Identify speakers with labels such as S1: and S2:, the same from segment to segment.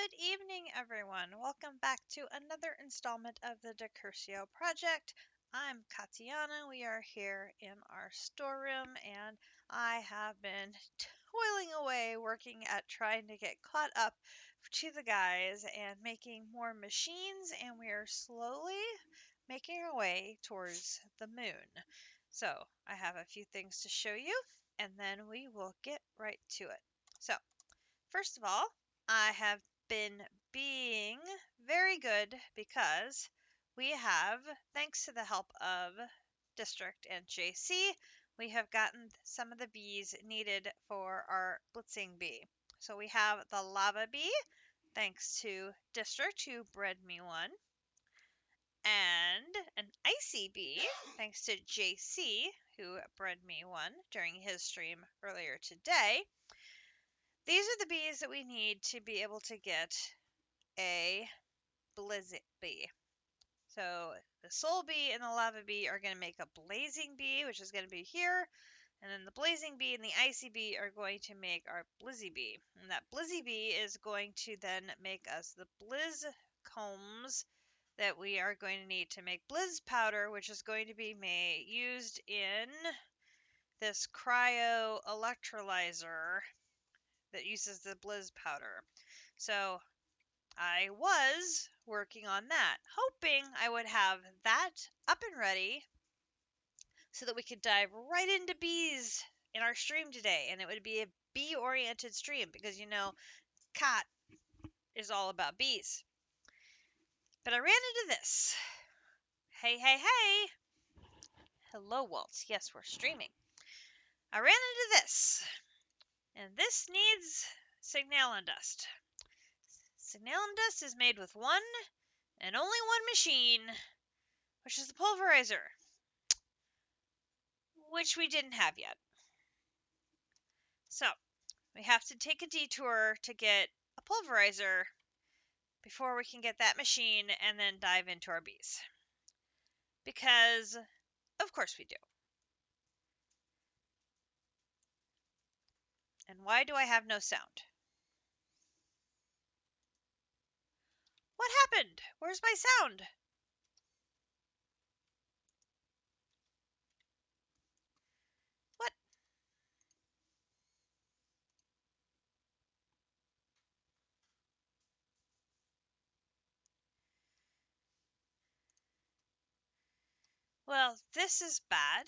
S1: Good evening, everyone. Welcome back to another installment of the Decursio project. I'm Katiana. We are here in our storeroom, and I have been toiling away working at trying to get caught up to the guys and making more machines, and we are slowly making our way towards the moon. So, I have a few things to show you, and then we will get right to it. So, first of all, I have been being very good because we have, thanks to the help of District and JC, we have gotten some of the bees needed for our blitzing bee. So we have the lava bee, thanks to District who bred me one, and an icy bee, thanks to JC who bred me one during his stream earlier today. These are the bees that we need to be able to get a blizz bee. So the soul bee and the lava bee are going to make a blazing bee, which is going to be here. And then the blazing bee and the icy bee are going to make our blizzy bee. And that blizzy bee is going to then make us the blizz combs that we are going to need to make blizz powder, which is going to be used in this cryo electrolyzer that uses the blizz powder. So I was working on that, hoping I would have that up and ready so that we could dive right into bees in our stream today. And it would be a bee-oriented stream because, you know, Kat is all about bees. But I ran into this. Hey, hey, hey. Hello, Waltz. Yes, we're streaming. I ran into this. And this needs signalin dust. Signalin dust is made with one and only one machine, which is the pulverizer, which we didn't have yet. So, we have to take a detour to get a pulverizer before we can get that machine and then dive into our bees. Because, of course we do. And why do I have no sound? What happened? Where's my sound? What? Well, this is bad.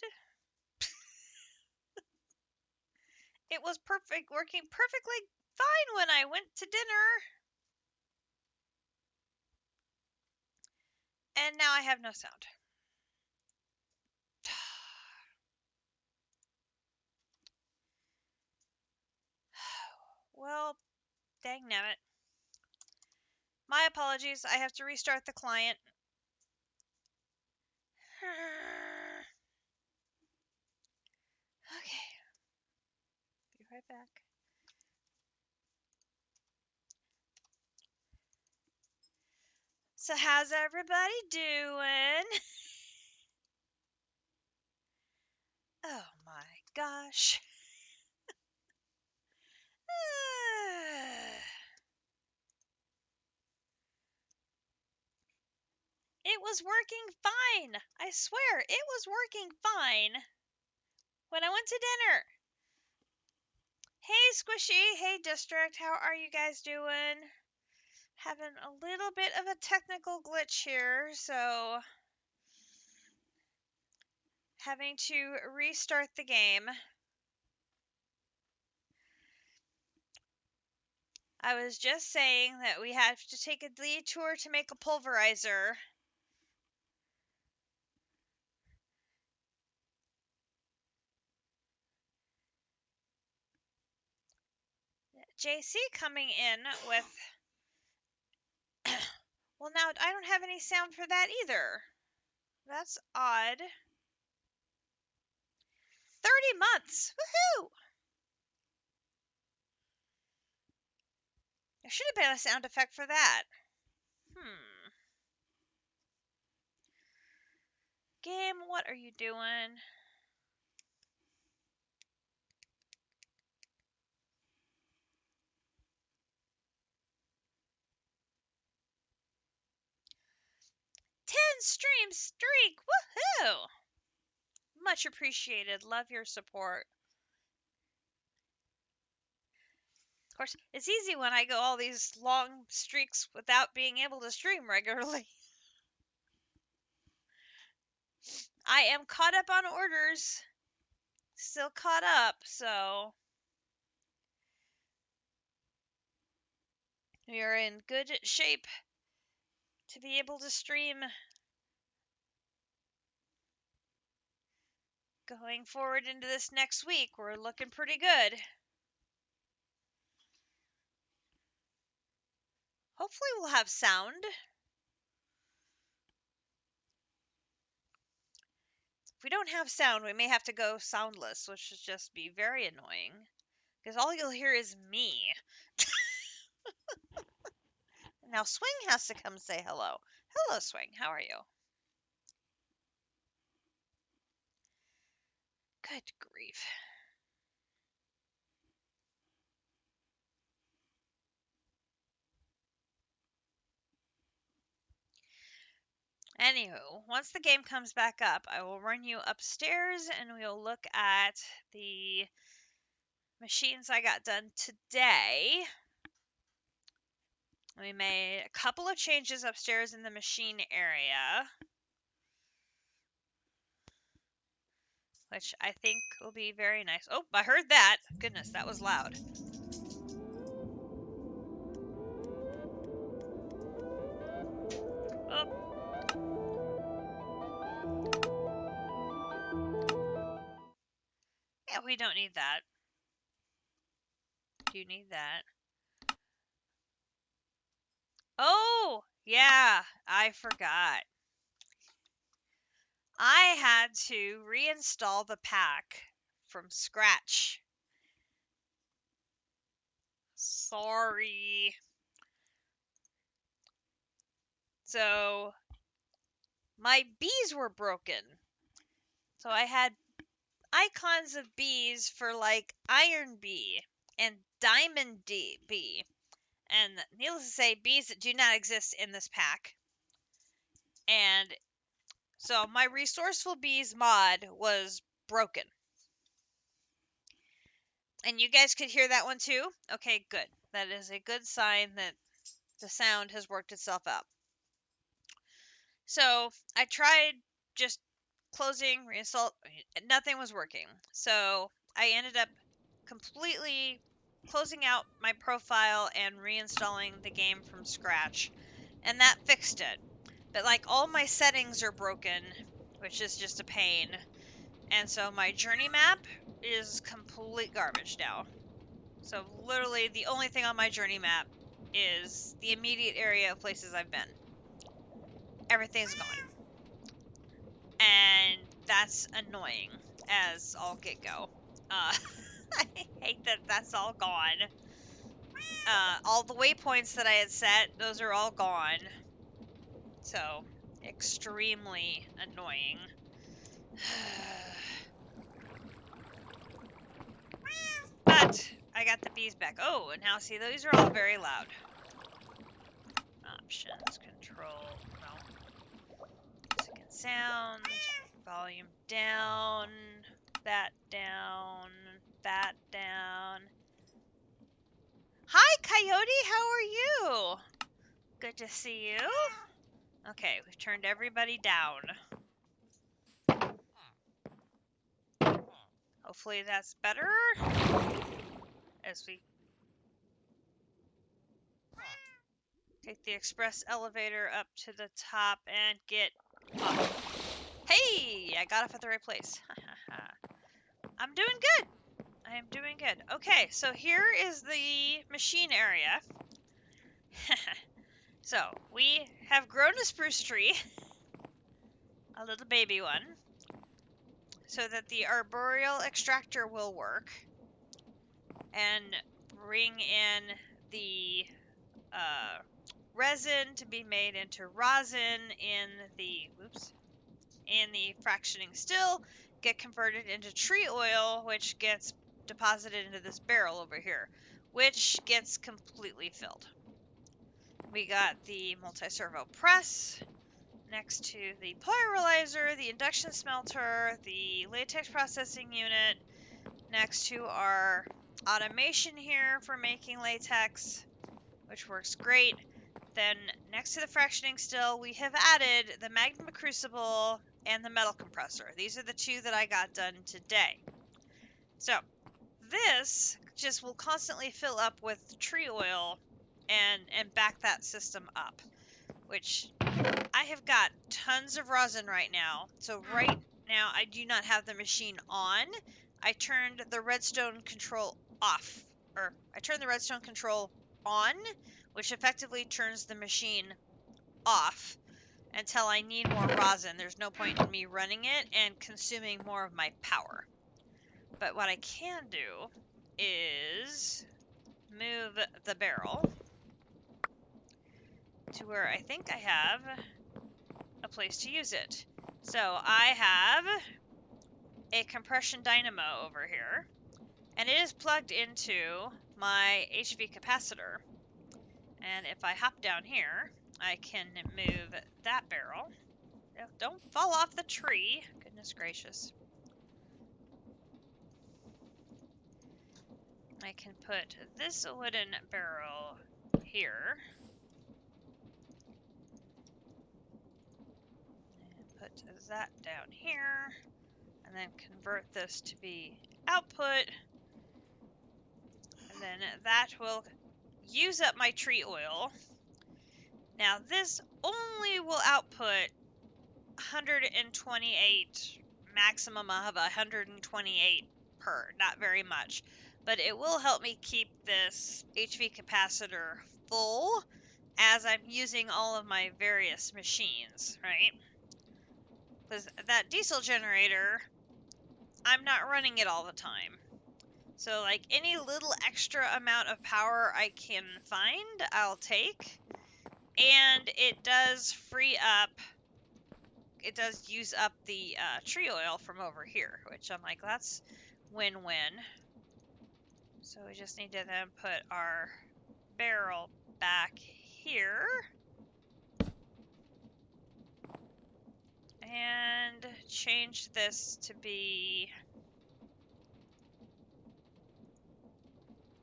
S1: It was working perfectly fine when I went to dinner. And now I have no sound. Well, dang nabbit. My apologies. I have to restart the client. Okay. Be right back. So how's everybody doing? Oh my gosh. It was working fine. I swear, it was working fine when I went to dinner. Hey Squishy, hey District, how are you guys doing? Having a little bit of a technical glitch here, so having to restart the game. I was just saying that we have to take a detour to make a pulverizer. JC coming in with... Well, now I don't have any sound for that either. That's odd. 30 months! Woohoo! There should have been a sound effect for that. Game, what are you doing? 10 stream streak! Woohoo! Much appreciated. Love your support. Of course, it's easy when I go all these long streaks without being able to stream regularly. I am caught up on orders. Still caught up, so we are in good shape to be able to stream going forward into this next week. We're looking pretty good. Hopefully we'll have sound. If we don't have sound, we may have to go soundless, which would just be very annoying. Because all you'll hear is me. Now Swing has to come say hello. Hello, Swing. How are you? Good grief. Anywho, once the game comes back up, I will run you upstairs and we'll look at the machines I got done today. We made a couple of changes upstairs in the machine area, which I think will be very nice. Oh, I heard that. Goodness, that was loud. Oh. Yeah, we don't need that. Do you need that? Oh, yeah, I forgot. I had to reinstall the pack from scratch. Sorry. So, my bees were broken. So I had icons of bees for like Iron Bee and Diamond Bee. And needless to say, bees that do not exist in this pack. And so my Resourceful Bees mod was broken. And you guys could hear that one too? Okay, good. That is a good sign that the sound has worked itself out. So I tried just closing, reinstall, nothing was working. So I ended up completely closing out my profile and reinstalling the game from scratch. And that fixed it. But like all my settings are broken, which is just a pain. And so my journey map is complete garbage now. So literally the only thing on my journey map is the immediate area of places I've been. Everything's gone. And that's annoying as all get go. I hate that that's all gone. All the waypoints that I had set, those are all gone. So, extremely annoying. But I got the bees back. Oh, and now see, these are all very loud. Options, control, no. Music and sound, volume down, that down, that down. Hi, Coyote, how are you? Good to see you. Okay, we've turned everybody down. Hopefully that's better. As we take the express elevator up to the top and get off. Hey, I got off at the right place. I'm doing good. I am doing good. Okay, so here is the machine area. So, we have grown a spruce tree. A little baby one. So that the arboreal extractor will work. And bring in the resin to be made into rosin in the fractioning still, get converted into tree oil, which gets deposited into this barrel over here, which gets completely filled. We got the multi-servo press. next to the pyrolyzer, the induction smelter, the latex processing unit, next to our automation here for making latex, which works great. Then next to the fractioning still, we have added the magma crucible and the metal compressor. These are the two that I got done today. So this just will constantly fill up with tree oil and back that system up, which I have got tons of rosin right now. So right now I do not have the machine on. I turned the redstone control off, or I turned the redstone control on, which effectively turns the machine off until I need more rosin. There's no point in me running it and consuming more of my power. But what I can do is move the barrel to where I think I have a place to use it. So I have a compression dynamo over here, and it is plugged into my HV capacitor. And if I hop down here, I can move that barrel. Don't fall off the tree. Goodness gracious. I can put this wooden barrel here. And put that down here. And then convert this to be output. And then that will use up my tree oil. Now this only will output 128, maximum of 128 per, not very much, but it will help me keep this HV capacitor full as I'm using all of my various machines, right? Because that diesel generator, I'm not running it all the time. So like any little extra amount of power I can find, I'll take. And it does free up, it does use up the tree oil from over here, which I'm like, that's win-win. So we just need to then put our barrel back here. And change this to be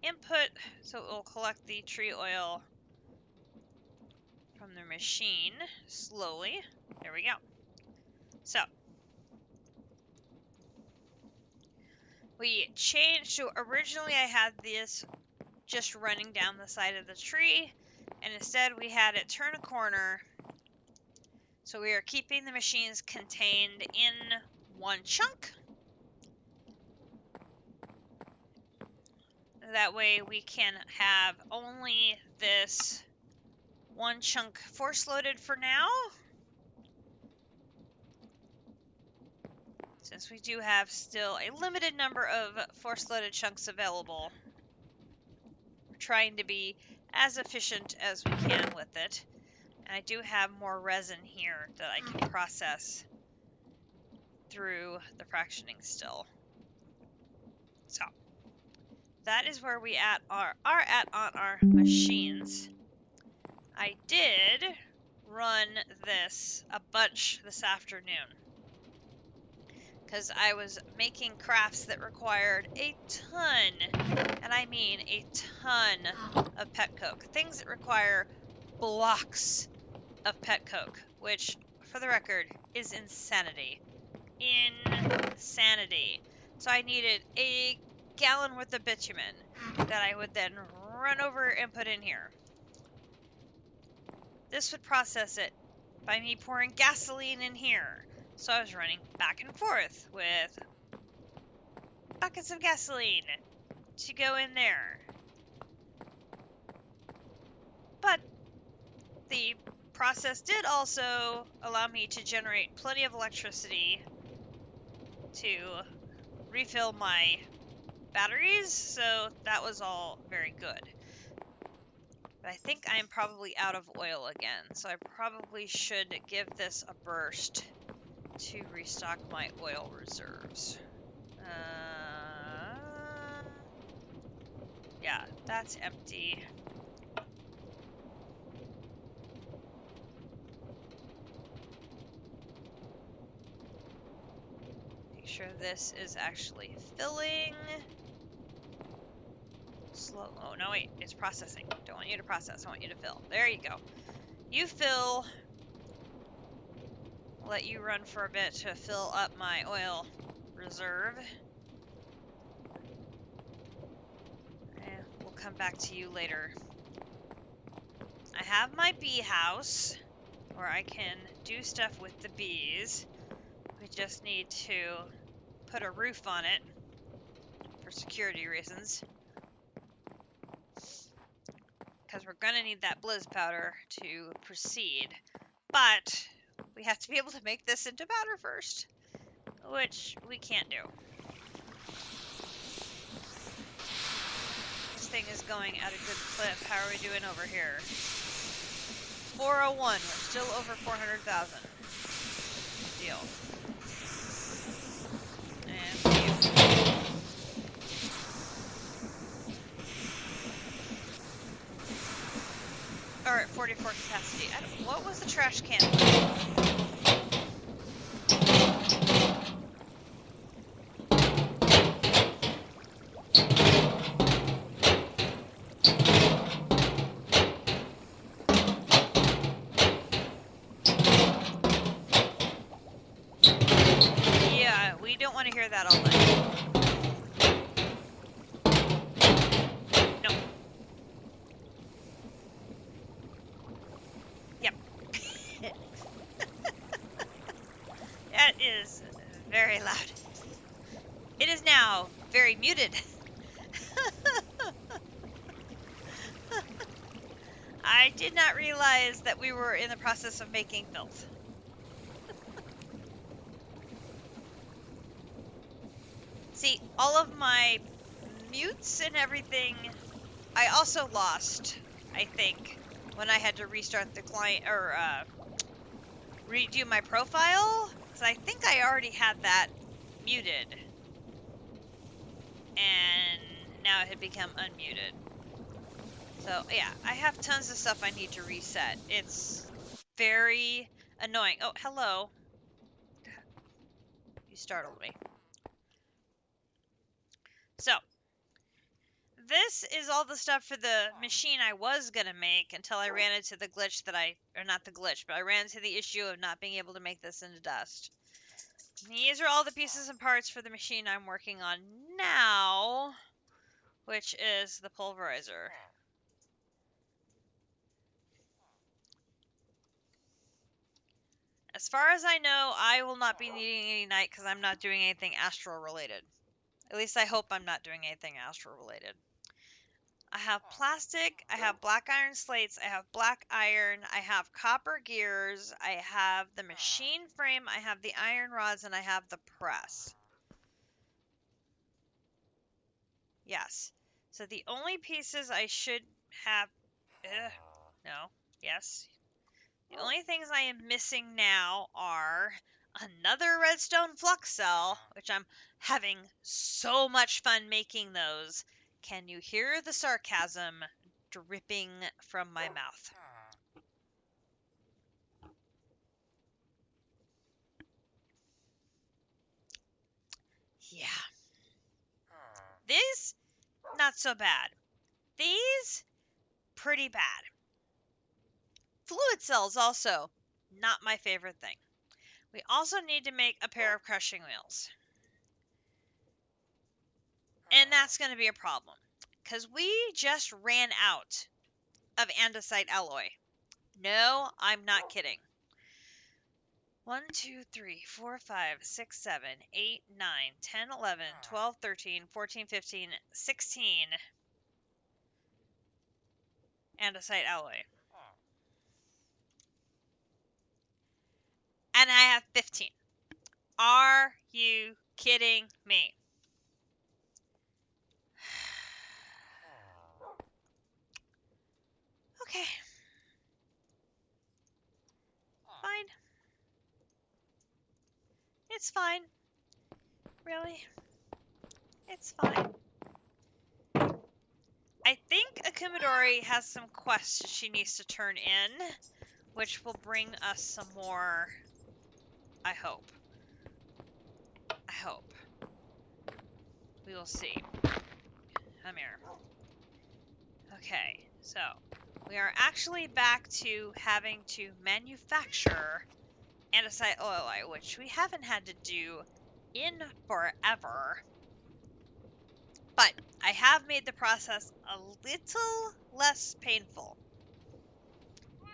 S1: input, so it will collect the tree oil from the machine slowly. There we go. So we changed, so originally I had this just running down the side of the tree, and instead we had it turn a corner. So we are keeping the machines contained in one chunk. That way we can have only this one chunk force loaded for now. Since we do have still a limited number of force loaded chunks available, we're trying to be as efficient as we can with it. And I do have more resin here that I can process through the fractioning still. So that is where we are at on our machines. I did run this a bunch this afternoon because I was making crafts that required a ton, and I mean a ton of pet coke. Things that require blocks of pet coke, which, for the record, is insanity. Insanity. So I needed a gallon worth of bitumen that I would then run over and put in here. This would process it by me pouring gasoline in here. So I was running back and forth with buckets of gasoline to go in there. But the process did also allow me to generate plenty of electricity to refill my batteries, so that was all very good. But I think I'm probably out of oil again, so I probably should give this a burst to restock my oil reserves. Yeah, that's empty. sure this is actually filling. Slow. Oh, no, wait. It's processing. Don't want you to process. I want you to fill. There you go. You fill. I'll let you run for a bit to fill up my oil reserve. And we'll come back to you later. I have my bee house where I can do stuff with the bees. We just need to put a roof on it for security reasons. Because we're going to need that blizz powder to proceed. But we have to be able to make this into powder first, which we can't do. This thing is going at a good clip. How are we doing over here? 401. We're still over 400,000. Deal. And Alright, 44 capacity. What was the trash can? Yeah, we don't want to hear that all night. No. Yep. That is very loud. It is now very muted. I did not realize that we were in the process of making filth. See, all of my mutes and everything, I also lost, I think, when I had to restart the client, or redo my profile. So I think I already had that muted. And now it had become unmuted. So, yeah, I have tons of stuff I need to reset. It's very annoying. Oh, hello. You startled me. So, this is all the stuff for the machine I was going to make until I ran into the glitch that or not the glitch, but I ran into the issue of not being able to make this into dust. These are all the pieces and parts for the machine I'm working on now, which is the pulverizer. As far as I know, I will not be needing any night because I'm not doing anything astral related. At least I hope I'm not doing anything astral related. I have plastic, I have black iron slates, I have black iron, I have copper gears, I have the machine frame, I have the iron rods, and I have the press. Yes. So the only pieces I should have... no. Yes. The only things I am missing now are another redstone flux cell, which I'm having so much fun making those. Can you hear the sarcasm dripping from my mouth? Yeah. These, not so bad. These, pretty bad. Fluid cells also, not my favorite thing. We also need to make a pair of crushing wheels. And that's going to be a problem. Because we just ran out of andesite alloy. No, I'm not kidding. 1, 2, 3, 4, 5, 6, 7, 8, 9, 10, 11, 12, 13, 14, 15, 16 andesite alloy. And I have 15. Are you kidding me? Okay. Fine. It's fine. Really? It's fine. I think Akumidori has some quests she needs to turn in, which will bring us some more, I hope. I hope. We will see. Come here. Okay, so we are actually back to having to manufacture andesite alloy, which we haven't had to do in forever. But I have made the process a little less painful.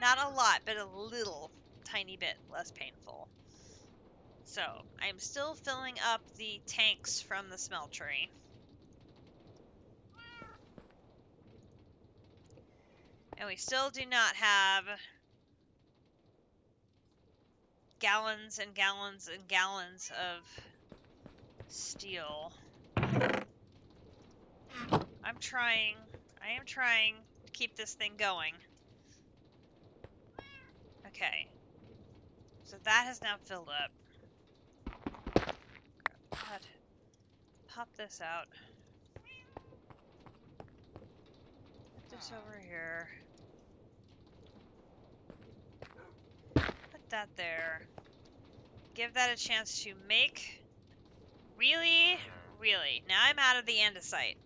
S1: Not a lot, but a little tiny bit less painful. So, I'm still filling up the tanks from the smeltery. And we still do not have gallons and gallons and gallons of steel. I am trying to keep this thing going. Okay. So that has now filled up. God. Pop this out. Put this over here. Put that there. Give that a chance to make. Really? Really? Now I'm out of the andesite.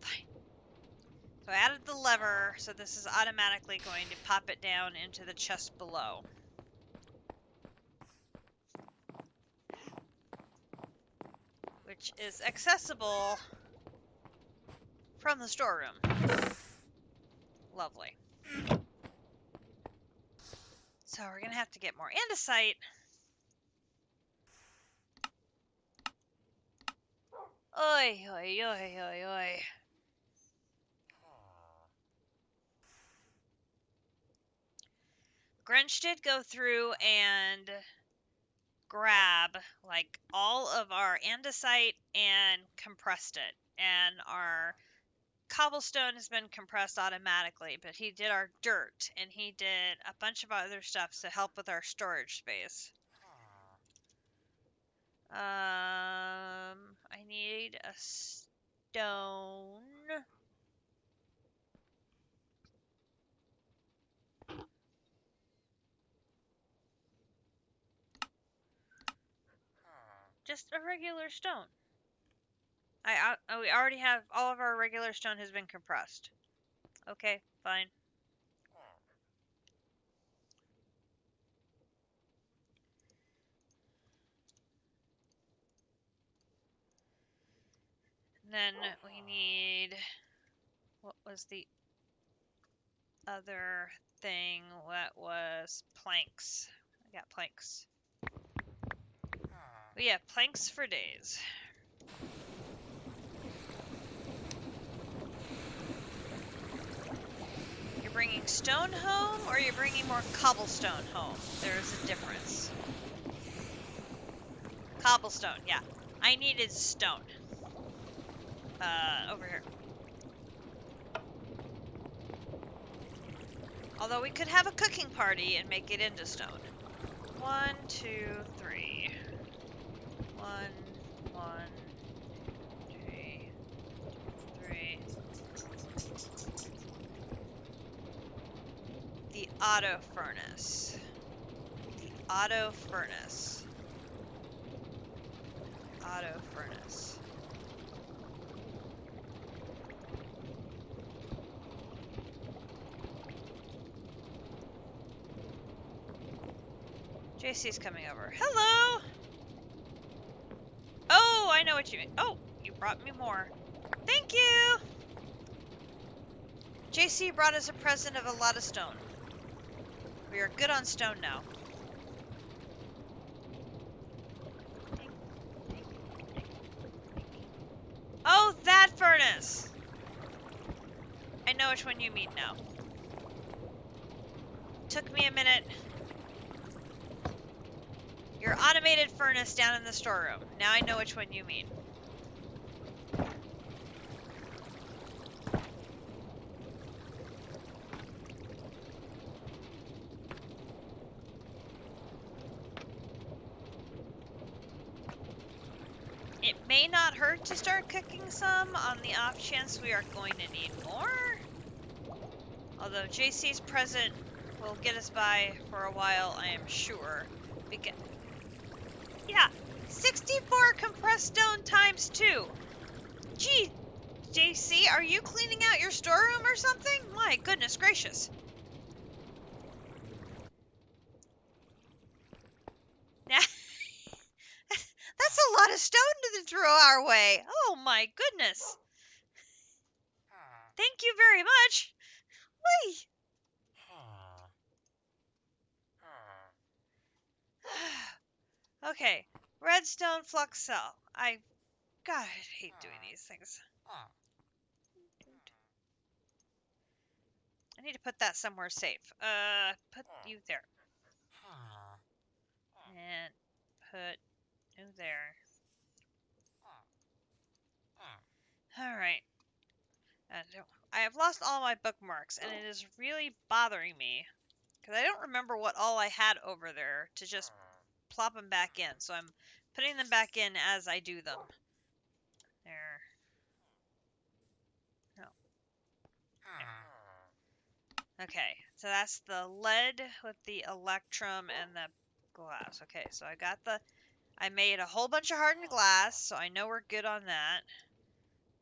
S1: Fine. So I added the lever, so this is automatically going to pop it down into the chest below. Which is accessible from the storeroom. Lovely. So we're going to have to get more andesite. Oi, oi, oi, oi, oi. Grinch did go through and grab like all of our andesite and compressed it. And our cobblestone has been compressed automatically, but he did our dirt and he did a bunch of other stuff to help with our storage space. I need a stone. Just a regular stone. We already have all of our regular stone has been compressed. Okay, fine. Then we need, what was the other thing? That was planks. I got planks. We have planks for days. You're bringing stone home, or you're bringing more cobblestone home? There's a difference. Cobblestone, yeah. I needed stone. Over here. Although we could have a cooking party and make it into stone. 1, 2, 3. 1, 1, 2, 3. The auto furnace. The auto furnace. Auto furnace. JC's coming over. Hello! Oh, I know what you mean. Oh, you brought me more. Thank you! JC brought us a present of a lot of stone. We are good on stone now. Oh, that furnace! I know which one you mean now. Took me a minute. Your automated furnace down in the storeroom. Now I know which one you mean. It may not hurt to start cooking some on the off chance we are going to need more. Although JC's present will get us by for a while, I am sure. Because, yeah, 64 compressed stone times 2. Gee, JC, are you cleaning out your storeroom or something? My goodness gracious. That's a lot of stone to throw our way. Oh my goodness. Thank you very much. Whee! Okay, redstone flux cell. God, I hate doing these things. I need to put that somewhere safe. Put you there. And put you there. Alright. I have lost all my bookmarks, and it is really bothering me. Because I don't remember what all I had over there to just plop them back in. So I'm putting them back in as I do them. There. No. There. Okay, so that's the lead with the electrum and the glass. Okay, so I made a whole bunch of hardened glass, so I know we're good on that.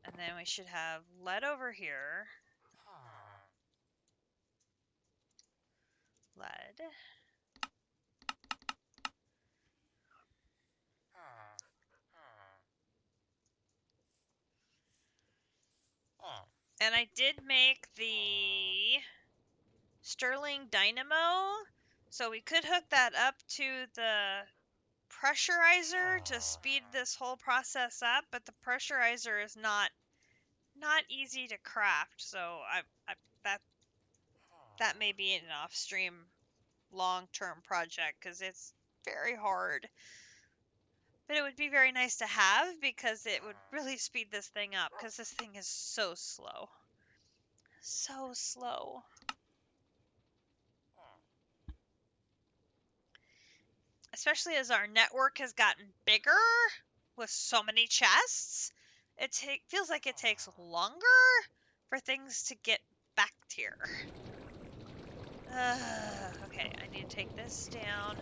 S1: And then we should have lead over here. Lead. And I did make the Stirling dynamo, so we could hook that up to the pressurizer to speed this whole process up, but the pressurizer is not easy to craft, so that may be an off-stream long-term project because it's very hard. But it would be very nice to have because it would really speed this thing up because this thing is so slow. So slow. Especially as our network has gotten bigger with so many chests, it feels like it takes longer for things to get back here. Okay, I need to take this down.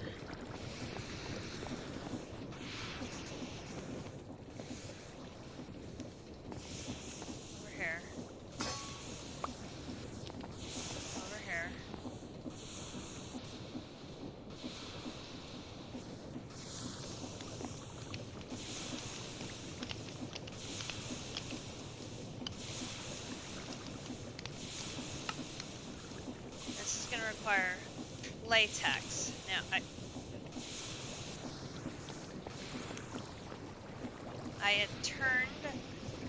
S1: Over here. Over here. This is going to require latex. Now, I had turned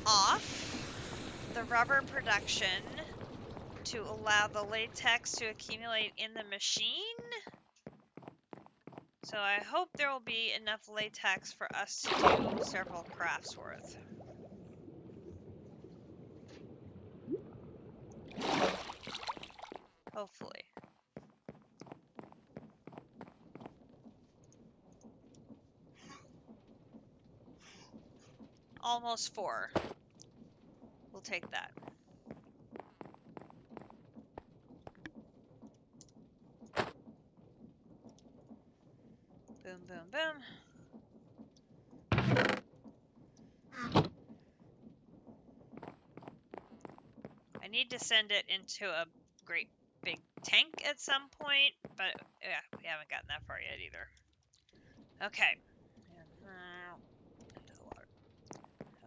S1: off the rubber production to allow the latex to accumulate in the machine. So I hope there will be enough latex for us to do several crafts worth. Hopefully. Almost 4. We'll take that. Boom, boom, boom. I need to send it into a great big tank at some point, but yeah, we haven't gotten that far yet either. Okay. Into the water.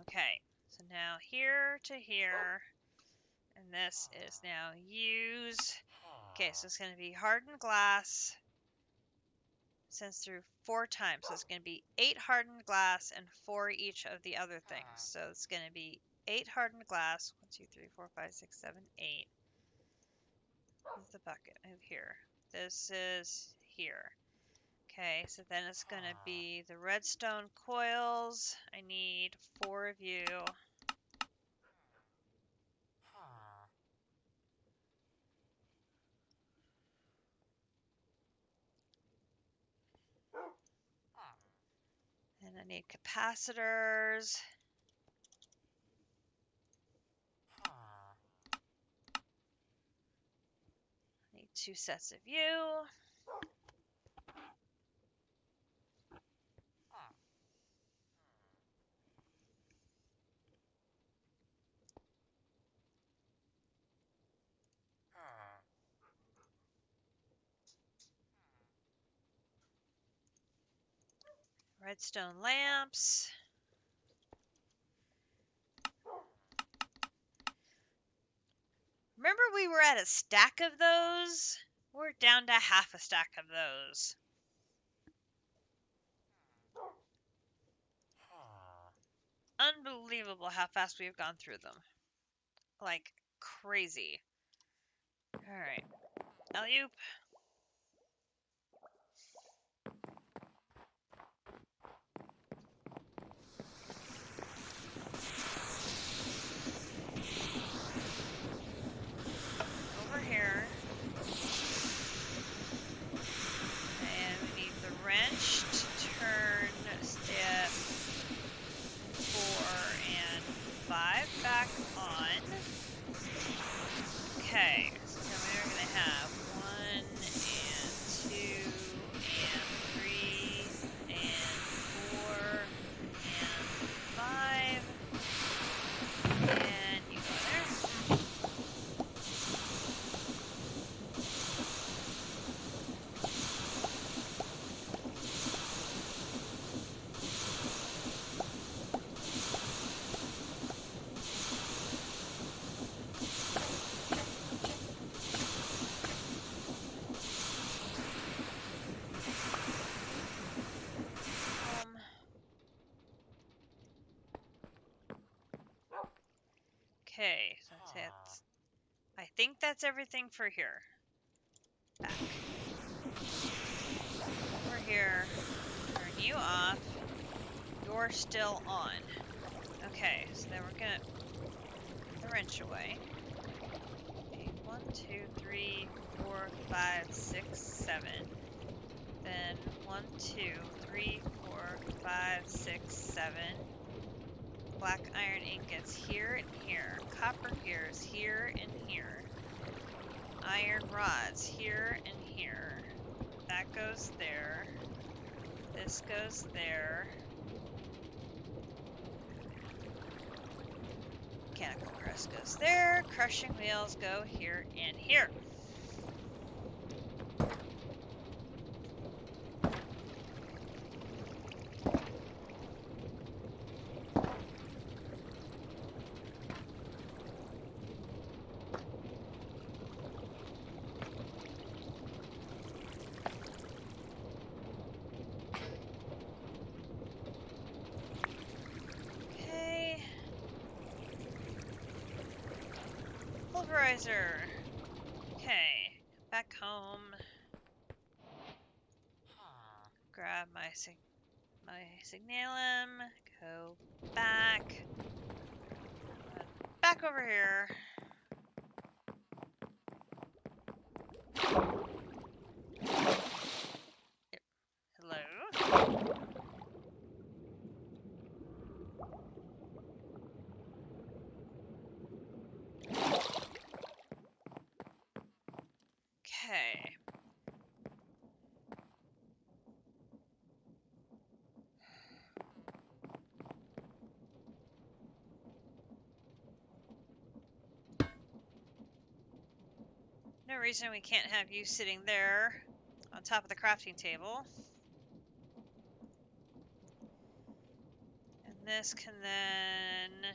S1: Okay, so now here to here, and this is now use. Okay, so it's going to be hardened glass. Since through 4 times, so it's going to be 8 hardened glass and 4 each of the other things. So it's going to be 8 hardened glass. 1, 2, 3, 4, 5, 6, 7, 8. This is the bucket. Move here. This is here. Okay, so then it's going to be the redstone coils. I need 4 of you. And I need capacitors. I need 2 sets of you. Redstone lamps. Remember we were at a stack of those? We're down to half a stack of those. Unbelievable how fast we've gone through them. Like crazy. Alright. Alley-oop. Over here. And we need the wrench to turn step 4 and 5 back on. Okay, so then we're going to have 1 and 2 and 3 and 4 and 5. And you go there. Okay, so that's I think that's everything for here. Back. Over here. Turn you off. You're still on. Okay, so then we're gonna put the wrench away. Okay, 1, 2, 3, 4, 5, 6, 7. Then 1, 2, 3, 4, 5, 6, 7. Black iron ingots here and here. Copper gears here and here. Iron rods here and here. That goes there. This goes there. Mechanical press goes there. Crushing wheels go here and here. Pulverizer. Okay, back home. Grab my signalum. Go back. Back over here. Hello. Okay. No reason we can't have you sitting there on top of the crafting table. And this can then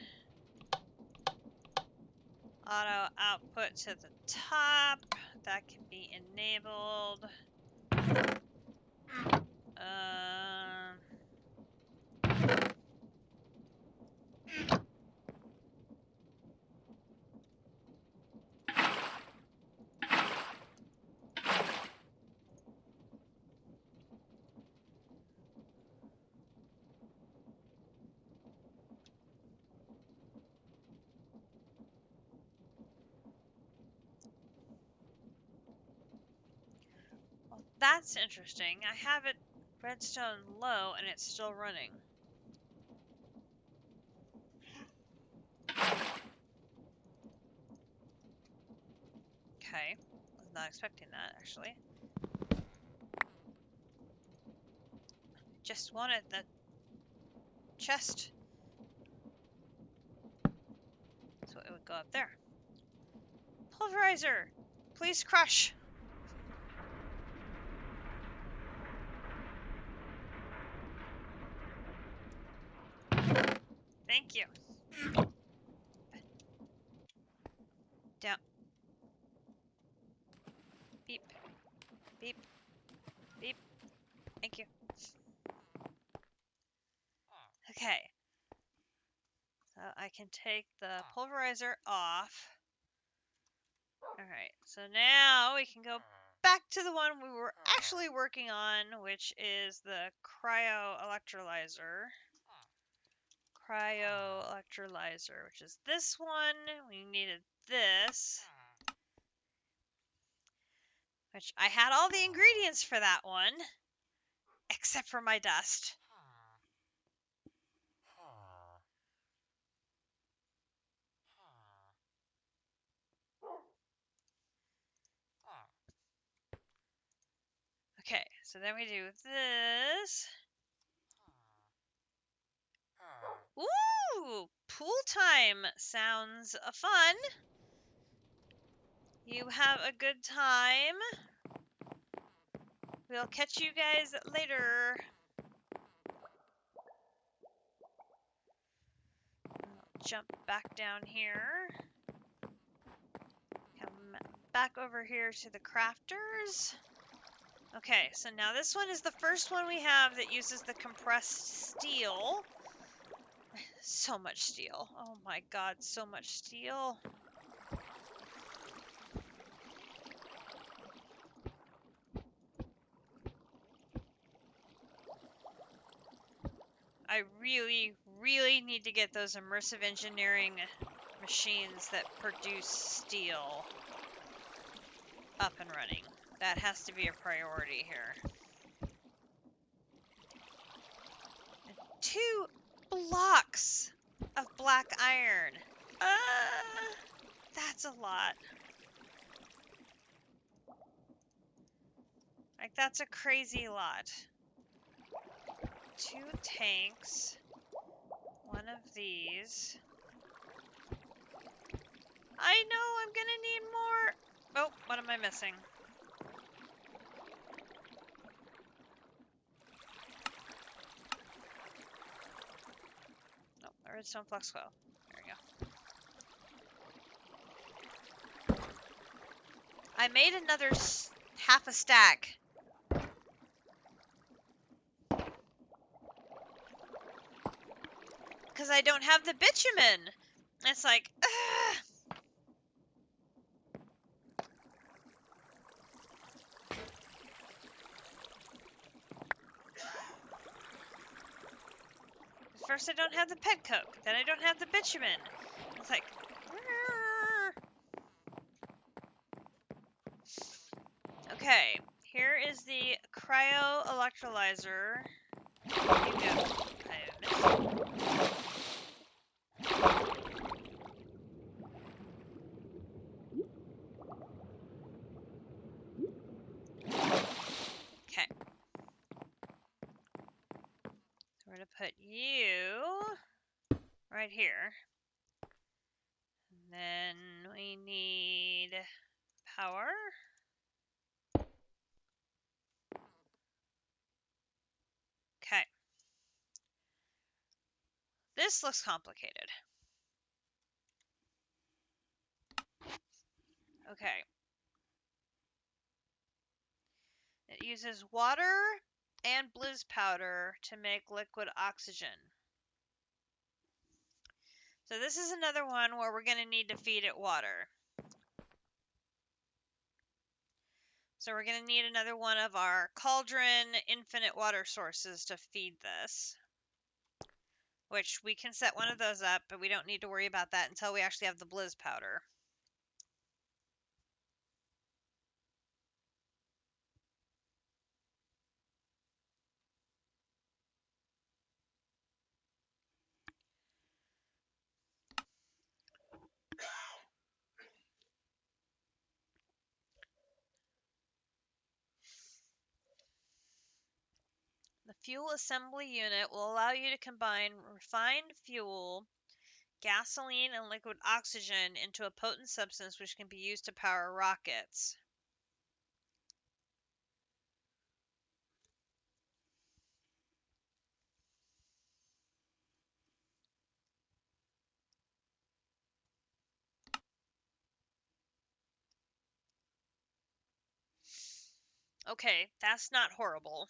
S1: auto output to the top. That can be enabled. Well, that's interesting. I have it redstone low and it's still running. Okay, not expecting that, actually. Just wanted the chest. So it would go up there. Pulverizer! Please crush! Thank you. Down. Beep. Beep. Beep. Thank you. Okay. So I can take the pulverizer off. Alright, so now we can go back to the one we were actually working on, which is the cryo-electrolyzer. Cryo-electrolyzer, which is this one. We needed this. Which I had all the ingredients for that one, except for my dust. Okay, so then we do this. Ooh, pool time sounds fun. You have a good time. We'll catch you guys later. I'll jump back down here. Come back over here to the crafters. Okay, so now this one is the first one we have that uses the compressed steel. So much steel. Oh my god, so much steel. I really, really need to get those immersive engineering machines that produce steel up and running. That has to be a priority here. And 2 blocks of black iron. That's a lot. Like, that's a crazy lot. 2 tanks. 1 of these. I know I'm gonna need more. Oh, what am I missing? Oh, a redstone flux coil. There we go. I made another half a stack. Because I don't have the bitumen. It's like, ugh. First I don't have the pet coke, then I don't have the bitumen. It's like, okay, here is the cryo electrolyzer. You go. I missed. Okay. So we're gonna put you right here. And then we need power. Okay. This looks complicated. Okay. It uses water and blizz powder to make liquid oxygen. So this is another one where we're going to need to feed it water. So we're going to need another one of our cauldron infinite water sources to feed this. Which we can set one of those up, but we don't need to worry about that until we actually have the blizz powder. fuel assembly unit will allow you to combine refined fuel, gasoline, and liquid oxygen into a potent substance which can be used to power rockets. Okay, that's not horrible.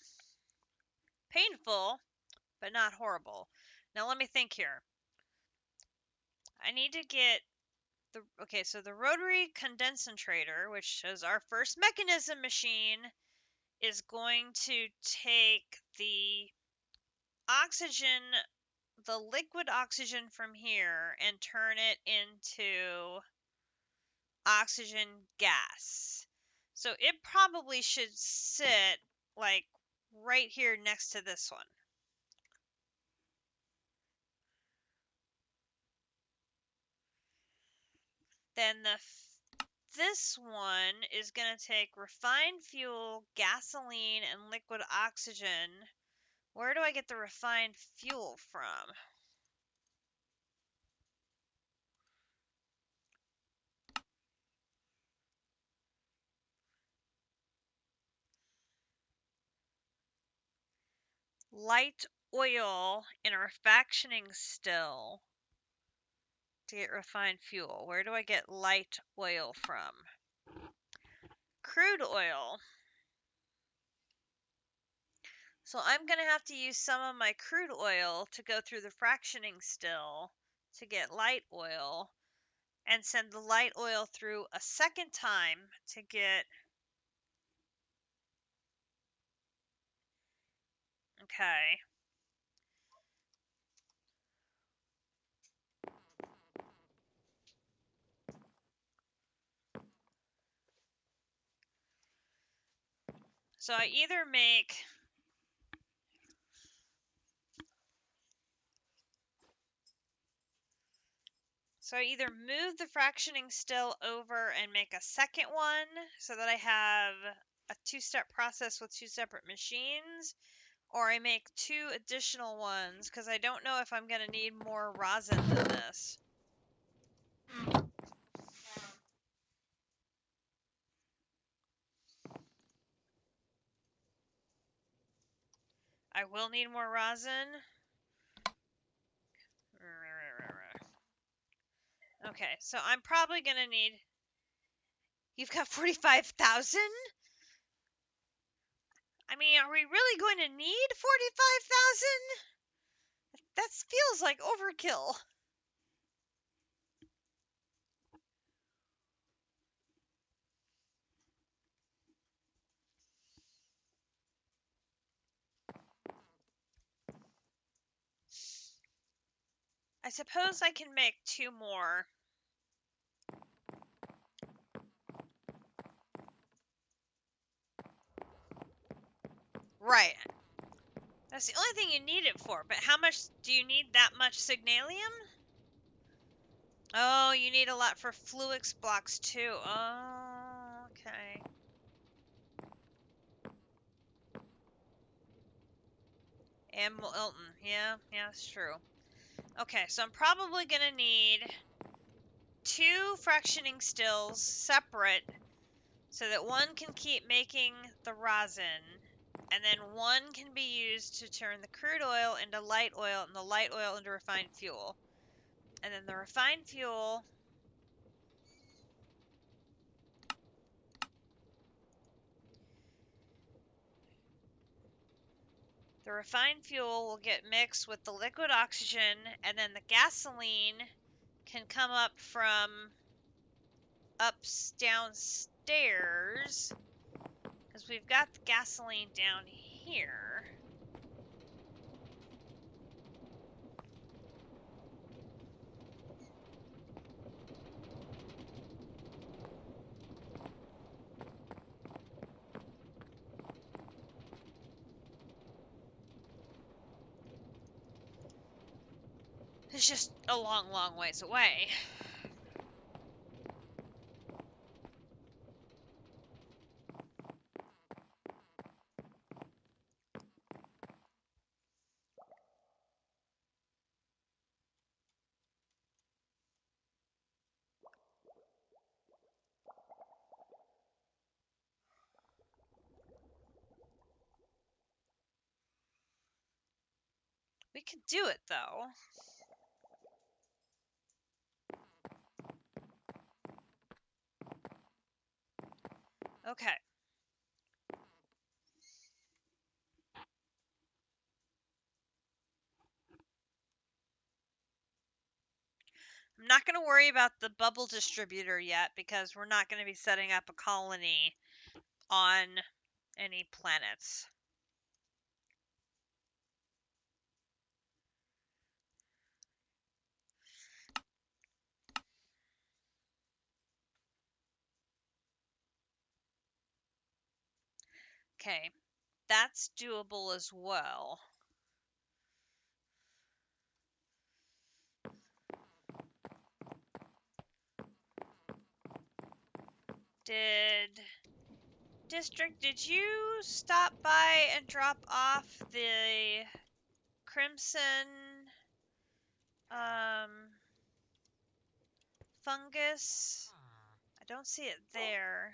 S1: Painful, but not horrible. Now let me think here. I need to get so the rotary condensator, which is our first mechanism machine, is going to take the oxygen, the liquid oxygen from here, and turn it into oxygen gas. So it probably should sit like right here next to this one. Then this one is going to take refined fuel, gasoline, and liquid oxygen. Where do I get the refined fuel from? Light oil in a fractioning still to get refined fuel. Where do I get light oil from? Crude oil. So I'm going to have to use some of my crude oil to go through the fractioning still to get light oil, and send the light oil through a second time to get... Okay. So I either make... So I either move the fractioning still over and make a second one so that I have a two-step process with two separate machines, or I make two additional ones because I don't know if I'm going to need more rosin than this. I will need more rosin. Okay, so I'm probably going to need... You've got 45,000? I mean, are we really going to need 45,000? That feels like overkill. I suppose I can make two more. Right. That's the only thing you need it for, but how much do you need that much signalium? Oh, you need a lot for Fluix blocks too. Oh, okay. And Milton. Yeah, that's true. Okay, so I'm probably gonna need two fractioning stills separate so that one can keep making the rosin, and then one can be used to turn the crude oil into light oil and the light oil into refined fuel. And then the refined fuel... The refined fuel will get mixed with the liquid oxygen, and then the gasoline can come up from downstairs, because we've got the gasoline down here. It's just a long, long ways away. We could do it, though. Okay. I'm not going to worry about the bubble distributor yet because we're not going to be setting up a colony on any planets. Okay, that's doable as well. Did you stop by and drop off the crimson fungus? I don't see it there.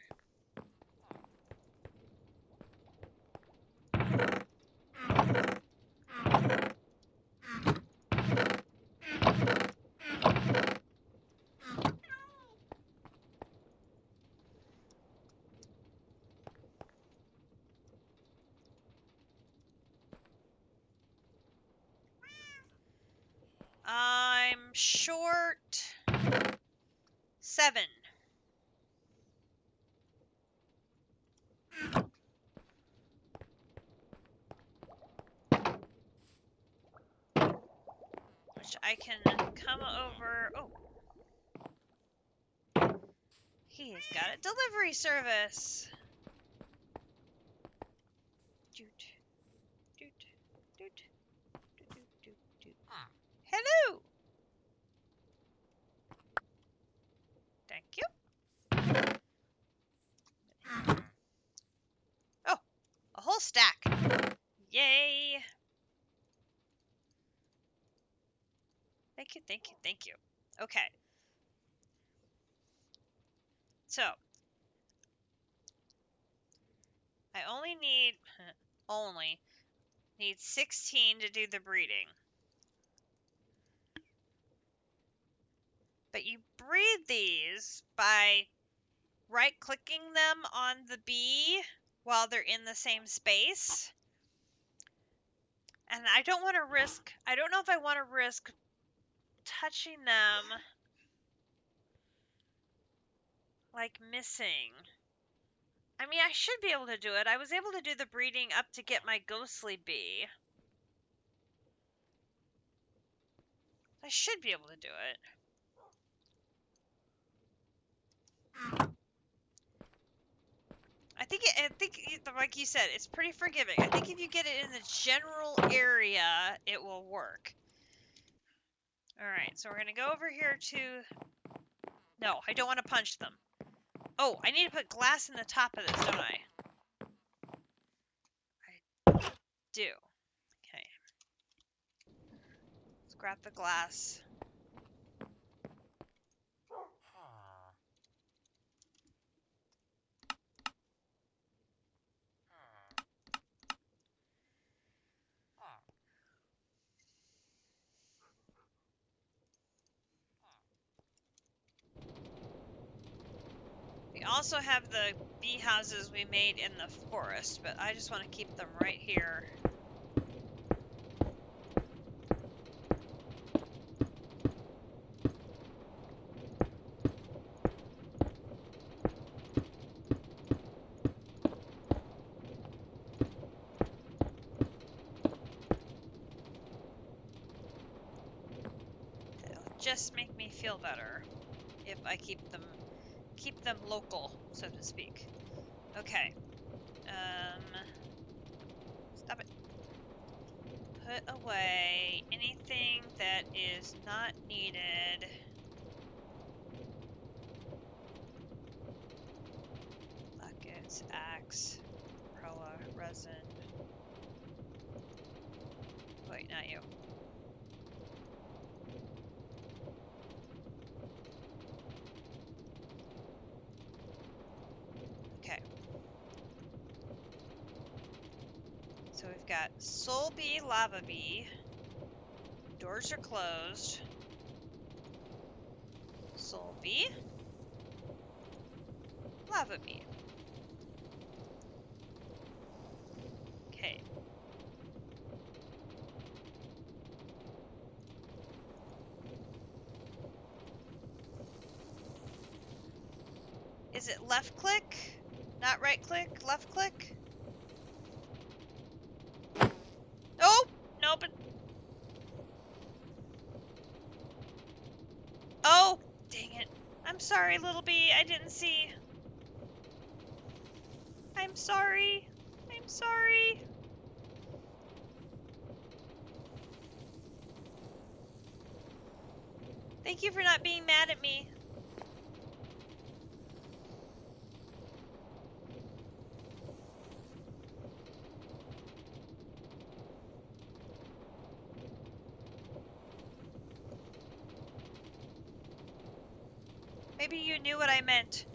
S1: I'm short 7. Which I can come over. Oh. He's got a delivery service. Doot, doot, doot, doot, doot, doot, doot. Hello. Thank you. Oh, a whole stack. Yay. Thank you, thank you, thank you. Okay. So, I only need 16 to do the breeding. But you breed these by right-clicking them on the bee while they're in the same space. And I don't want to risk, I don't know if I want to risk touching them, like missing. I mean, I should be able to do it. I was able to do the breeding up to get my ghostly bee. I should be able to do it. I think, like you said, it's pretty forgiving. I think if you get it in the general area, it will work. Alright, so we're going to go over here to... No, I don't want to punch them. Oh, I need to put glass in the top of this, don't I? I do. Okay. Let's grab the glass. We also have the bee houses we made in the forest, but I just want to keep them right here. It'll just make me feel better if I keep them local, so to speak. Okay. Stop it. Put away anything that is not needed. Buckets, axe, umbrella, resin. Wait, not you. Okay. So we've got Soul Bee, Lava Bee. Doors are closed. Soul bee. Lava bee. Okay. Is it left click? Not right click? Left click? Oh! No, but... Oh! Dang it. I'm sorry, little bee. I didn't see. I'm sorry. I'm sorry. Thank you for not being mad at me. Maybe you knew what I meant.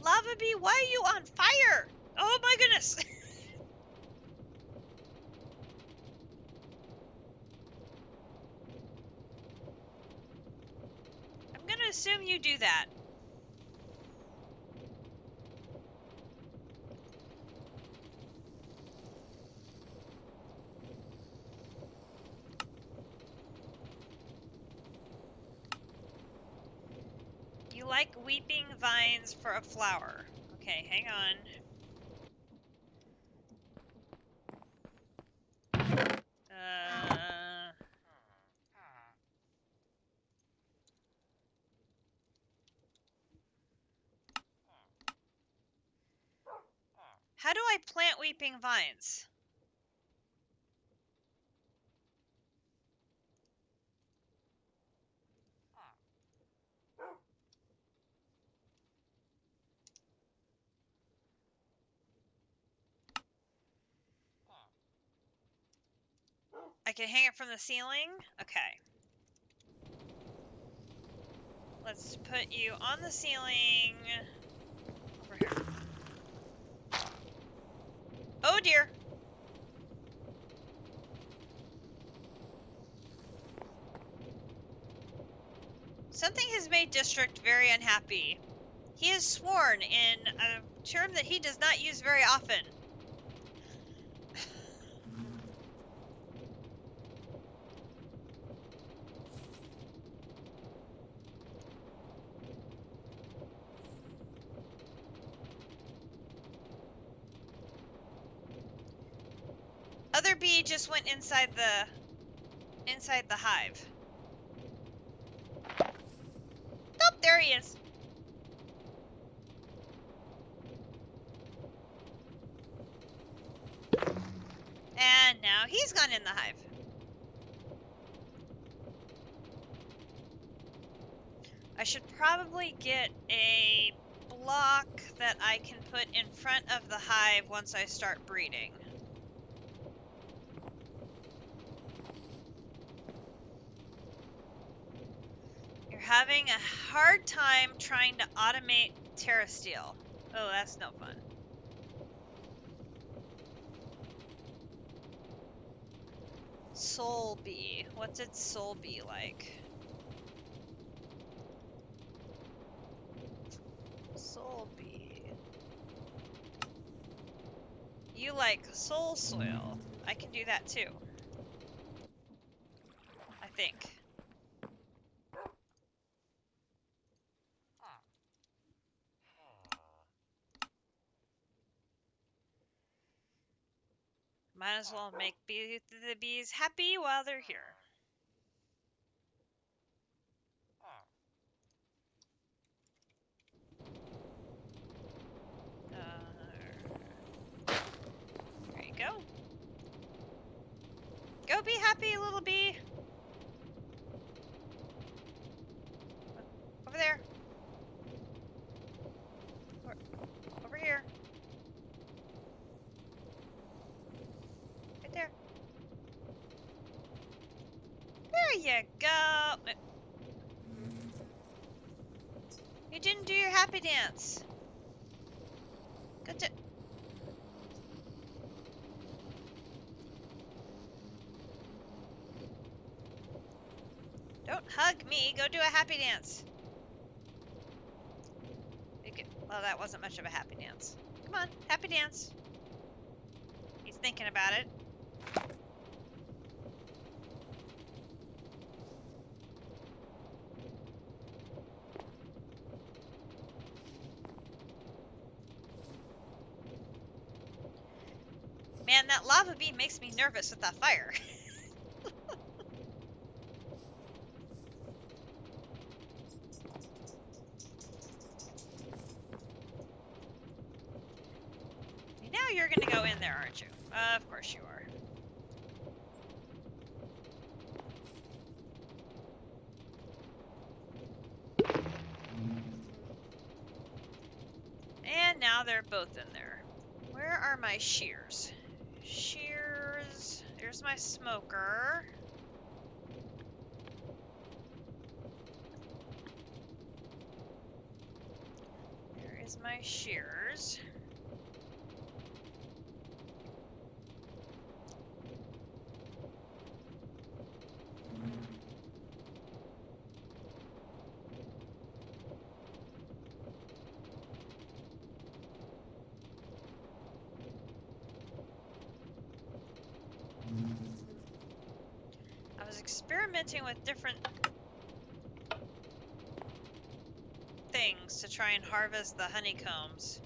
S1: Lava bee, why are you on fire? Oh my goodness. I'm gonna assume you do that. You like weeping vines for a flower. Okay, hang on. How do I plant weeping vines? I can hang it from the ceiling? Okay. Let's put you on the ceiling. Over here. Oh dear. Something has made District very unhappy. He has sworn in a term that he does not use very often. Other bee just went inside the hive. Oh, there he is. And now he's gone in the hive. I should probably get a block that I can put in front of the hive once I start breeding. You're having a hard time trying to automate terrasteel. Oh, that's no fun. Soul bee. What did soul bee like? Soul bee. You like soul soil. I can do that too. I think. Might as well make the bees happy while they're here. There you go. Go be happy, little bee. Over there. Over here. Right there. There you go. You didn't do your happy dance. Good to... Don't hug me. Go do a happy dance. Well, that wasn't much of a happy dance. Come on, happy dance. He's thinking about it. Man, that lava beam makes me nervous with that fire. Now you're going to go in there, aren't you? Of course you are. And now they're both in there. Where are my shears? Shears. There's my smoker. There is my shears. I was experimenting with different things to try and harvest the honeycombs.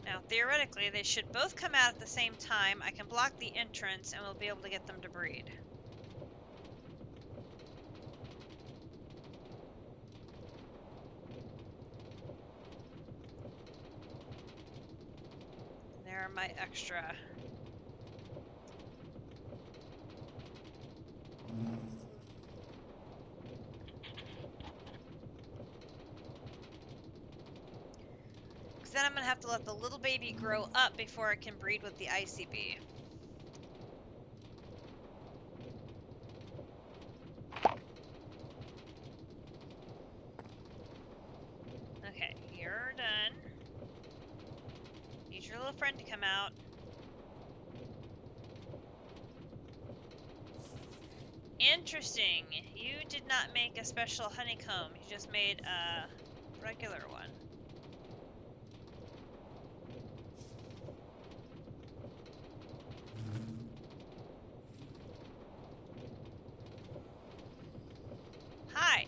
S1: Now, theoretically, they should both come out at the same time. I can block the entrance and we'll be able to get them to breed. And there are my extra. Because then I'm going to have to let the little baby grow up before it can breed with the icy bee. Okay, you're done. Need your little friend to come out. Interesting. You did not make a special honeycomb. You just made a regular one. Hi.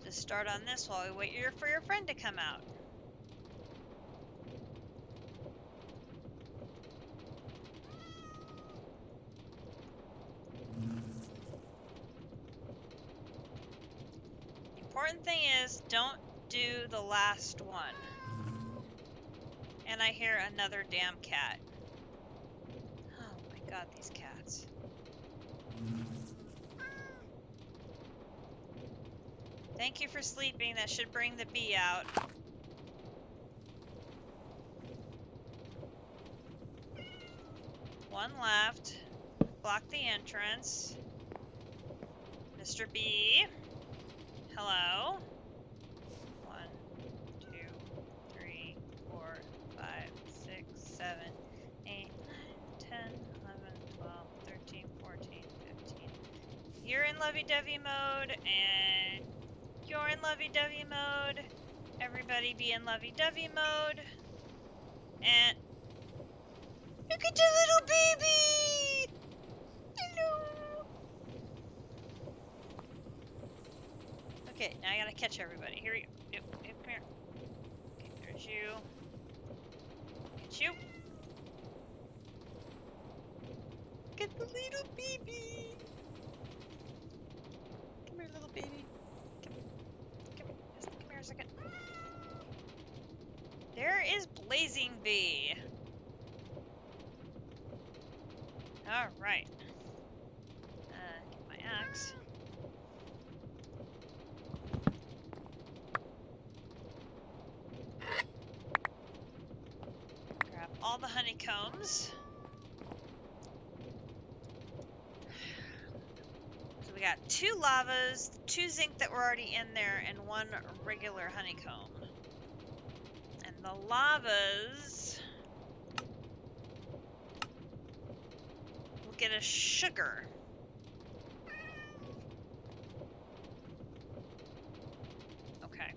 S1: Just start on this while we wait for your friend to come out. The important thing is don't do the last one. And I hear another damn cat. Oh my god, these cats. Thank you for sleeping. That should bring the bee out. One left. Block the entrance. Mr. B. Hello. 1, 2, 3, 4, 5, 6, 7, 8, 9, 10, 11, 12, 13, 14, 15. You're in lovey-dovey mode, and you're in lovey-dovey mode. Everybody be in lovey-dovey mode. And look at the little baby! Hello! Okay, now I gotta catch everybody. Here we go. Yep, yep, come here. Okay, there's you. Get you. Get the little baby. There is Blazing Bee. Alright. Get my axe. Grab all the honeycombs. So we got 2 lavas, 2 zinc that were already in there, and 1 regular honeycomb. And the lavas will get us sugar. Okay.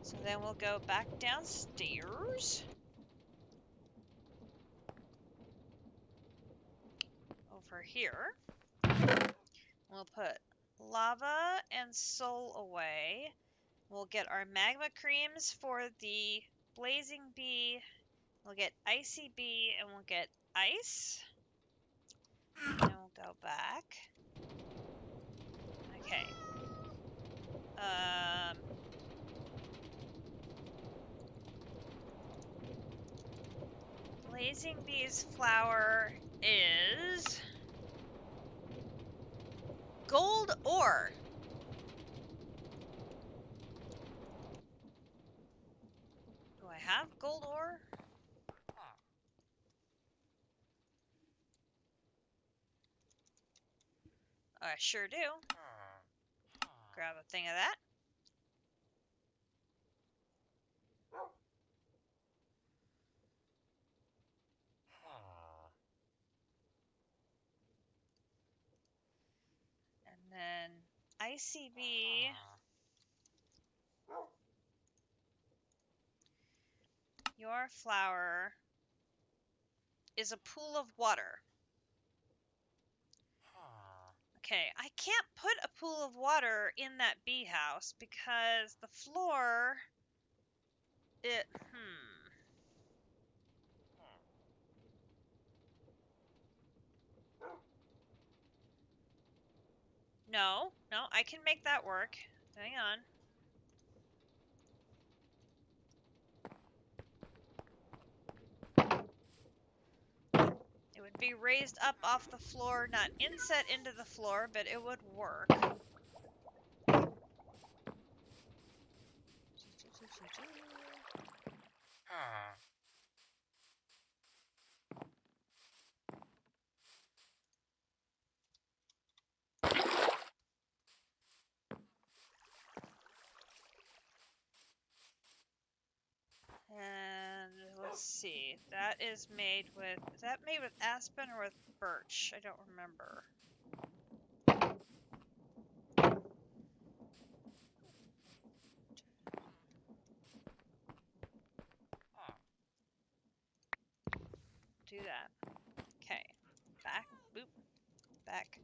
S1: So then we'll go back downstairs. Over here. We'll put lava and soul away. We'll get our magma creams for the blazing bee. We'll get icy bee and we'll get ice. And we'll go back. Okay. Blazing bee's flower is gold ore. Do I have gold ore? I sure do. Grab a thing of that. And then ICB. Your flower is a pool of water. Okay, I can't put a pool of water in that bee house because the floor... No, I can make that work. Hang on. It would be raised up off the floor, not inset into the floor, but it would work. And let's see, that is that made with aspen or with birch? I don't remember. Do that. Okay, back, boop, back.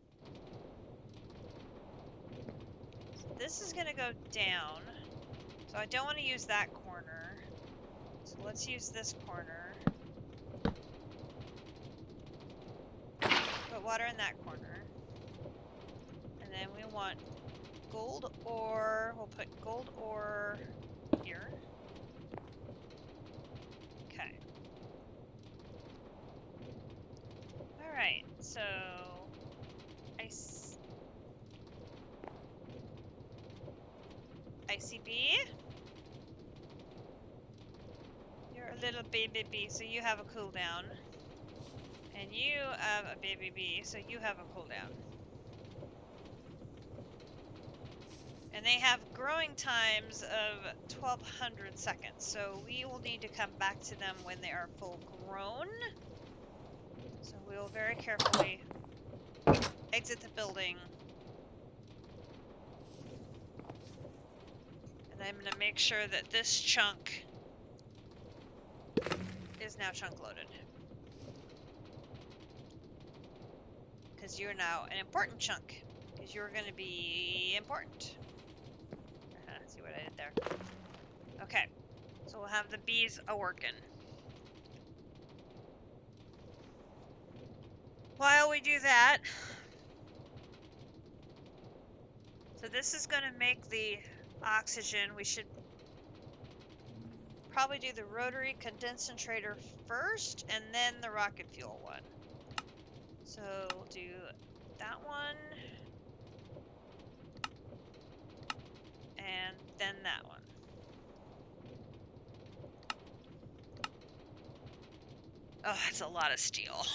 S1: So this is gonna go down, so I don't want to use that corner. So let's use this corner. Put water in that corner. And then we want gold ore. We'll put gold ore here. Okay. Alright, so ICB. You're a little baby bee, so you have a cooldown. And you have a baby bee, so you have a cooldown. And they have growing times of 1200 seconds, so we will need to come back to them when they are full grown. So we will very carefully exit the building. And I'm going to make sure that this chunk is now chunk loaded. Because you're now an important chunk. Because you're going to be important. See what I did there? Okay. So we'll have the bees a-working. While we do that... So this is going to make the oxygen. We should probably do the rotary condensator first and then the rocket fuel one. So we'll do that one and then that one. Oh, that's a lot of steel.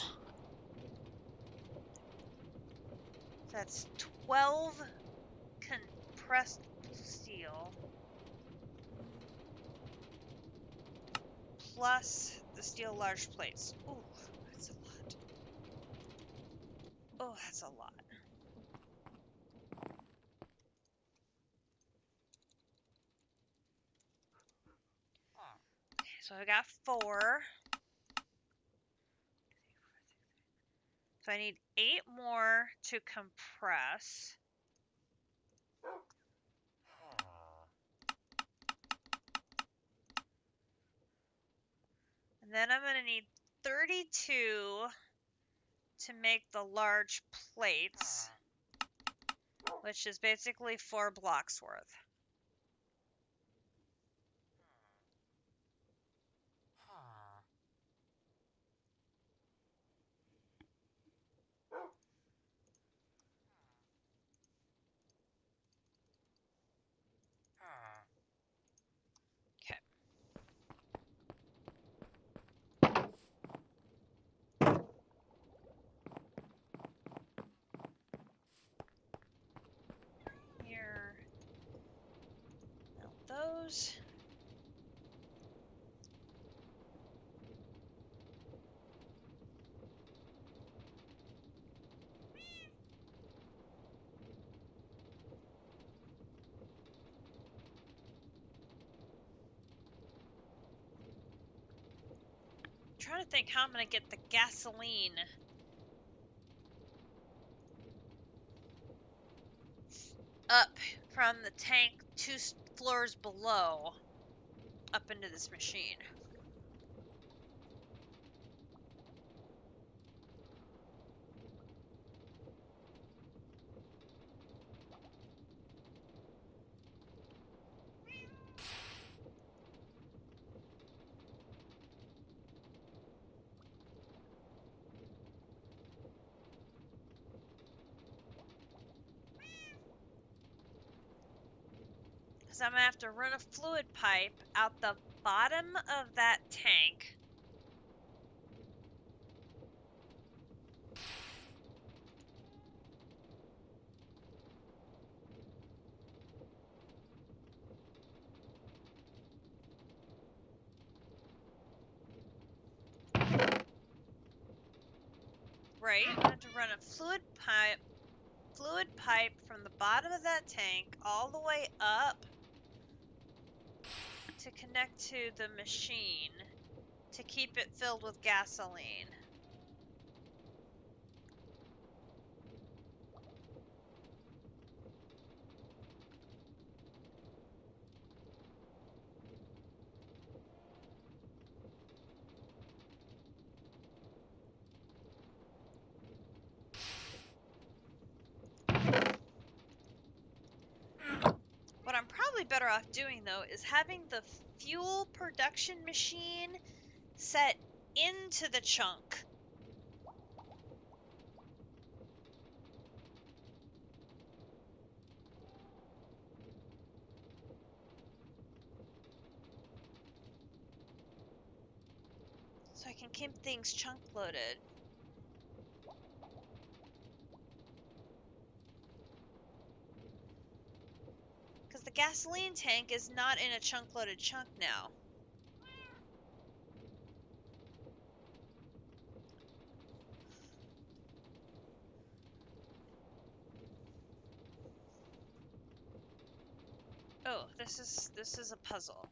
S1: That's 12 compressed steel plus the steel large plates. Ooh, that's a lot. Oh, that's a lot. So I got 4. So I need 8 more to compress. And then I'm going to need 32 to make the large plates, which is basically 4 blocks worth. Okay. Here. Melt those. I'm trying to think how I'm going to get the gasoline up from the tank 2 floors below up into this machine. Because I'm going to have to run a fluid pipe out the bottom of that tank. Right? I'm going to have to run a fluid pipe from the bottom of that tank all the way up to connect to the machine to keep it filled with gasoline. What I'm probably better off doing, though, is having the fuel production machine set into the chunk. So I can keep things chunk loaded. Because the gasoline tank is not in a chunk loaded chunk now. Oh, this is a puzzle.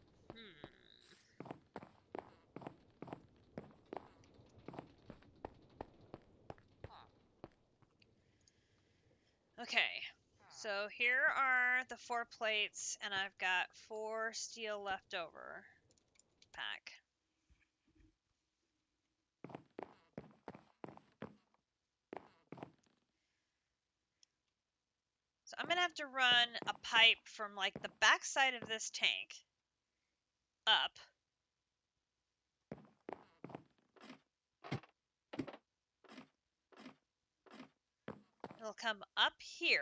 S1: Okay. So here are the 4 plates, and I've got 4 steel left over. Pack. So I'm going to have to run a pipe from like the back side of this tank up It'll come up here.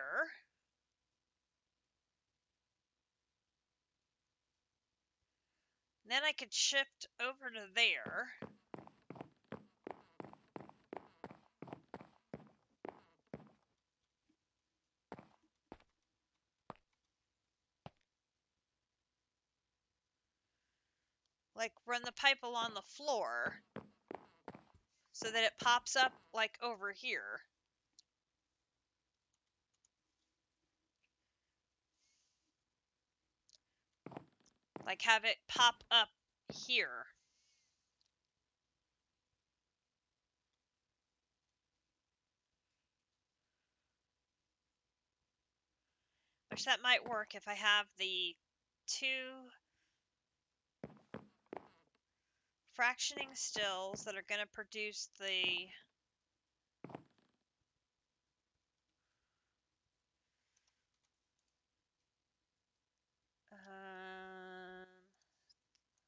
S1: Then I could shift over to there. Like run the pipe along the floor so that it pops up like over here. Like have it pop up here. Which that might work if I have the 2 fractioning stills that are going to produce the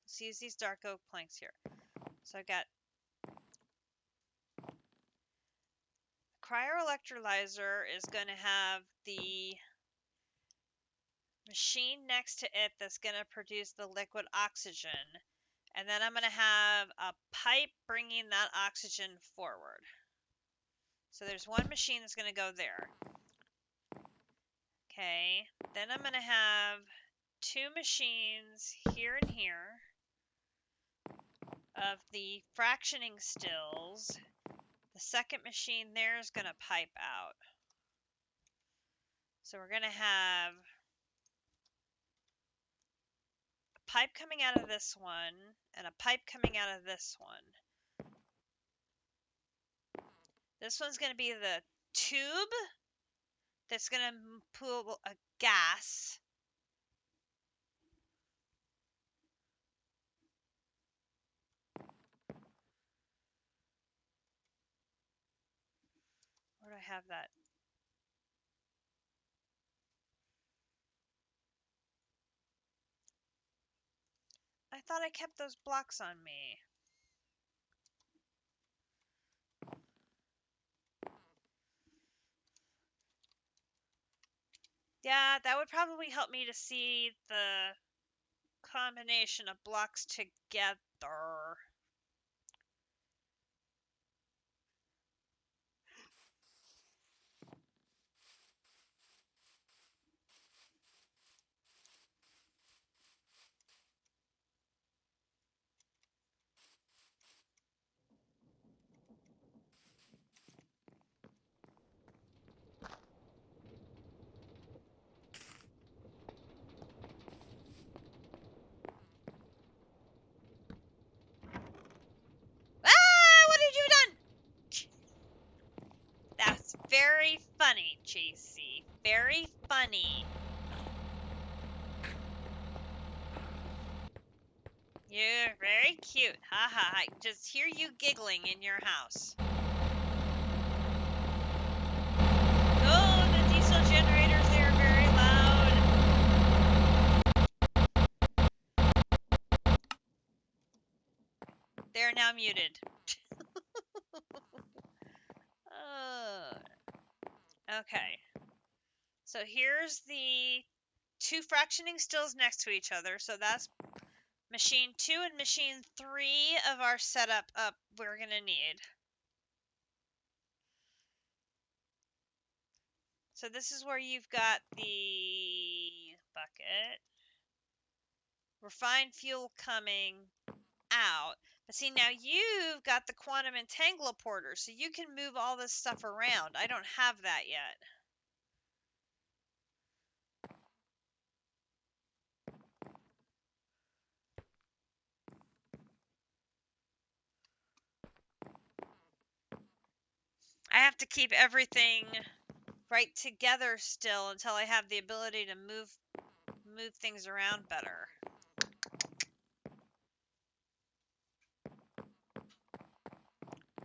S1: let's use these dark oak planks here. So I got cryo-electrolyzer is going to have the machine next to it that's going to produce the liquid oxygen. And then I'm going to have a pipe bringing that oxygen forward. So there's one machine that's going to go there. Okay, then I'm going to have 2 machines here and here of the fractioning stills. The second machine there is going to pipe out. So we're going to have a pipe coming out of this one and a pipe coming out of this one. This one's going to be the tube that's going to pull a gas. Where do I have that? I thought I kept those blocks on me. Yeah, that would probably help me to see the combination of blocks together. Ah, what have you done? That's very funny, JC. Very funny. You're very cute. Ha ha. I just hear you giggling in your house. Oh, the diesel generators, they're very loud. They're now muted. Oh. Okay. So here's the 2 fractioning stills next to each other. So that's machine 2 and machine 3 of our setup up we're going to need. So this is where you've got the bucket. Refined fuel coming out. But see, now you've got the quantum entangloporter, so you can move all this stuff around. I don't have that yet. I have to keep everything right together still until I have the ability to move things around better.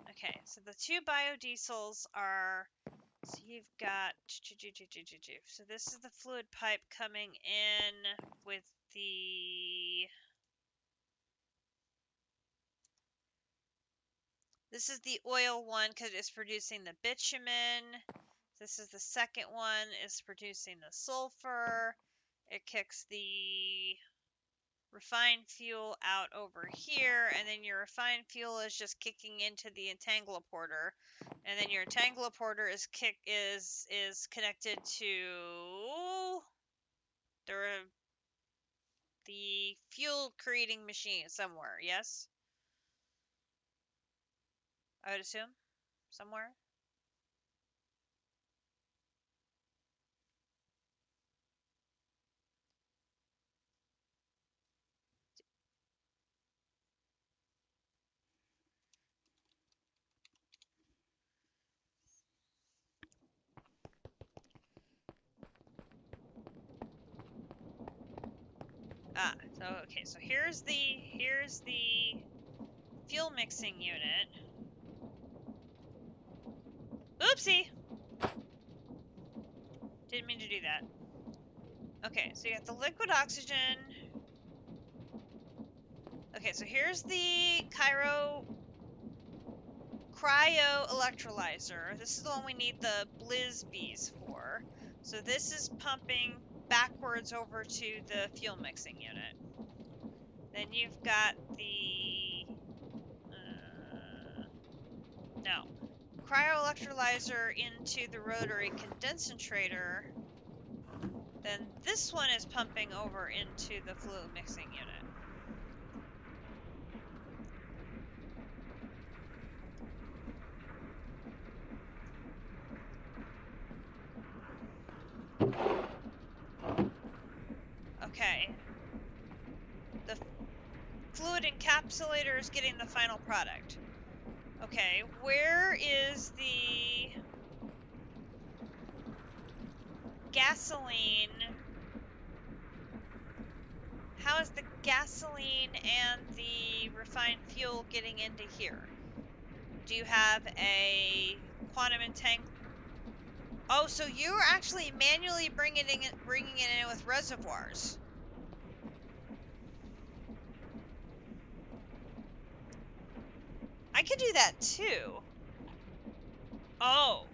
S1: Okay, so the 2 biodiesels are, so you've got, so this is the fluid pipe coming in with the, this is the oil one because it's producing the bitumen. This is the second one, is producing the sulfur. It kicks the refined fuel out over here, and then your refined fuel is just kicking into the entangloporter, and then your entangloporter is connected to the fuel creating machine somewhere. Yes, I would assume somewhere. So here's the fuel mixing unit. Oopsie! Didn't mean to do that. Okay, so you got the liquid oxygen. Okay, so here's the cryo electrolyzer. This is the one we need the Blizz bees for. So this is pumping backwards over to the fuel mixing unit. Then you've got the no cryo electrolyzer into the rotary condensator. Then this one is pumping over into the fluid mixing unit. Okay. The fluid encapsulator is getting the final product. Okay, where is the gasoline? How is the gasoline and the refined fuel getting into here? Do you have a quantum entanglement? Oh, so you're actually manually bringing it in with reservoirs. I could do that too. Oh.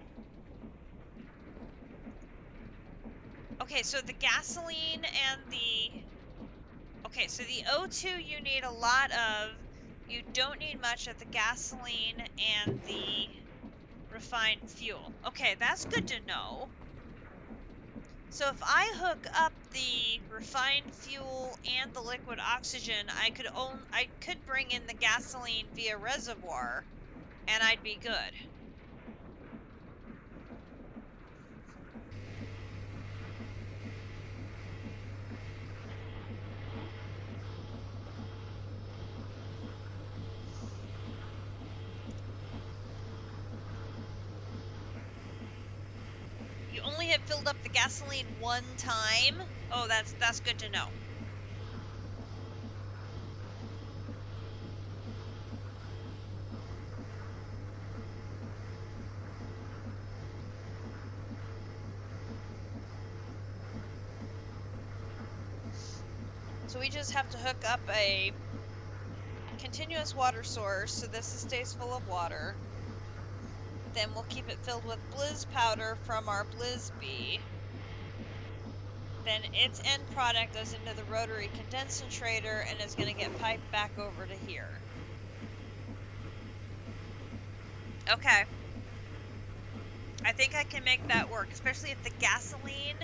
S1: Okay, so the gasoline and the... Okay, so the O2 you need a lot of. You don't need much of the gasoline and the refined fuel. Okay, that's good to know. So if I hook up the refined fuel and the liquid oxygen, I could bring in the gasoline via reservoir, and I'd be good. You only have filled up the gasoline one time? Oh, that's good to know. So we just have to hook up a continuous water source so this stays full of water. Then we'll keep it filled with Blizz powder from our Blizz bee. Then its end product goes into the rotary condensator and is going to get piped back over to here. Okay. I think I can make that work, especially if the gasoline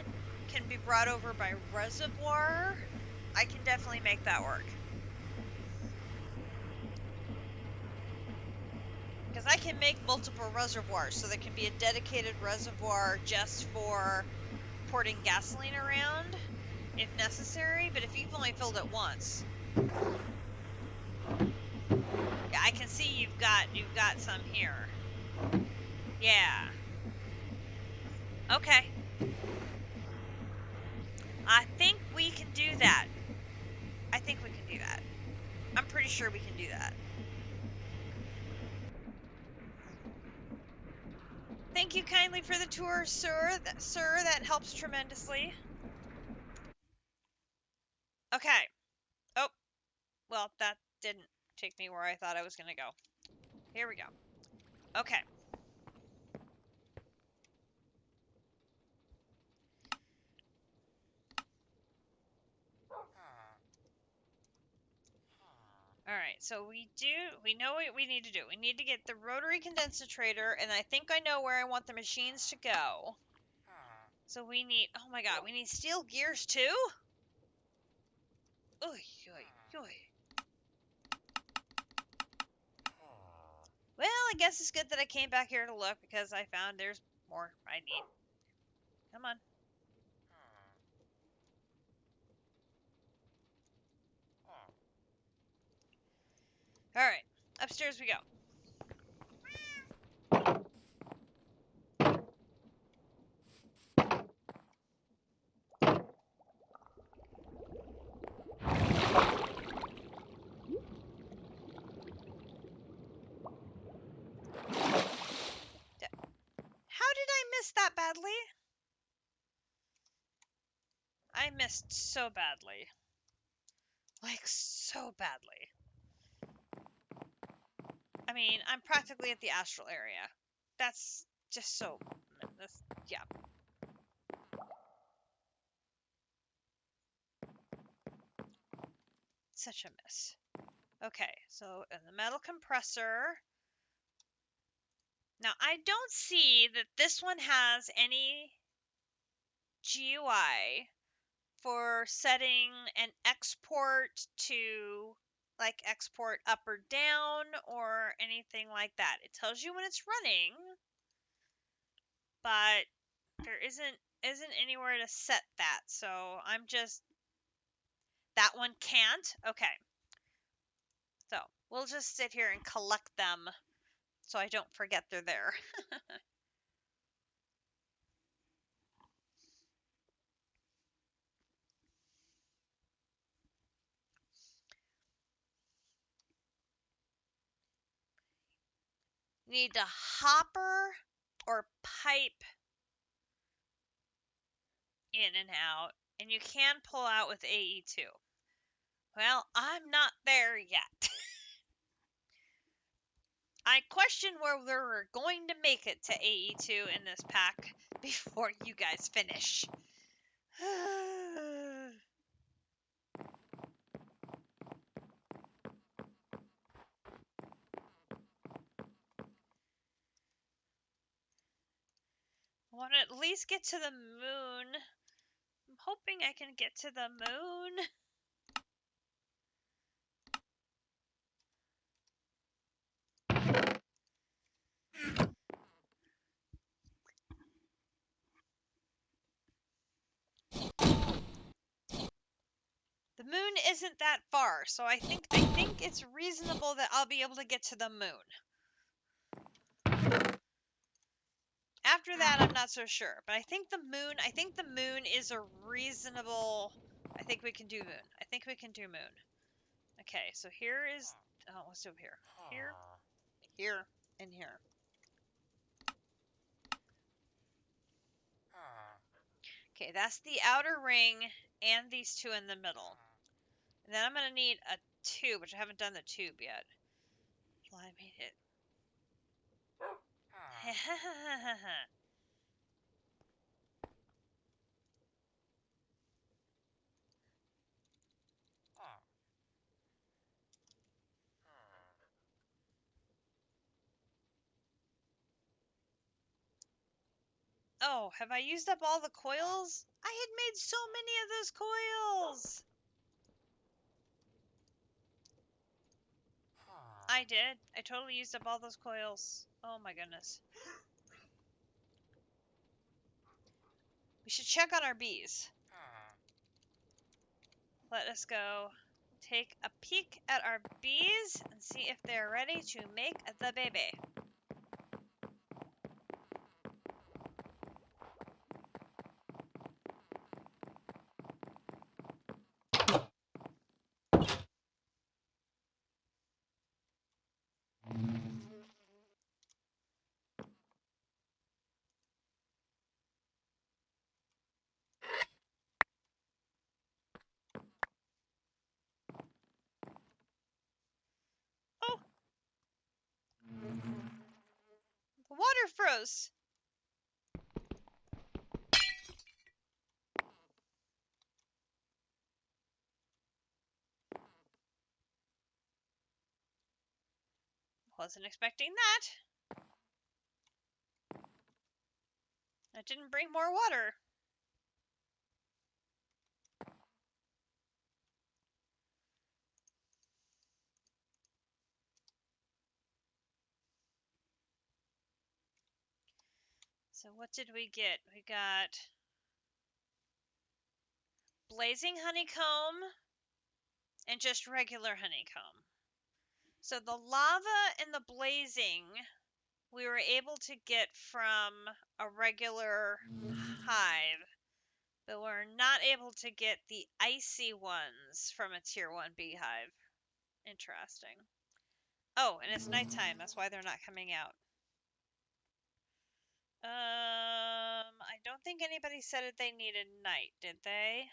S1: can be brought over by reservoir. I can definitely make that work. Because I can make multiple reservoirs, so there can be a dedicated reservoir just for porting gasoline around, if necessary, but if you've only filled it once. Yeah, I can see you've got some here. Yeah. Okay. I think we can do that. I think we can do that. I'm pretty sure we can do that. Thank you kindly for the tour, sir. Sir, that helps tremendously. Okay. Oh, well, that didn't take me where I thought I was going to go. Here we go. Okay. Alright, so we know what we need to do. We need to get the rotary condensator, and I think I know where I want the machines to go. So we need, oh my god, we need steel gears too? Oy, oy, oy. Well, I guess it's good that I came back here to look because I found there's more I need. Come on. Alright, upstairs we go. How did I miss that badly? I missed so badly. Like, so badly. I mean, I'm practically at the astral area. That's just so... yeah. Such a miss. Okay, so in the metal compressor... Now, I don't see that this one has any GUI for setting an export to, like, export up or down or anything like that. It tells you when it's running, but there isn't anywhere to set that. So I'm just, that one can't. Okay. So we'll just sit here and collect them so I don't forget they're there. Need a hopper or pipe in and out, and you can pull out with AE2. Well, I'm not there yet. I question whether we're going to make it to AE2 in this pack before you guys finish. I want to at least get to the moon. I'm hoping I can get to the moon. The moon isn't that far, so I think it's reasonable that I'll be able to get to the moon. After that, I'm not so sure, but I think the moon is a reasonable. I think we can do moon. I think we can do moon. Okay, so here is, oh, what's over here? Here, here, and here. Okay, that's the outer ring and these two in the middle. And then I'm going to need a tube, which I haven't done the tube yet. Well, I made it. Oh, have I used up all the coils? I had made so many of those coils. I did. I totally used up all those coils. Oh my goodness. We should check on our bees. Let us go take a peek at our bees and see if they're ready to make the baby. Oh, the water froze. Wasn't expecting that. That didn't bring more water. So what did we get? We got blazing honeycomb and just regular honeycomb. So the lava and the blazing we were able to get from a regular hive, but we're not able to get the icy ones from a tier 1 beehive. Interesting. Oh, and it's nighttime. That's why they're not coming out. I don't think anybody said that they needed night, did they?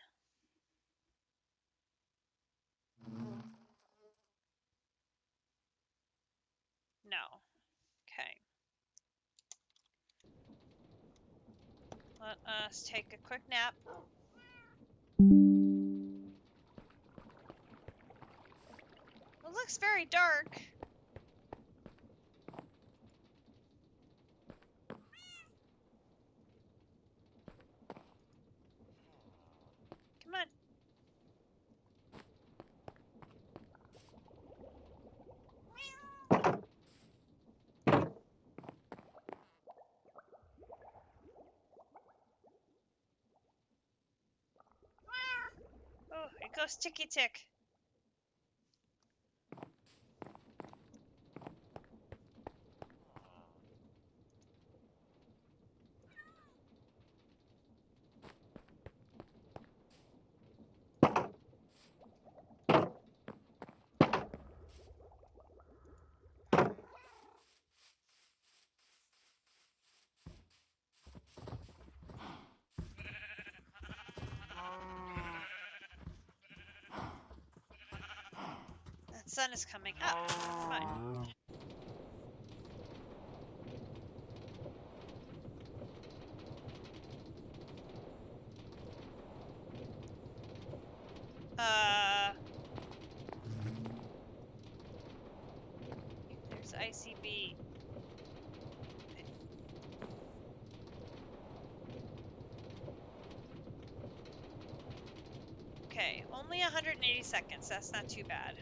S1: No. Okay. Let us take a quick nap. It looks very dark. Come on. Oh, it goes ticky tick. That sun is coming up. Come on. There's ICB. Okay, only 180 seconds. That's not too bad.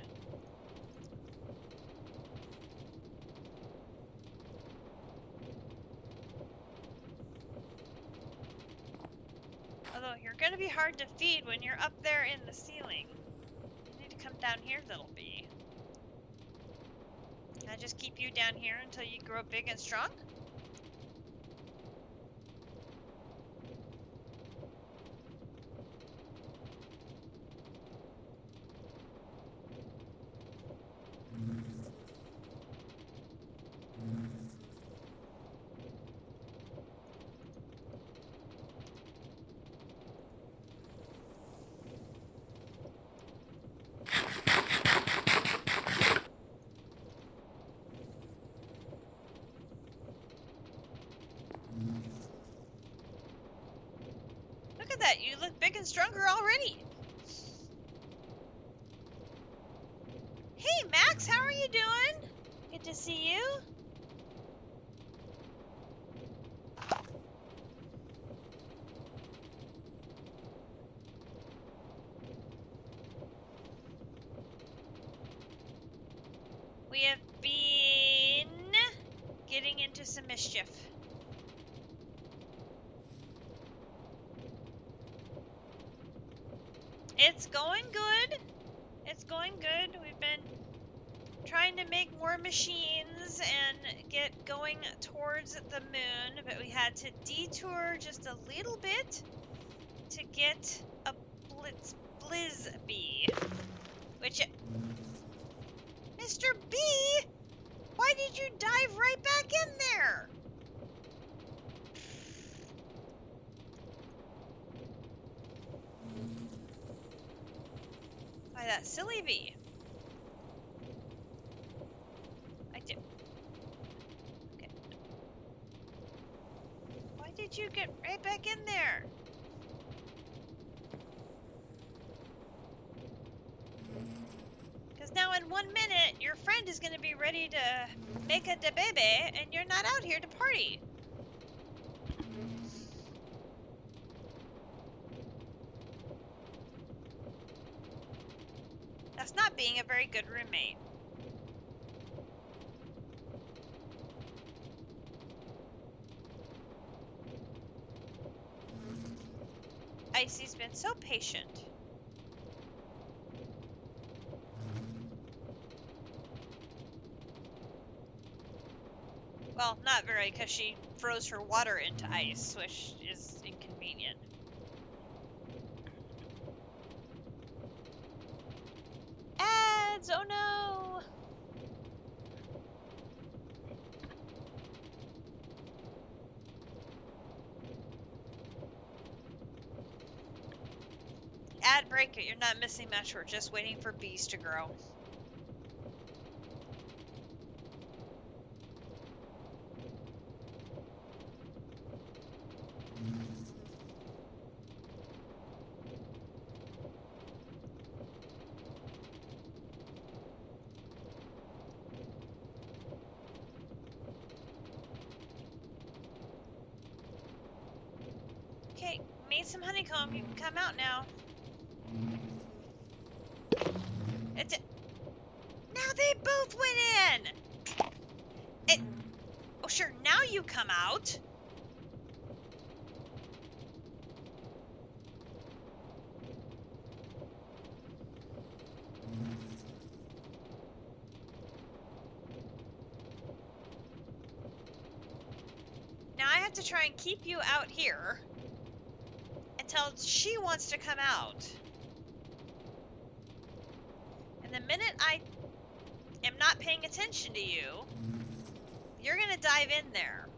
S1: Although you're going to be hard to feed when you're up there in the ceiling. You need to come down here, little bee. Can I just keep you down here until you grow big and strong? Look at that. You look big and stronger already. Hey, Max, how are you doing? Good to see you. We have been getting into some mischief. It's going good. It's going good. We've been trying to make more machines and get going towards the moon, but we had to detour just a little bit to get a blizz bee, which Mr. B, why did you dive right back in there? Why, that silly bee. I did. Okay. Why did you get right back in there? Because now in 1 minute, your friend is going to be ready to make a de bebe, and you're not out here to party. That's not being a very good roommate. Icy's been so patient. Well, not very, because she froze her water into ice, which is inconvenient. Ads! Oh no! Ad break it. You're not missing much. We're just waiting for bees to grow. Okay, made some honeycomb. You can come out now. It's now they both went in. It. Oh sure. Now you come out. Now I have to try and keep you out here until she wants to come out. And the minute I am not paying attention to you, you're gonna dive in there.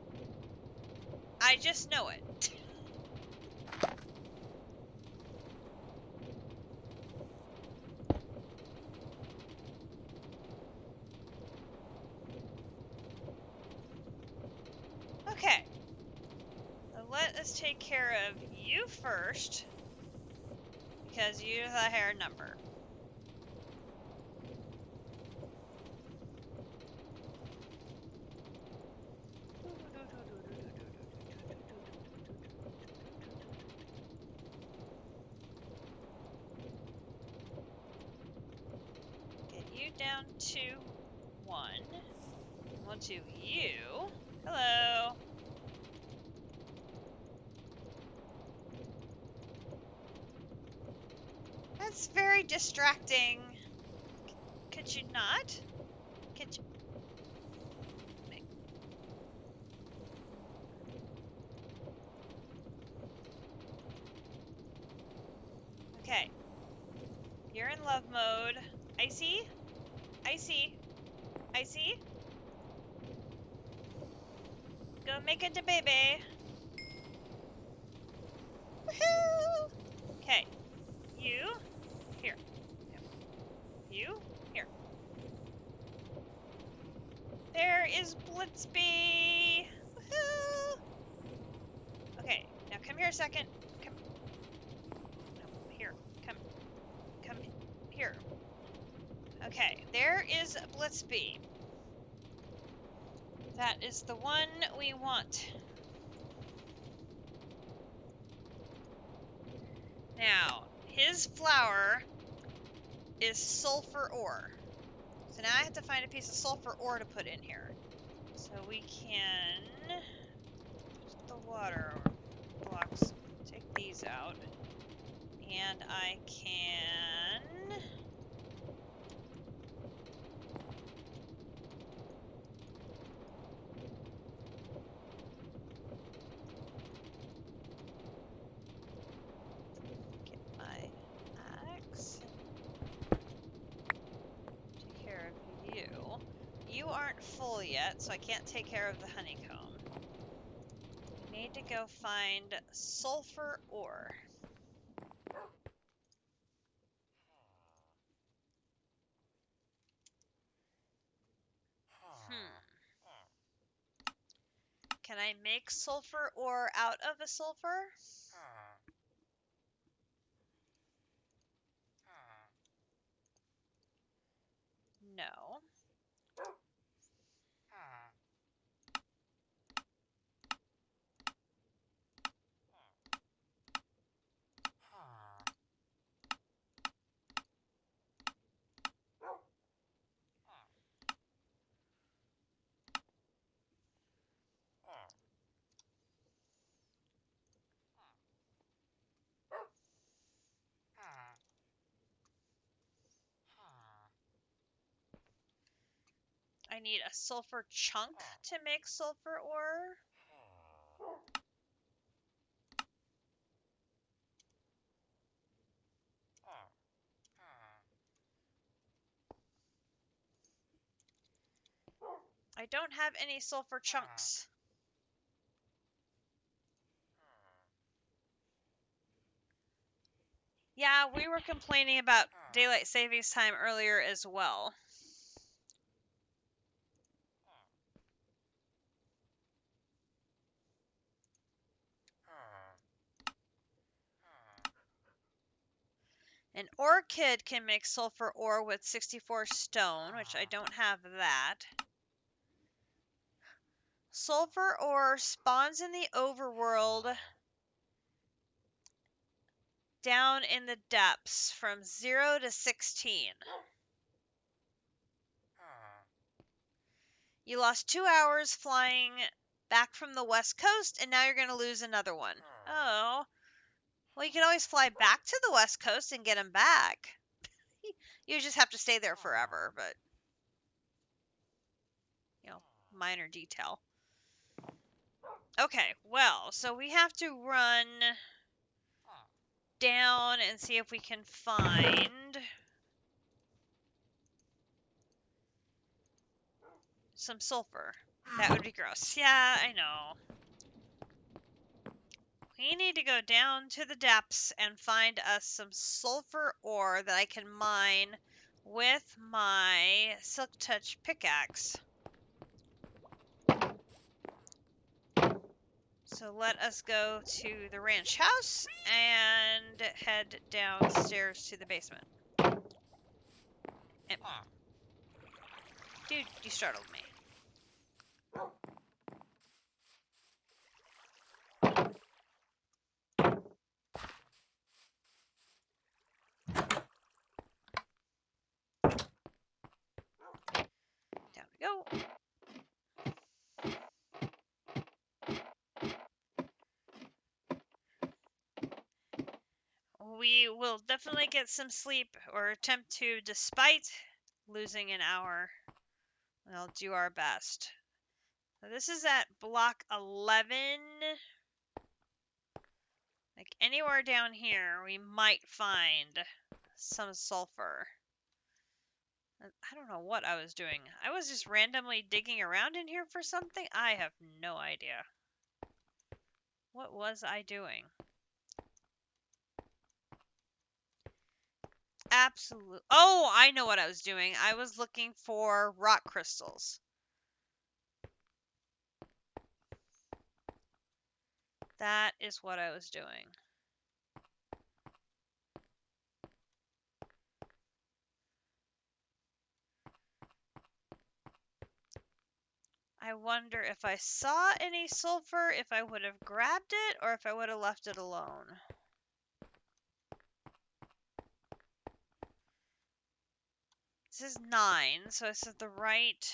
S1: I just know it. Okay. So let us take care of you first, because you have a higher number. Get you down to 1. We'll do you. Hello. That's very distracting. Could you not? Could you? Okay. You're in love mode. Icy? Icy? Icy? Go make a da baby. Woohoo! Okay. You? Here. You? Here. There is Blitzby! Woohoo! Okay, now come here a second. Come. No, here. Come. Come here. Okay, there is Blitzby. That is the one we want. Now, his flower is sulfur ore. So now I have to find a piece of sulfur ore to put in here. So we can put the water blocks, take these out. And I can get my axe and take care of you. You aren't full yet, so I can't take care of the honeycomb. We need to go find sulfur ore. Can I make sulfur ore out of a sulfur? I need a sulfur chunk to make sulfur ore. I don't have any sulfur chunks. Yeah, we were complaining about daylight savings time earlier as well. An ore kid can make sulfur ore with 64 stone, which I don't have that. Sulfur ore spawns in the overworld down in the depths from 0 to 16. You lost 2 hours flying back from the west coast, and now you're going to lose another one. Oh. Well, you can always fly back to the west coast and get them back. You just have to stay there forever, but, you know, minor detail. Okay, well, so we have to run down and see if we can find some sulfur. That would be gross. Yeah, I know. We need to go down to the depths and find us some sulfur ore that I can mine with my Silk Touch pickaxe. So let us go to the ranch house and head downstairs to the basement. And, dude, you startled me. Down we go. We will definitely get some sleep, or attempt to, despite losing an hour. We'll do our best. So this is at block 11. Like anywhere down here, we might find some sulfur. I don't know what I was doing. I was just randomly digging around in here for something. I have no idea. What was I doing? Absolutely. Oh, I know what I was doing. I was looking for rock crystals. That is what I was doing. I wonder if I saw any sulfur, if I would have grabbed it, or if I would have left it alone. This is 9, so this is the right.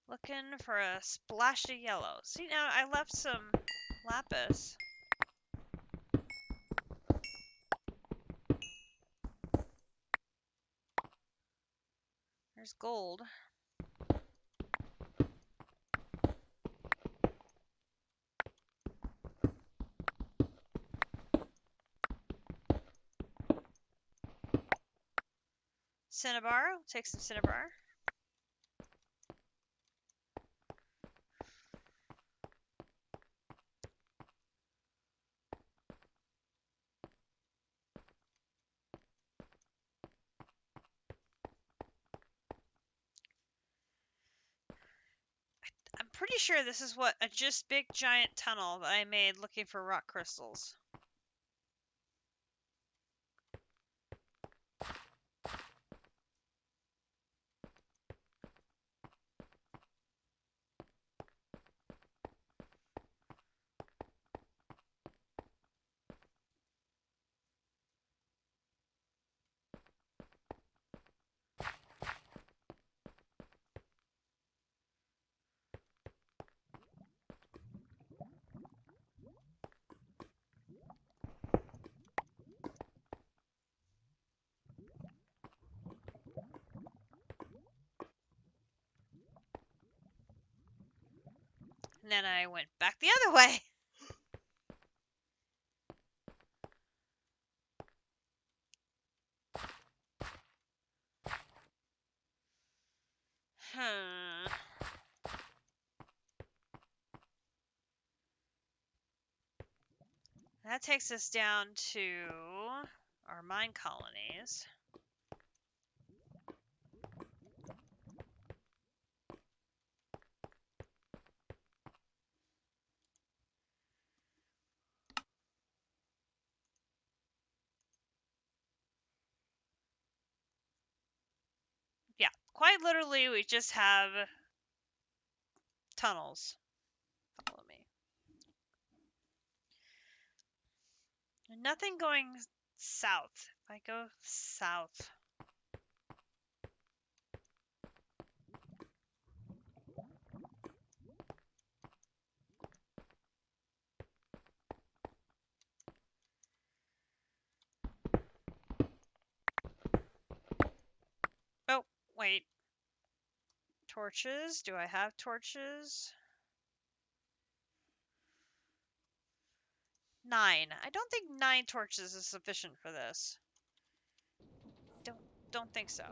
S1: Looking for a splash of yellow. See, now I left some lapis. There's gold. Cinnabar. I'll take some cinnabar. I'm pretty sure this is what a just big giant tunnel that I made looking for rock crystals. And then I went back the other way. That takes us down to our mine colonies. Yeah, quite literally, we just have tunnels. Follow me. Nothing going south. If I go south. Oh, wait. Torches? Do I have torches? 9. I don't think 9 torches is sufficient for this. Don't think so.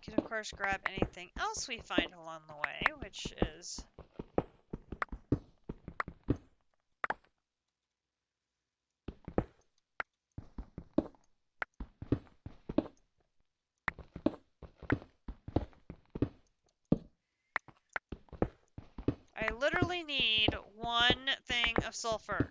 S1: We could, of course, grab anything else we find along the way, which is... I literally need 1 thing of sulfur.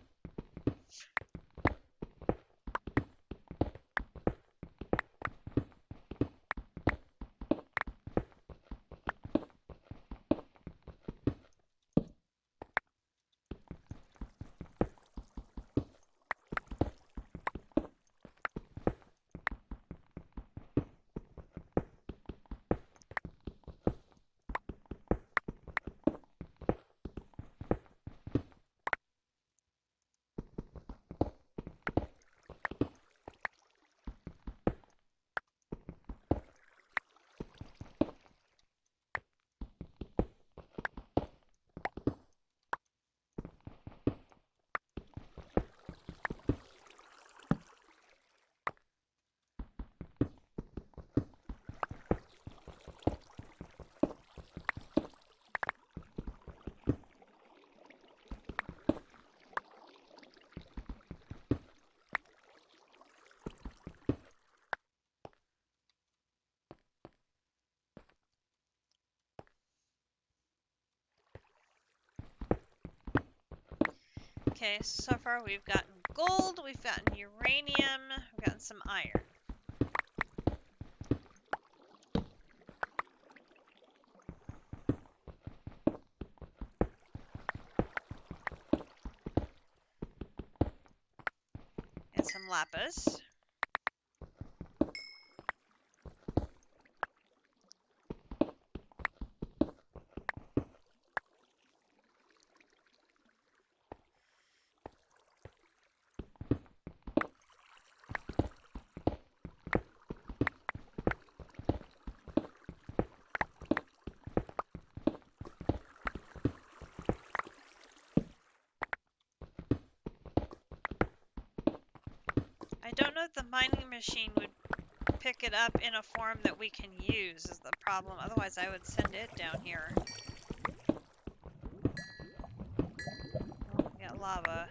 S1: Okay, so far we've gotten gold, we've gotten uranium, we've gotten some iron. And some lapis. I don't know if the mining machine would pick it up in a form that we can use is the problem. Otherwise, I would send it down here. Oh, we got lava.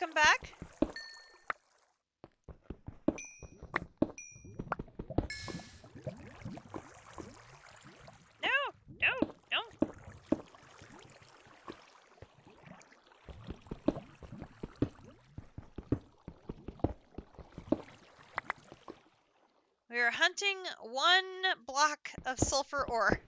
S1: come back? No, no, no. We are hunting 1 block of sulfur ore.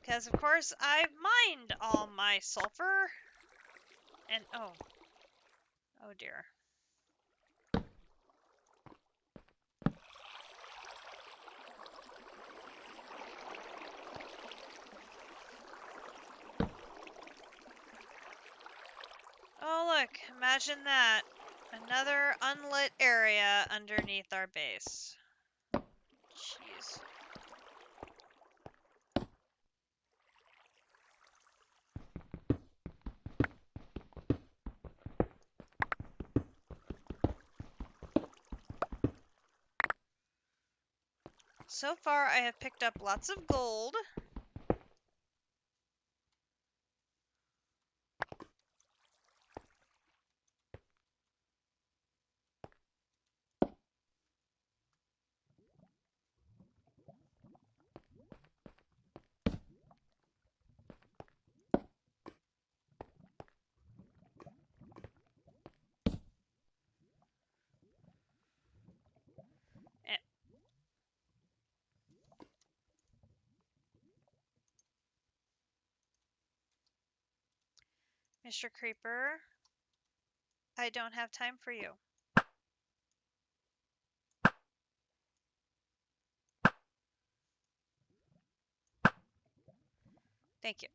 S1: Because, of course, I've mined all my sulfur. And, oh dear. Oh, look, imagine that. Another unlit area underneath our base. Jeez. So far, I have picked up lots of gold. Mr. Creeper, I don't have time for you. Thank you.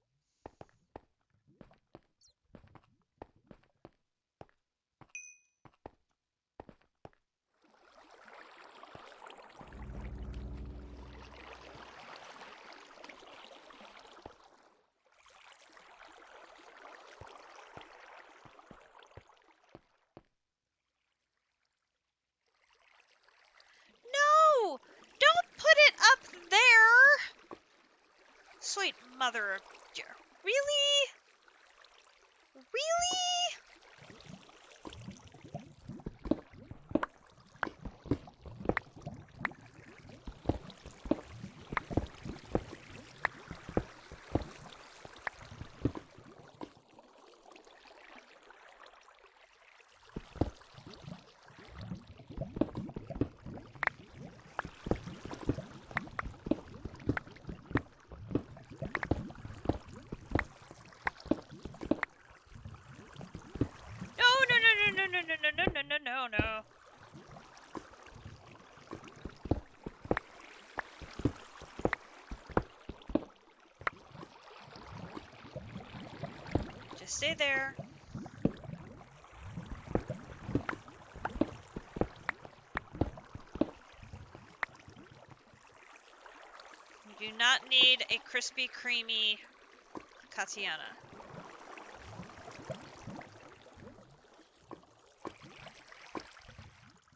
S1: No! Don't put it up there! Sweet mother of dear. Really? Really? No. Just stay there. You do not need a crispy, creamy Katiana.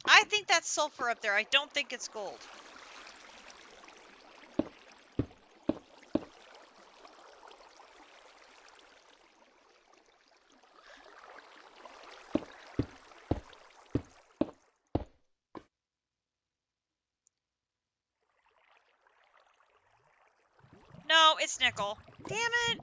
S1: I think that's sulfur up there. I don't think it's gold. No, it's nickel. Damn it.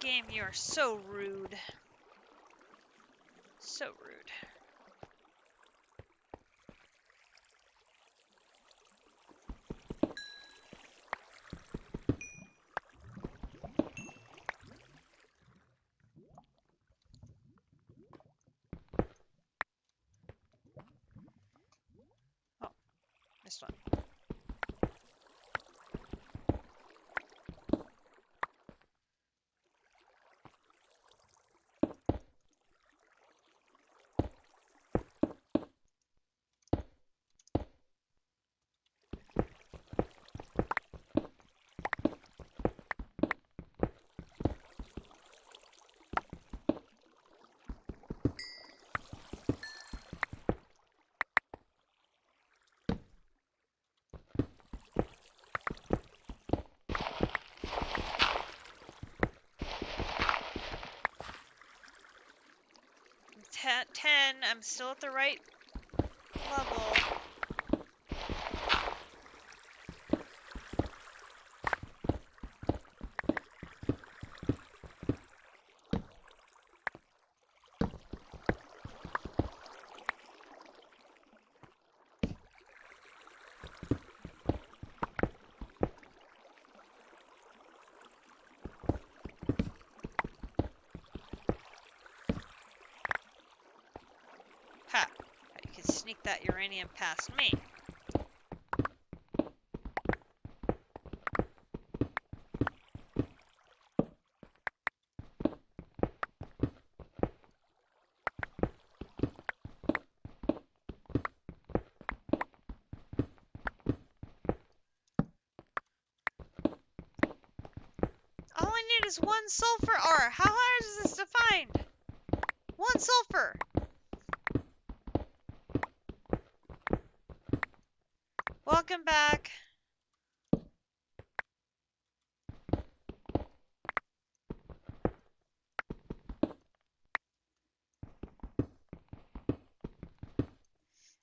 S1: Game, you are so rude. So rude. This one. At 10, I'm still at the right level. Ha! You can sneak that uranium past me. All I need is 1 sulfur ore. How hard is this to find? 1 sulfur. Welcome back.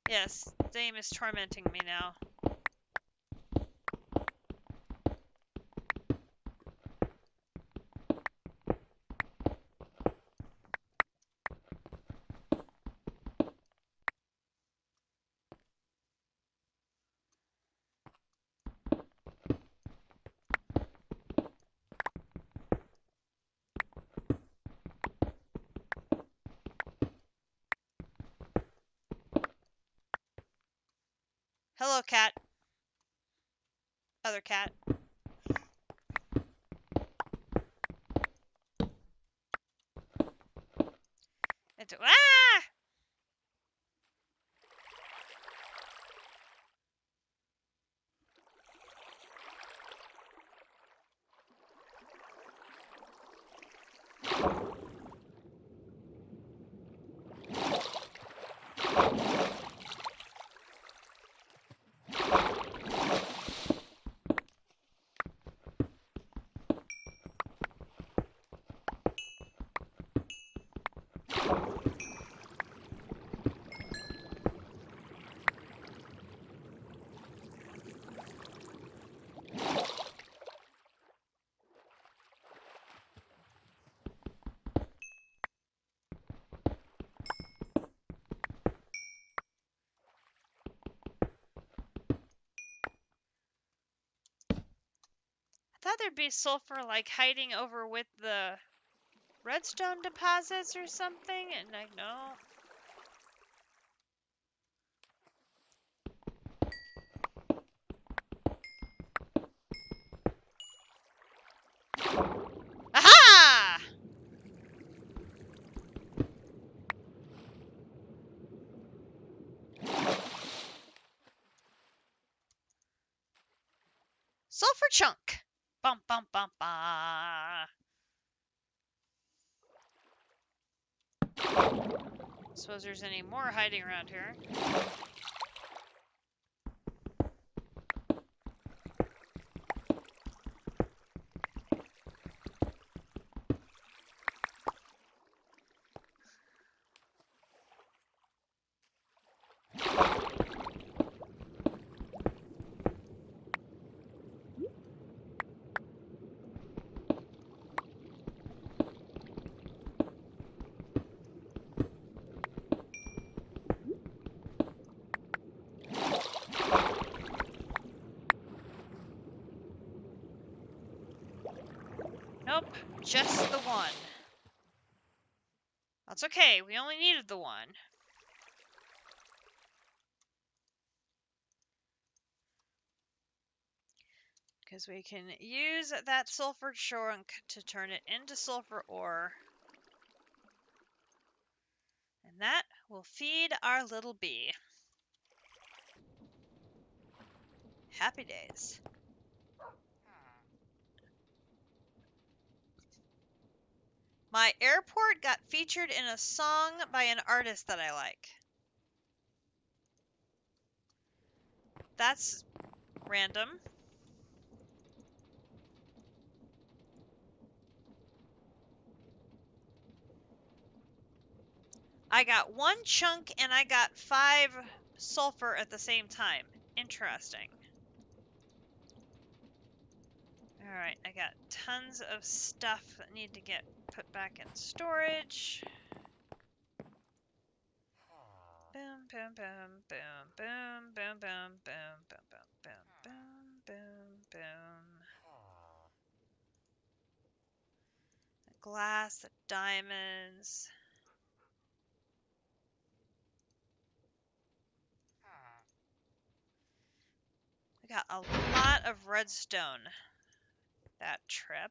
S1: Yes, Dame is tormenting me now. Hello, cat. Other cat. Ah! I thought there'd be sulfur like hiding over with the redstone deposits or something, and I know. Aha! Sulfur chunk. Bum bum bum ba. Suppose there's any more hiding around here. Nope, just the one. That's okay, we only needed the one. because we can use that sulfur chunk to turn it into sulfur ore. And that will feed our little bee. Happy days. My airport got featured in a song by an artist that I like. That's random. I got 1 chunk and I got 5 sulfur at the same time. Interesting. Alright, I got tons of stuff that need to get put back in storage. Boom, boom, boom, boom, boom, boom, boom, boom, boom, boom, boom, boom, boom. The glass, the diamonds. We got a lot of redstone that trip.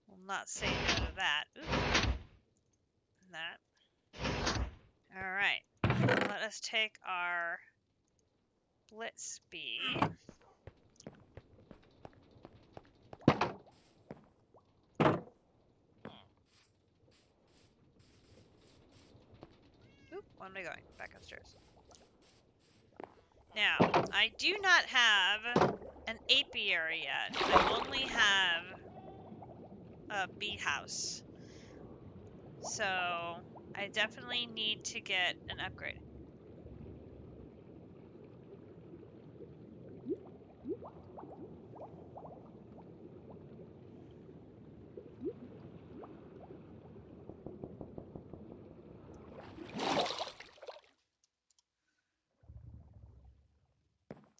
S1: Will not say no to that. Ooh. That. Alright. Let us take our Blitz bee. Oop, where am I going? Back upstairs. Now, I do not have an apiary yet. I only have a bee house. So, I definitely need to get an upgrade.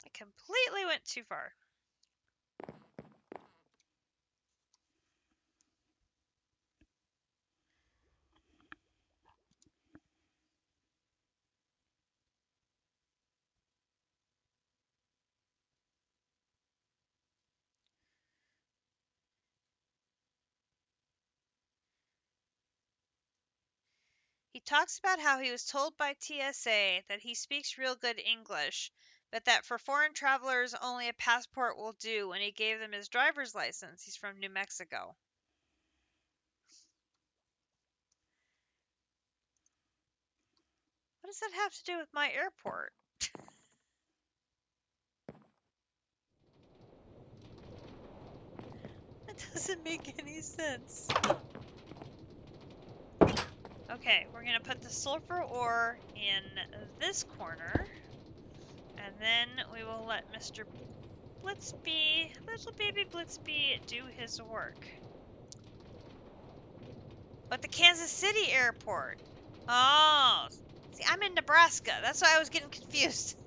S1: I completely went too far. He talks about how he was told by TSA that he speaks real good English, but that for foreign travelers only a passport will do when he gave them his driver's license. He's from New Mexico. What does that have to do with my airport? That doesn't make any sense. Okay, we're going to put the sulfur ore in this corner. And then we will let Mr. Blitzbee, little baby Blitzbee, do his work. But the Kansas City airport. Oh, see, I'm in Nebraska. That's why I was getting confused.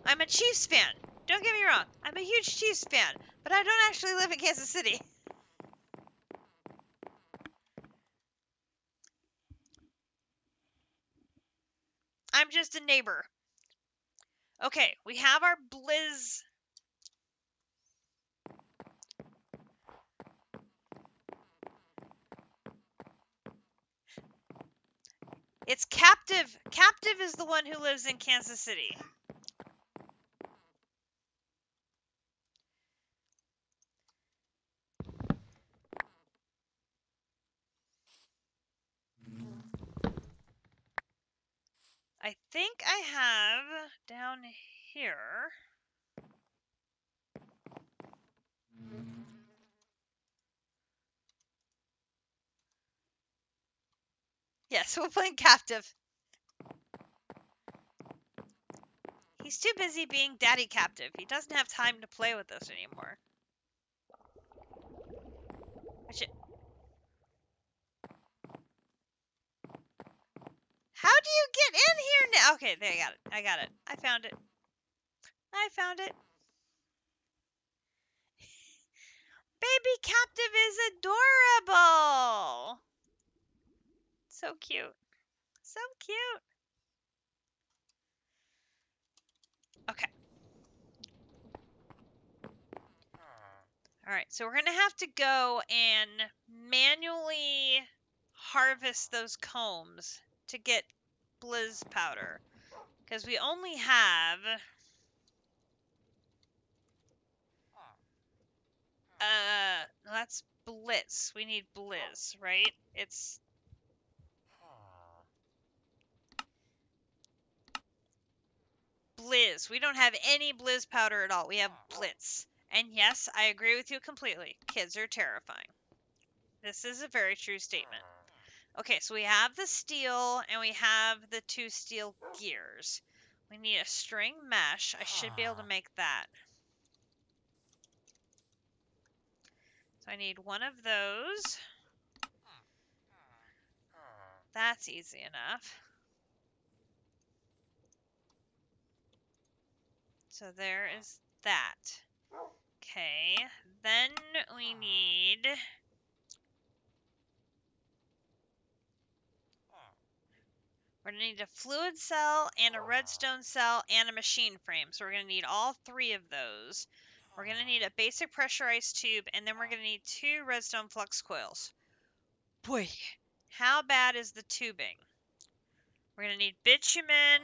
S1: I'm a Chiefs fan. Don't get me wrong. I'm a huge Chiefs fan. But I don't actually live in Kansas City. I'm just a neighbor. Okay, we have our Blizz. It's Captive. Captive is the one who lives in Kansas City. I think I have down here. Yes, we're playing Captive. He's too busy being daddy captive. He doesn't have time to play with us anymore. How do you get in here now? Okay, there, I got it. I got it. I found it. I found it. Baby captive is adorable. So cute. So cute. All right, so we're going to have to go and manually harvest those combs to get blizz powder. Because we only have... that's blitz. We need blizz, right? It's... blizz. We don't have any blizz powder at all. We have blitz. And yes, I agree with you completely. Kids are terrifying. This is a very true statement. Okay, so we have the steel and we have the 2 steel gears. We need a string mesh. I should be able to make that. So I need one of those. That's easy enough. So there is that. Okay, then we need... we're going to need a fluid cell and a redstone cell and a machine frame. So we're going to need all 3 of those. We're going to need a basic pressurized tube, and then we're going to need 2 redstone flux coils. Boy, how bad is the tubing? We're going to need bitumen,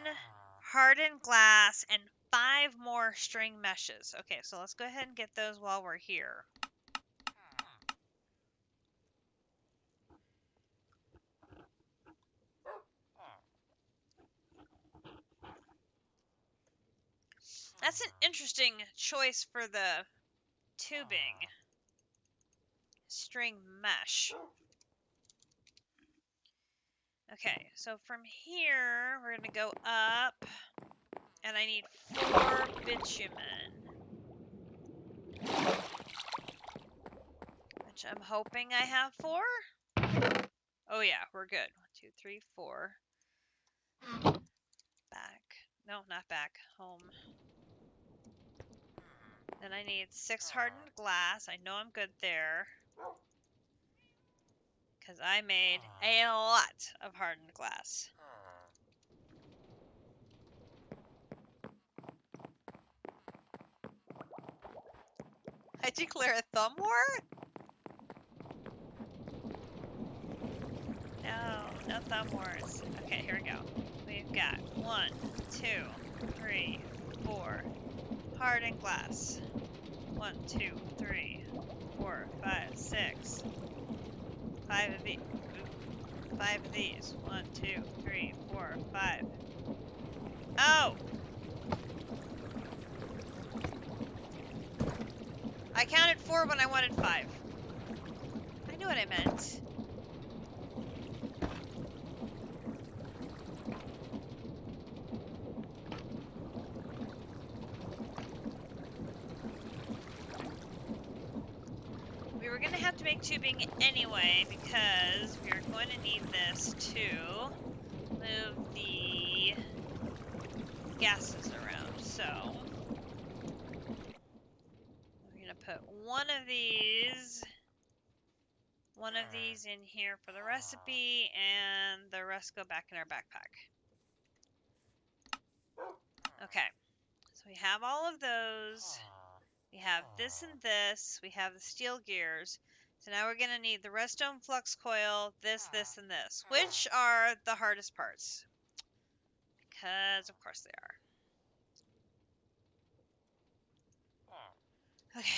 S1: hardened glass, and 5 more string meshes. Okay, so let's go ahead and get those while we're here. That's an interesting choice for the tubing. String mesh. Okay, so from here, we're going to go up, and I need 4 bitumen. Which I'm hoping I have 4. Oh yeah, we're good. 1, 2, 3, 4. Back. No, not back. Home. Then I need 6 hardened glass. I know I'm good there. Because I made a lot of hardened glass. I declare a thumb war? No thumb wars. Okay, here we go. We've got 1, 2, 3, 4 hardened glass. 1, 2, 3, 4, 5, 6. 5 of these. 5 of these. 1, 2, 3, 4, 5. Oh! I counted 4 when I wanted 5. I knew what I meant. We were going to have to make tubing anyway because we are going to need this to move the gases around. So we're going to put one of these in here for the recipe, and the rest go back in our backpack. Okay, so we have all of those. We have this and this. We have the steel gears. So now we're going to need the redstone flux coil, this, and this. Which are the hardest parts? Because, of course, they are. Okay.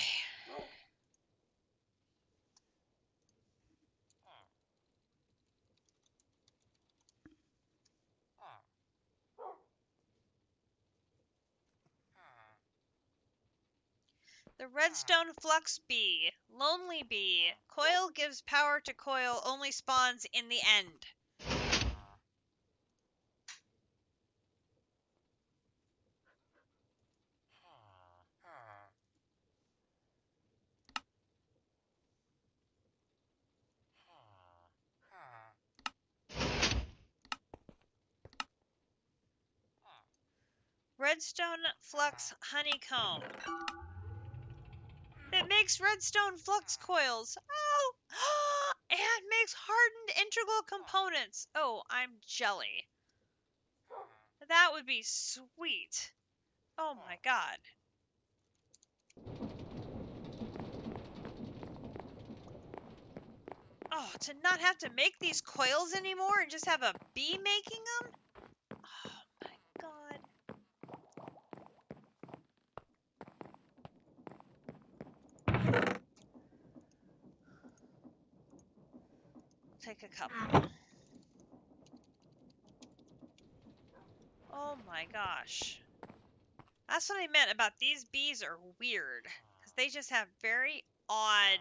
S1: The redstone flux bee. Lonely bee. Coil gives power to coil, only spawns in the end. Redstone flux honeycomb. It makes redstone flux coils. Oh! And makes hardened integral components. Oh, I'm jelly. That would be sweet. Oh my god. Oh, to not have to make these coils anymore and just have a bee making them? Oh my god. Take a couple. Oh my gosh. That's what I meant about these bees are weird. Because they just have very odd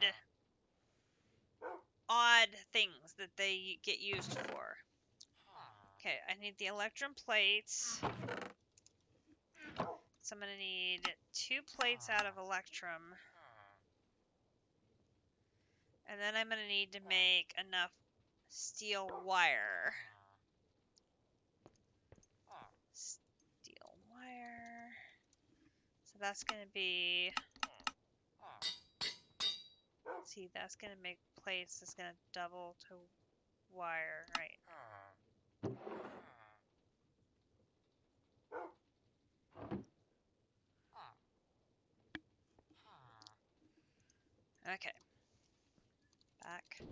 S1: things that they get used for. Okay, I need the electrum plates. So I'm going to need 2 plates out of electrum. And then I'm going to need to make enough steel wire. Steel wire. So that's going to be... See, that's going to make plates. That's going to double to wire, right? Okay. Back.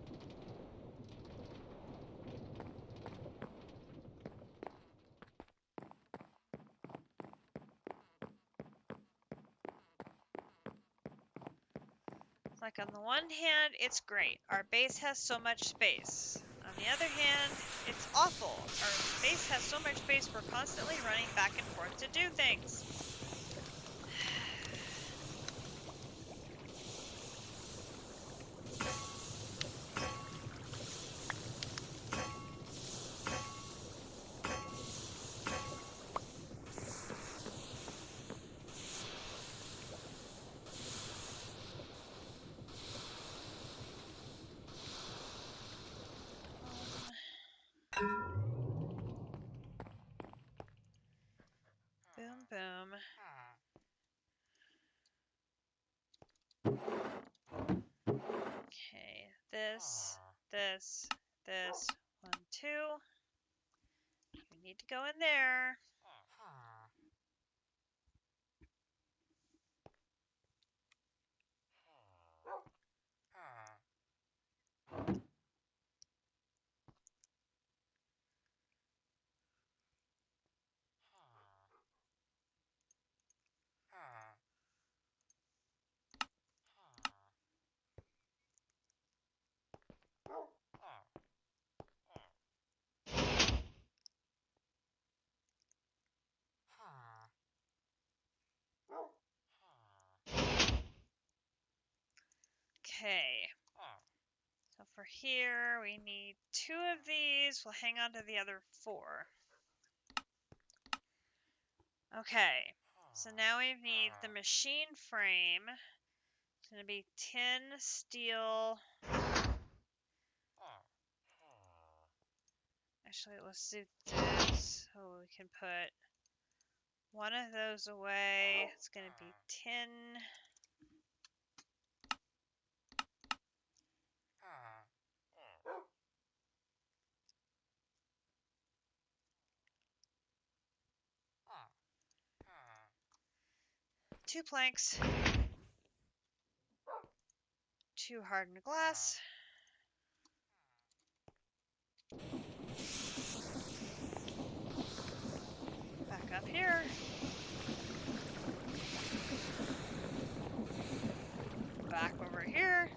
S1: It's like on the one hand, it's great. Our base has so much space. On the other hand, it's awful. Our base has so much space, we're constantly running back and forth to do things. Boom, boom. Okay, this, 1, 2. We need to go in there. Okay. So for here, we need 2 of these. We'll hang on to the other 4. Okay. So now we need the machine frame. It's going to be 10 steel. Actually, let's do this so we can put one of those away. It's going to be 10. Two planks. 2 hardened glass. Back up here. Back over here.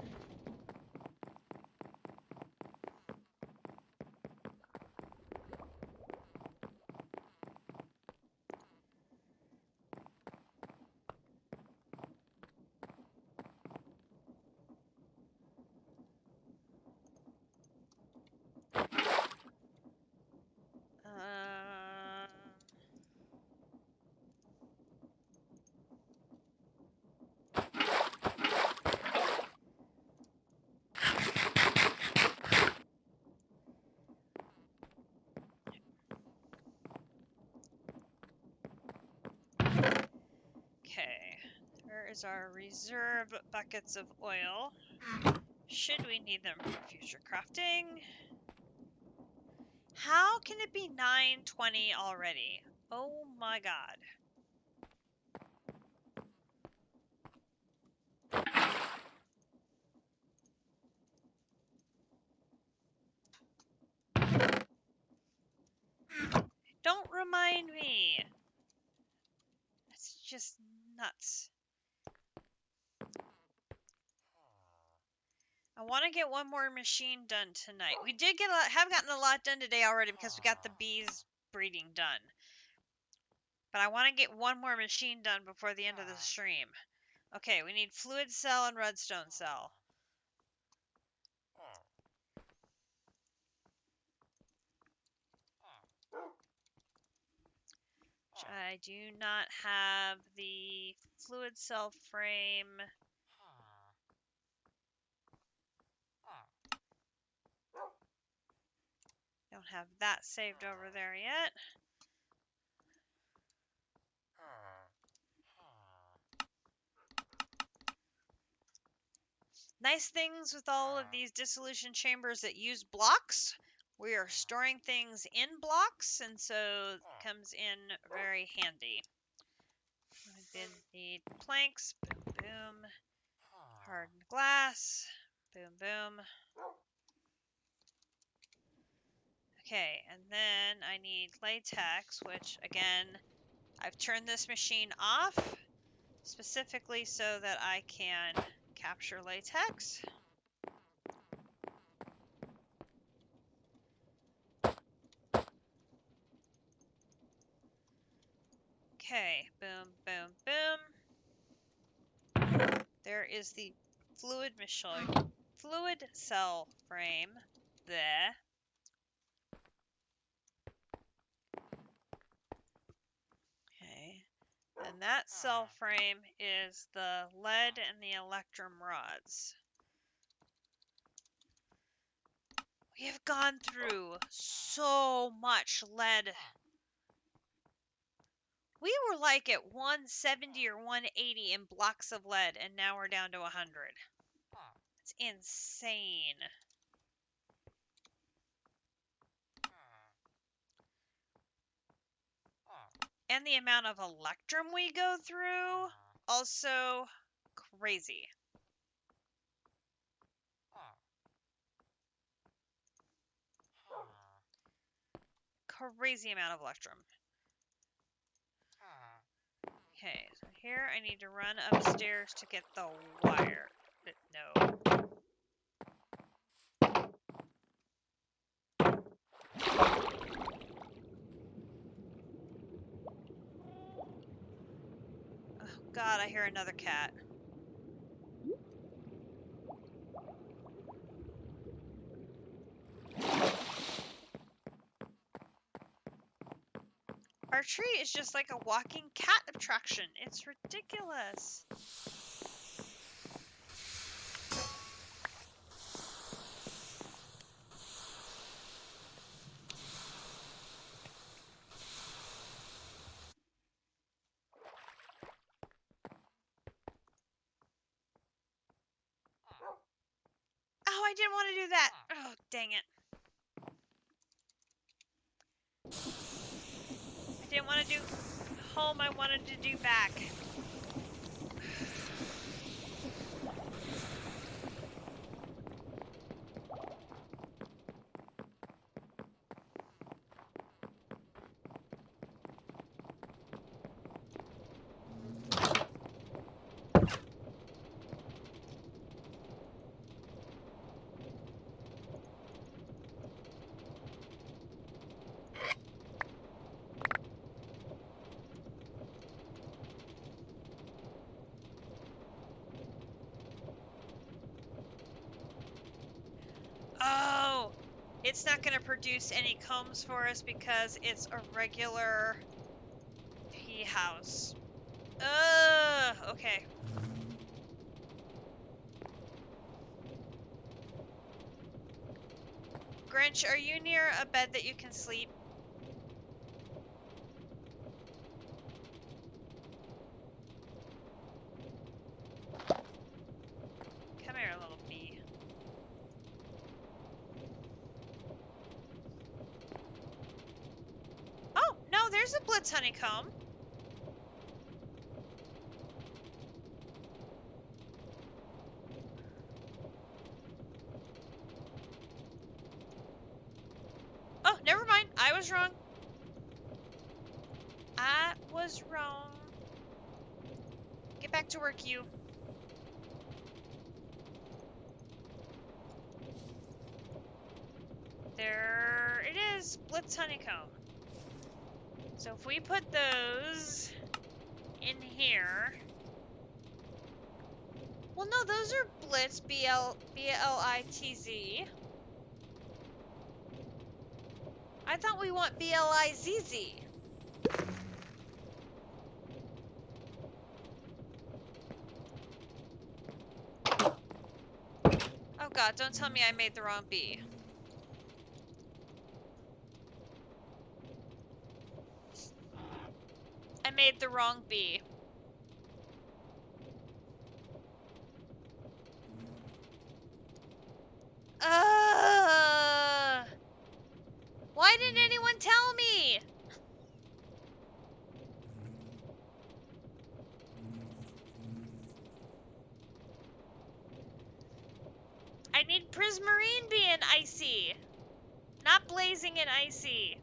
S1: Okay, there is our reserve buckets of oil. Should we need them for future crafting? How can it be 9:20 already? Oh my god. Don't remind me. It's just nuts. I want to get one more machine done tonight. We did have gotten a lot done today already because we got the bees breeding done. But I want to get one more machine done before the end of the stream. Okay, we need fluid cell and redstone cell. I do not have the fluid cell frame. Don't have that saved over there yet. Nice things with all of these dissolution chambers that use blocks. We are storing things in blocks, and so it comes in very handy. I did need planks. Boom, boom. Hardened glass. Boom, boom. Okay, and then I need latex, which, again, I've turned this machine off specifically so that I can capture latex. Okay, boom, boom, boom. There is the fluid cell frame there. Okay, and that cell frame is the lead and the electrum rods. We have gone through so much lead. We were like at 170 or 180 in blocks of lead, and now we're down to 100. It's insane. And the amount of electrum we go through, also crazy. Crazy amount of electrum. Okay, so here I need to run upstairs to get the wire. No. Oh God, I hear another cat. Our tree is just like a walking cat attraction. It's ridiculous. Oh, I didn't want to do that. Oh, dang it. I didn't want to do home. I wanted to do back. Oh, it's not going to produce any combs for us because it's a regular pea house. Okay. Grinch, are you near a bed that you can sleep? Come here, little bee. Oh, no, there's a blitz honeycomb. Oh, never mind. I was wrong. was wrong. Get back to work, you. There it is, Blitz Honeycomb. So if we put those in here... Well, no, those are Blitz, B-L-I-T-Z. I thought we want B-L-I-Z-Z. Oh god, don't tell me I made the wrong B. I made the wrong B. Why didn't anyone tell me? I need Prismarine being icy, not blazing and icy.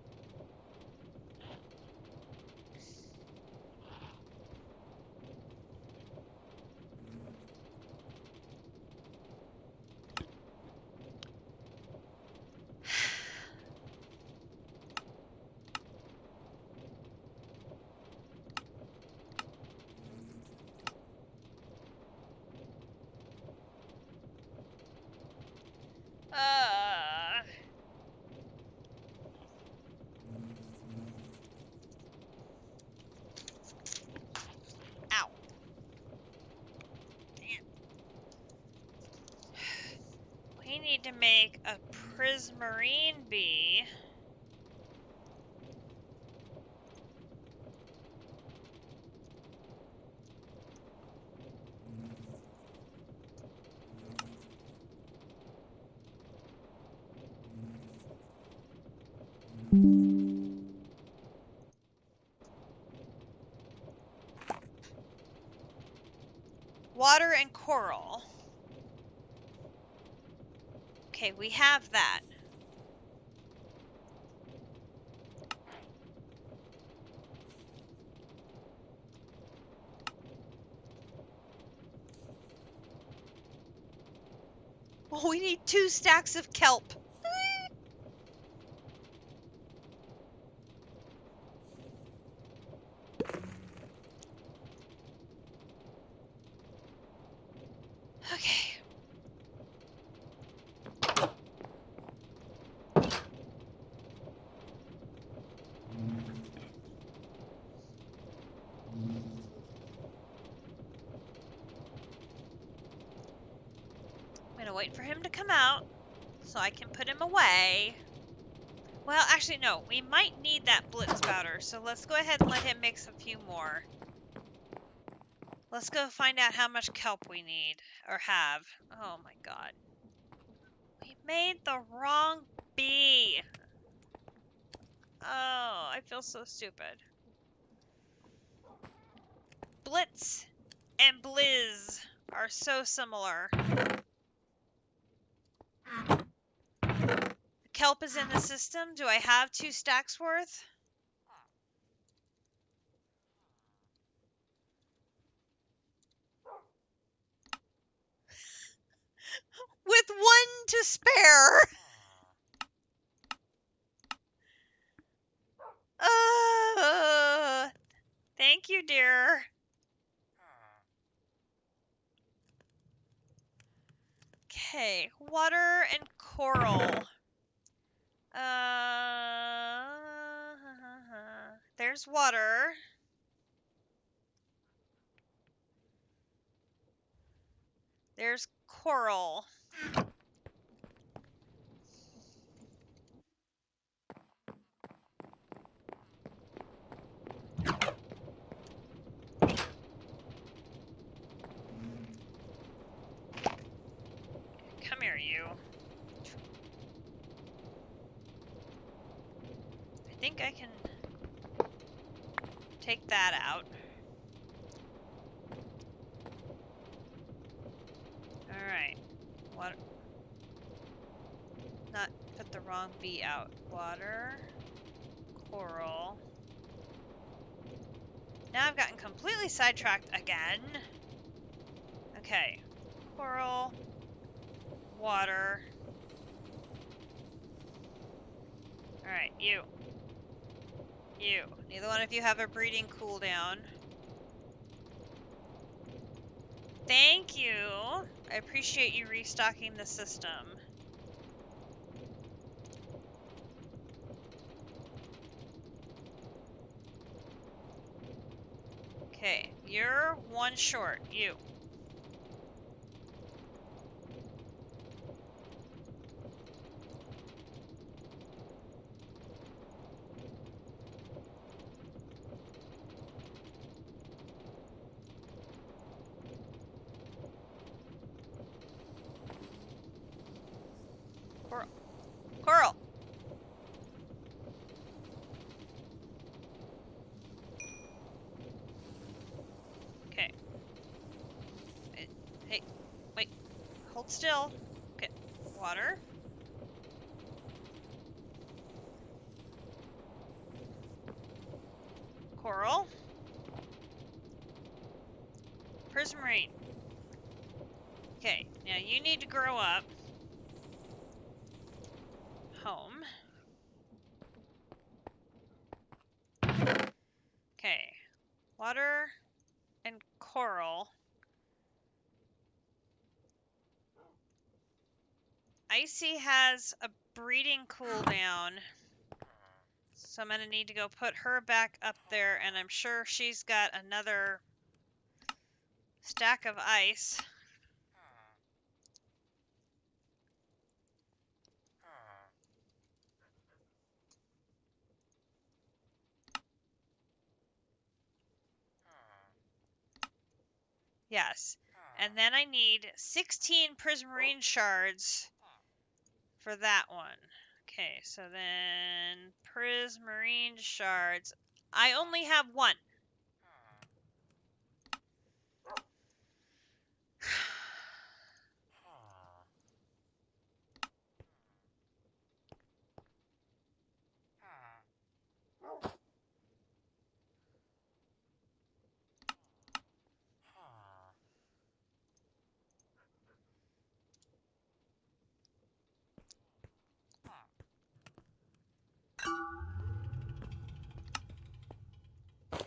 S1: Uh, Ow. Damn. We need to make a Prismarine bee. Water and coral. Okay, we have that. Oh, we need 2 stacks of kelp. Okay. I'm gonna wait for him to come out so I can put him away. Well, actually, no. We might need that blitz spouter, so let's go ahead and let him make a few more. Let's go find out how much kelp we need, or have. Oh my god. We made the wrong bee. Oh, I feel so stupid. Blitz and Blizz are so similar. The kelp is in the system. Do I have 2 stacks worth? With 1 to spare. Thank you, dear. Okay, water and coral. There's water. There's coral. Come here, you. I think I can take that out. Alright. Water. Not put the wrong bee out. Water. Coral. Now I've gotten completely sidetracked again. Okay. Coral. Water. Alright, you. You. Neither one of you have a breeding cooldown. Thank you. I appreciate you restocking the system. Okay, you're one short. You. Coral. Coral! Okay. Hey, wait. Hold still. Okay. Water. Coral. Prismarine. Okay, now you need to grow up. Home. Okay. Water and coral. Icy has a breeding cooldown. So I'm going to need to go put her back up there, and I'm sure she's got another stack of ice. Yes. And then I need 16 prismarine shards for that one. Okay, so then prismarine shards. I only have one.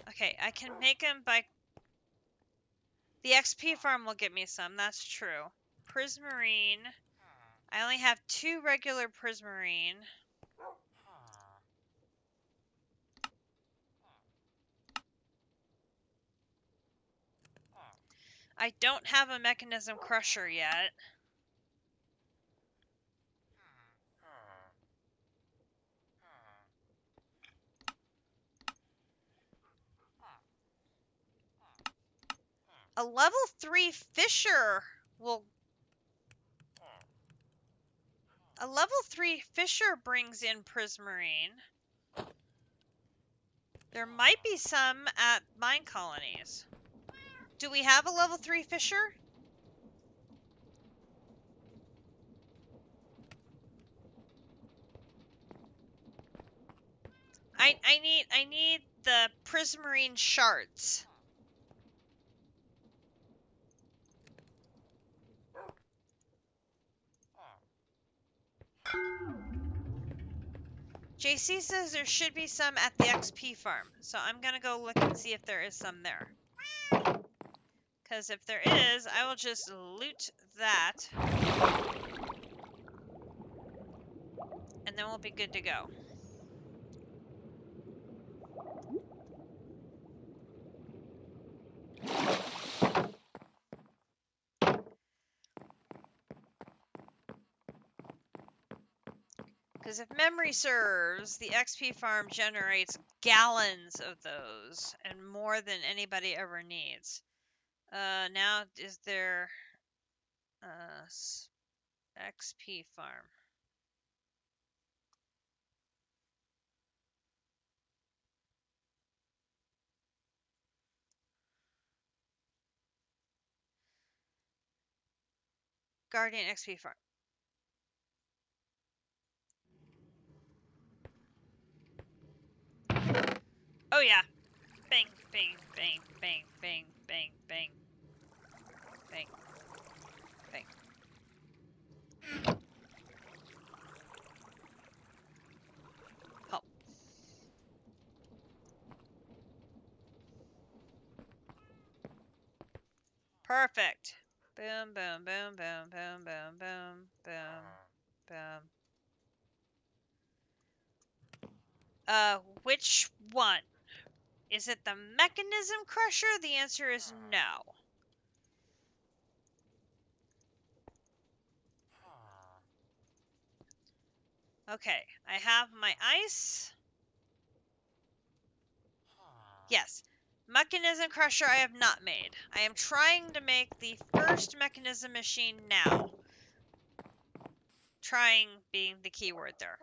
S1: Okay, I can make them by... The XP farm will get me some, that's true. Prismarine. I only have 2 regular prismarine. I don't have a mechanism crusher yet. A level 3 fisher will... A level 3 fisher brings in prismarine. There might be some at mine colonies. Do we have a level 3 fisher? I need the prismarine shards. JC says there should be some at the XP farm, so I'm gonna go look and see if there is some there. Because if there is, I will just loot that. And then we'll be good to go. Because if memory serves, the XP farm generates gallons of those, and more than anybody ever needs. Now, is there XP farm? Guardian XP farm. Oh yeah. Bang, bang, bang, bang, bang, bang, bang. Bang. Bang. Oh. Perfect. Boom, boom, boom, boom, boom, boom, boom, boom, boom. Which one? Is it the mechanism crusher? The answer is no. Okay, I have my ice. Yes. Mechanism crusher I have not made. I am trying to make the first mechanism machine now. Trying being the key word there.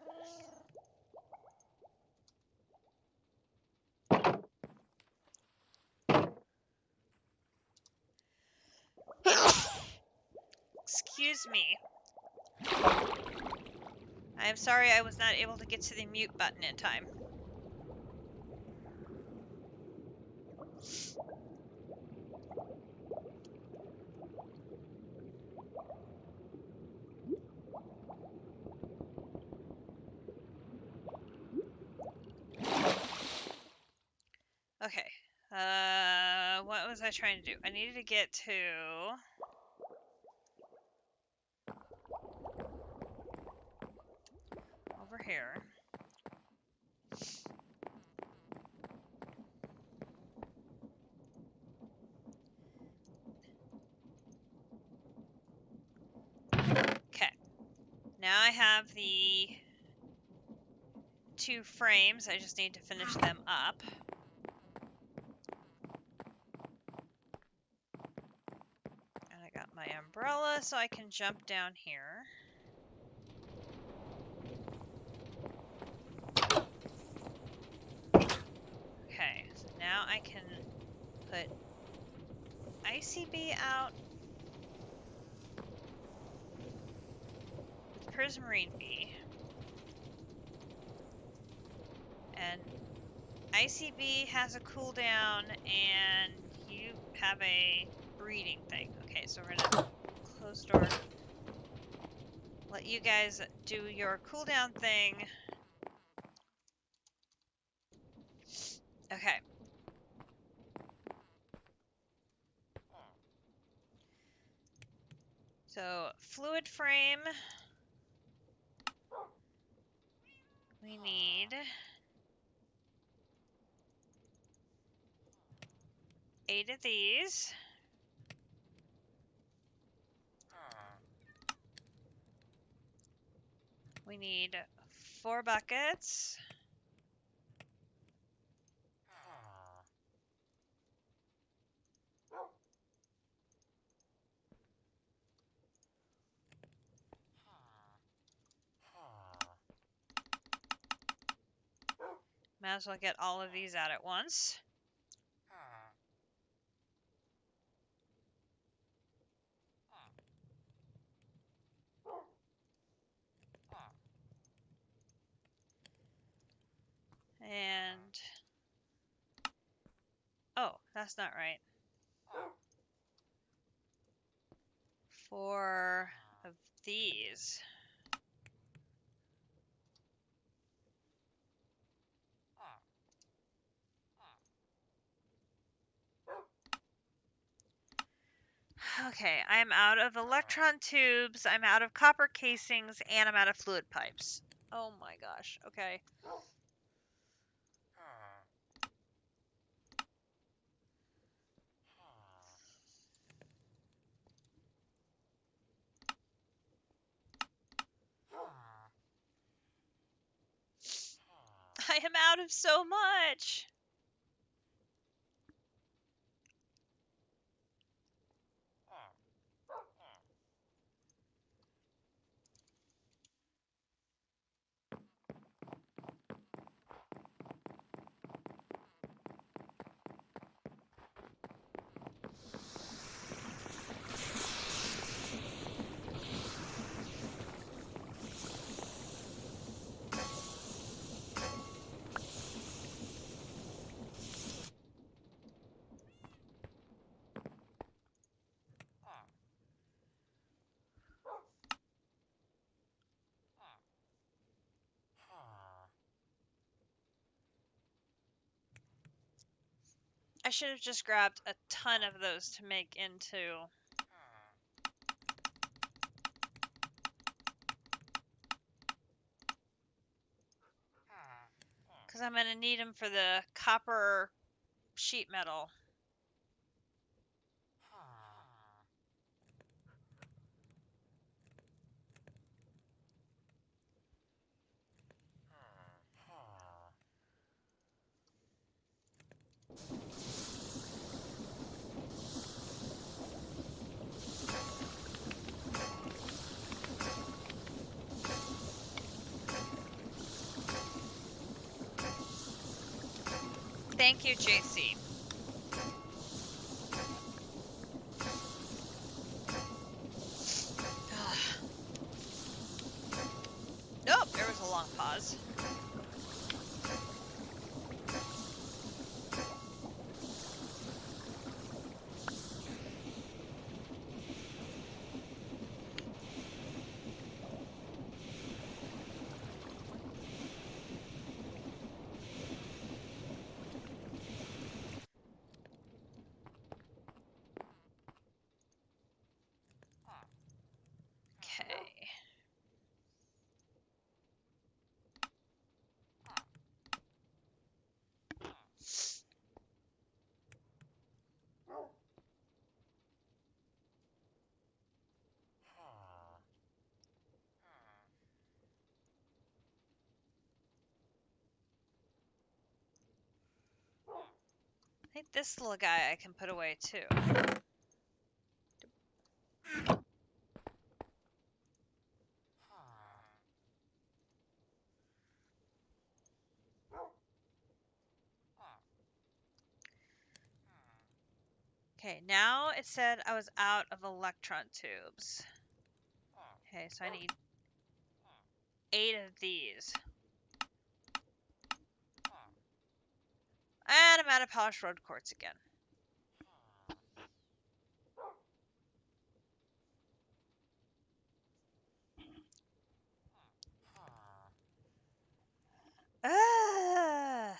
S1: Excuse me. I am sorry I was not able to get to the mute button in time. Okay. What was I trying to do? I needed to get to... over here. Okay. Now I have the 2 frames. I just need to finish them up. And I got my umbrella so I can jump down here. Okay, so now I can put ICB out with Prismarine Bee. And ICB has a cooldown and you have a breeding thing. Okay, so we're gonna close the door. Let you guys do your cooldown thing. Okay. So, fluid frame. We need 8 of these. We need 4 buckets. Might as well get all of these out at once. And... oh, that's not right. 4 of these. Okay, I am out of electron tubes, I'm out of copper casings, and I'm out of fluid pipes. Oh my gosh, okay. I am out of so much! I should have just grabbed a ton of those to make into... Because I'm going to need them for the copper sheet metal. Thank you, JC. Nope, there was a long pause. Okay. I think this little guy I can put away too. Okay, now it said I was out of electron tubes. Okay, so I need 8 of these. And I'm out of polished road quartz again. Ah!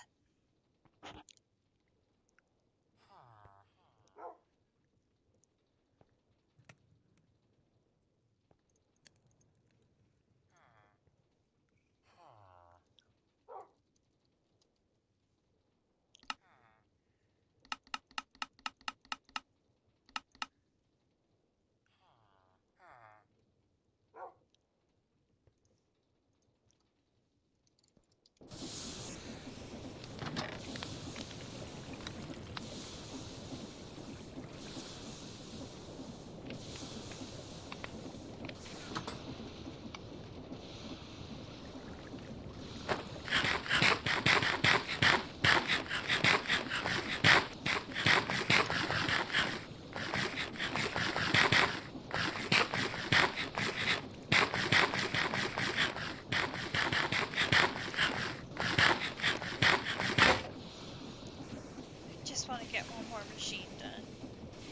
S1: Just want to get one more machine done.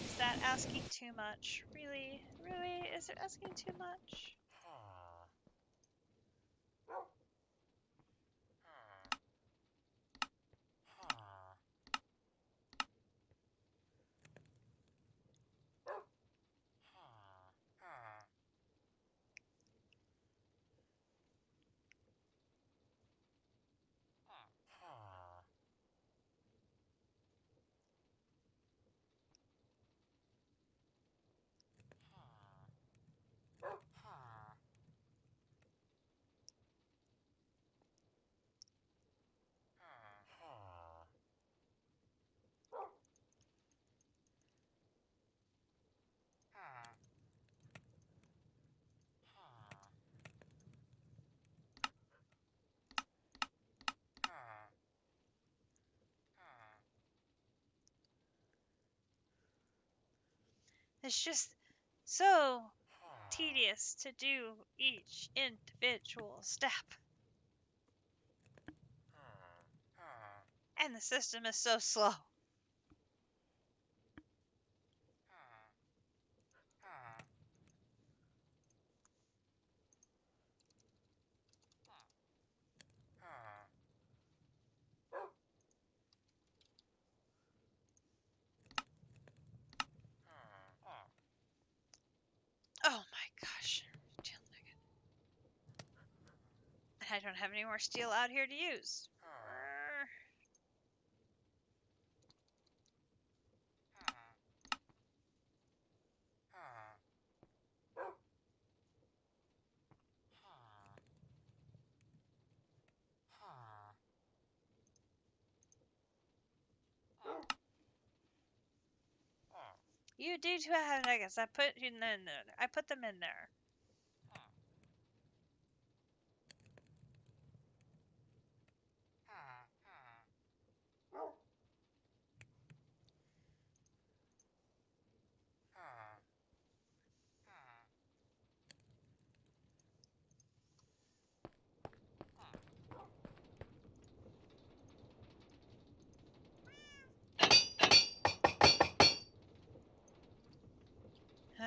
S1: Is that asking too much? Really? Really? Is it asking too much? It's just so tedious to do each individual step. And the system is so slow. I don't have any more steel out here to use. You do too have nuggets. I put you in there. I put them in there.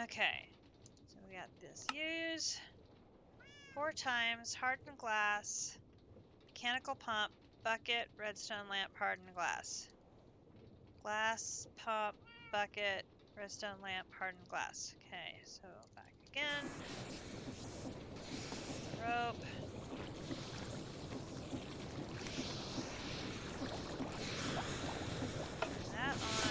S1: Okay, so we got this. Use 4 times hardened glass, mechanical pump, bucket, redstone lamp, hardened glass. Glass, pump, bucket, redstone lamp, hardened glass. Okay, so back again. Rope. Turn that on.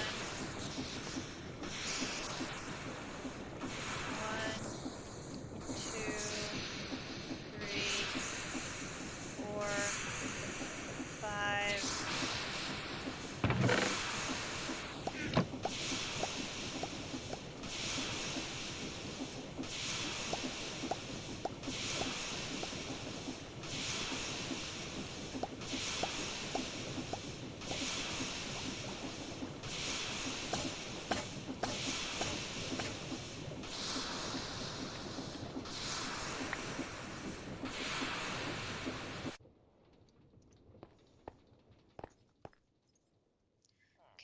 S1: 1, 2, 3, 4, 5.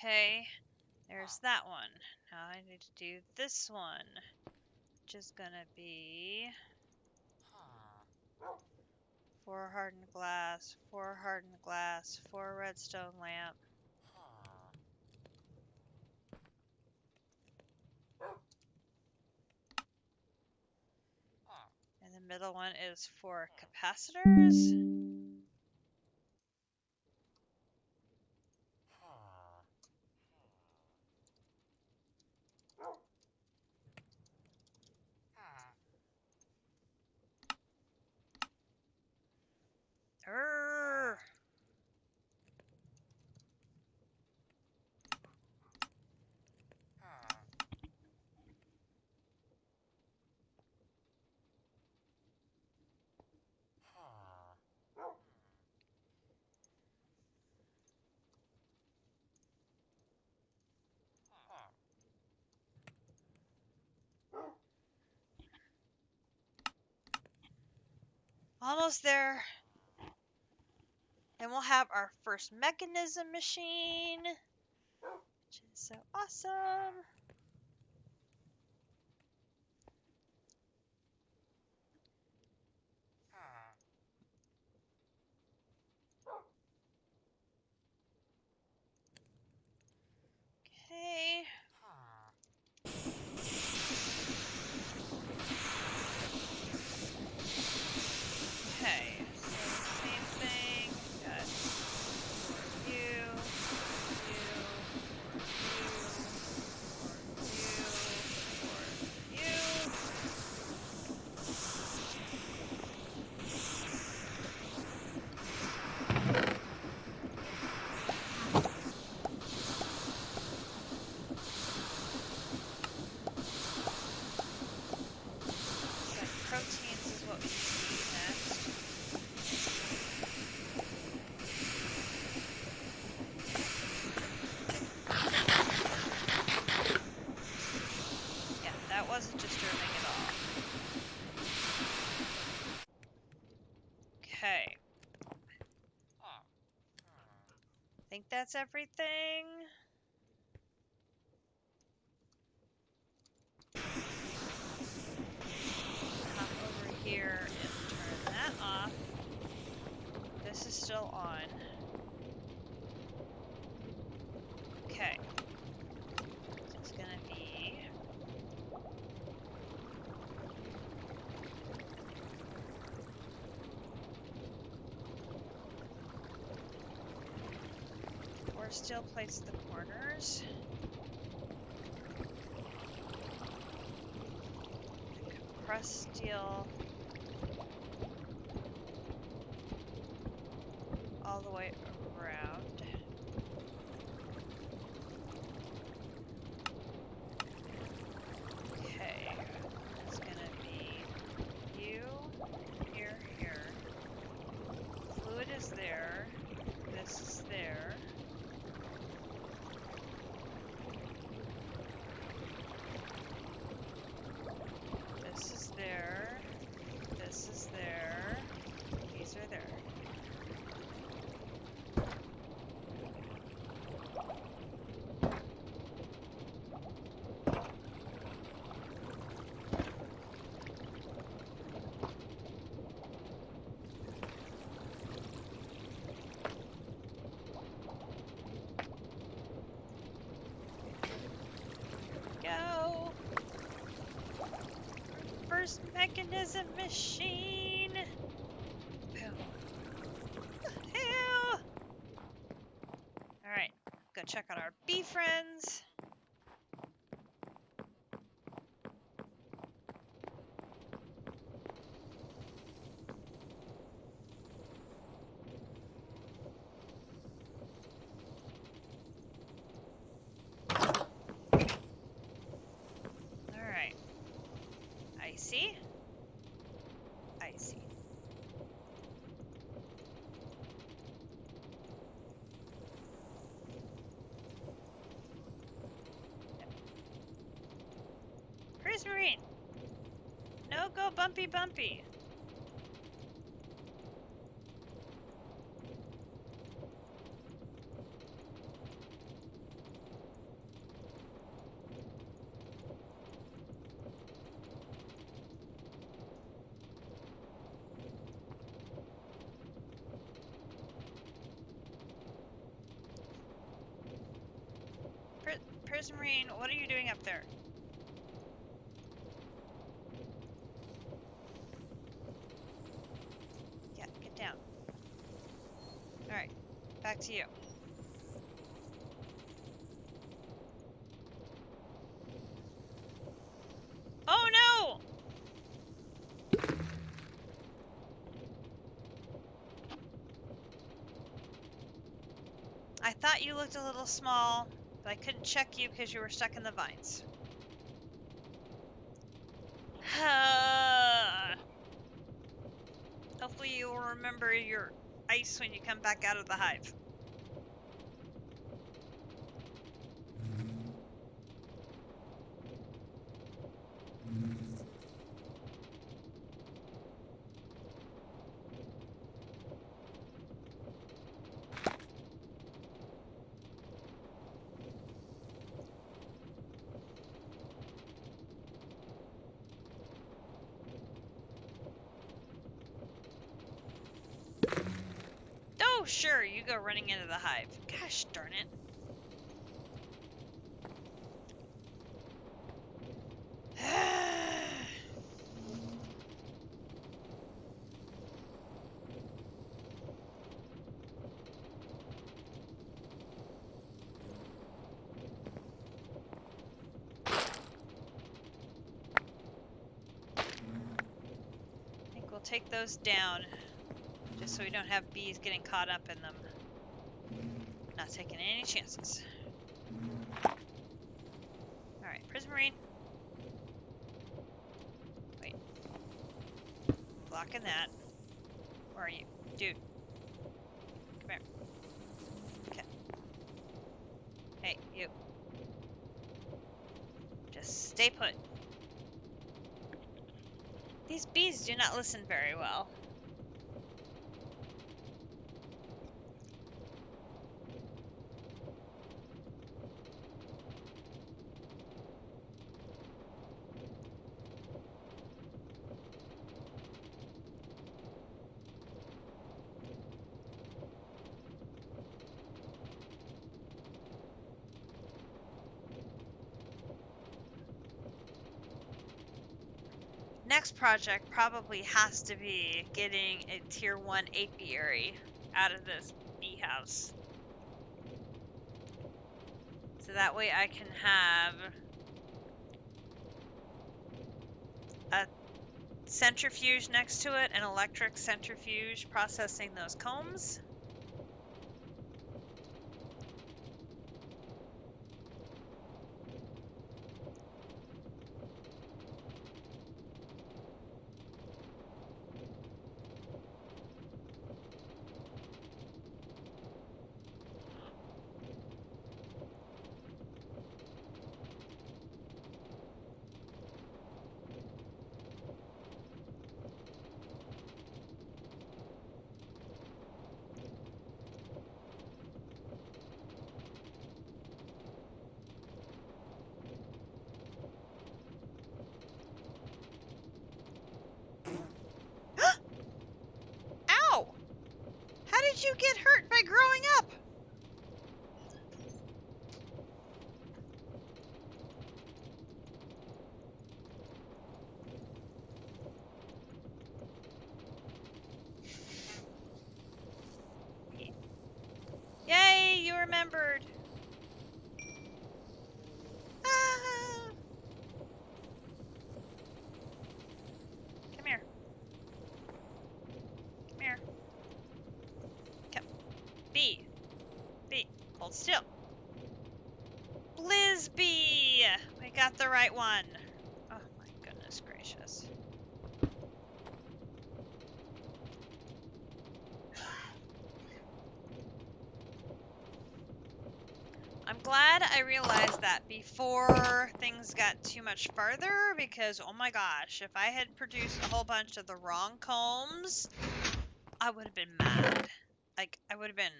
S1: Okay, there's that one. Now I need to do this one, which is gonna be 4 hardened glass, 4 hardened glass, 4 redstone lamp. And the middle one is 4 capacitors. Urgh. Almost there. And we'll have our first mechanism machine, which is so awesome. Okay. Okay, so same thing. Got you, you, you, so proteins is what we need next. Yeah, that wasn't disturbing at all. Okay. I think that's everything. Hop over here and turn that off. This is still on. Okay. It's gonna be steel plates at the corners. Compressed steel all the way around. Okay, it's gonna be you, here, here. Fluid is there. This is there. This is there. This is there. These are there. Go! First mechanism machine! Boom. Woohoo! Alright, go check on our bee friends. Alright. Icy. Icy. Prismarine! No go bumpy bumpy! Prismarine, what are you doing up there? Yeah, get down. Alright, back to you. Oh no! I thought you looked a little small, but I couldn't check you because you were stuck in the vines. Hopefully you will remember your ice when you come back out of the hive. Oh, sure, you go running into the hive. Gosh darn it. I think we'll take those down, just so we don't have bees getting caught up in them. Not taking any chances. Alright, Prismarine. Wait. Blocking that. Where are you? Dude. Come here. Okay. Hey, you. Just stay put. These bees do not listen very well. Next project probably has to be getting a tier 1 apiary out of this bee house. So that way I can have a centrifuge next to it, an electric centrifuge processing those combs. Ow! How did you get hurt by growing up? Yay, you remembered. Ah, come here. Come here. Come. B. B. Hold still. Blizbee! We got the right one. Oh my goodness gracious. I'm glad I realized that before things got too much farther because, oh my gosh, if I had produced a whole bunch of the wrong combs, I would have been mad. Like, I would have been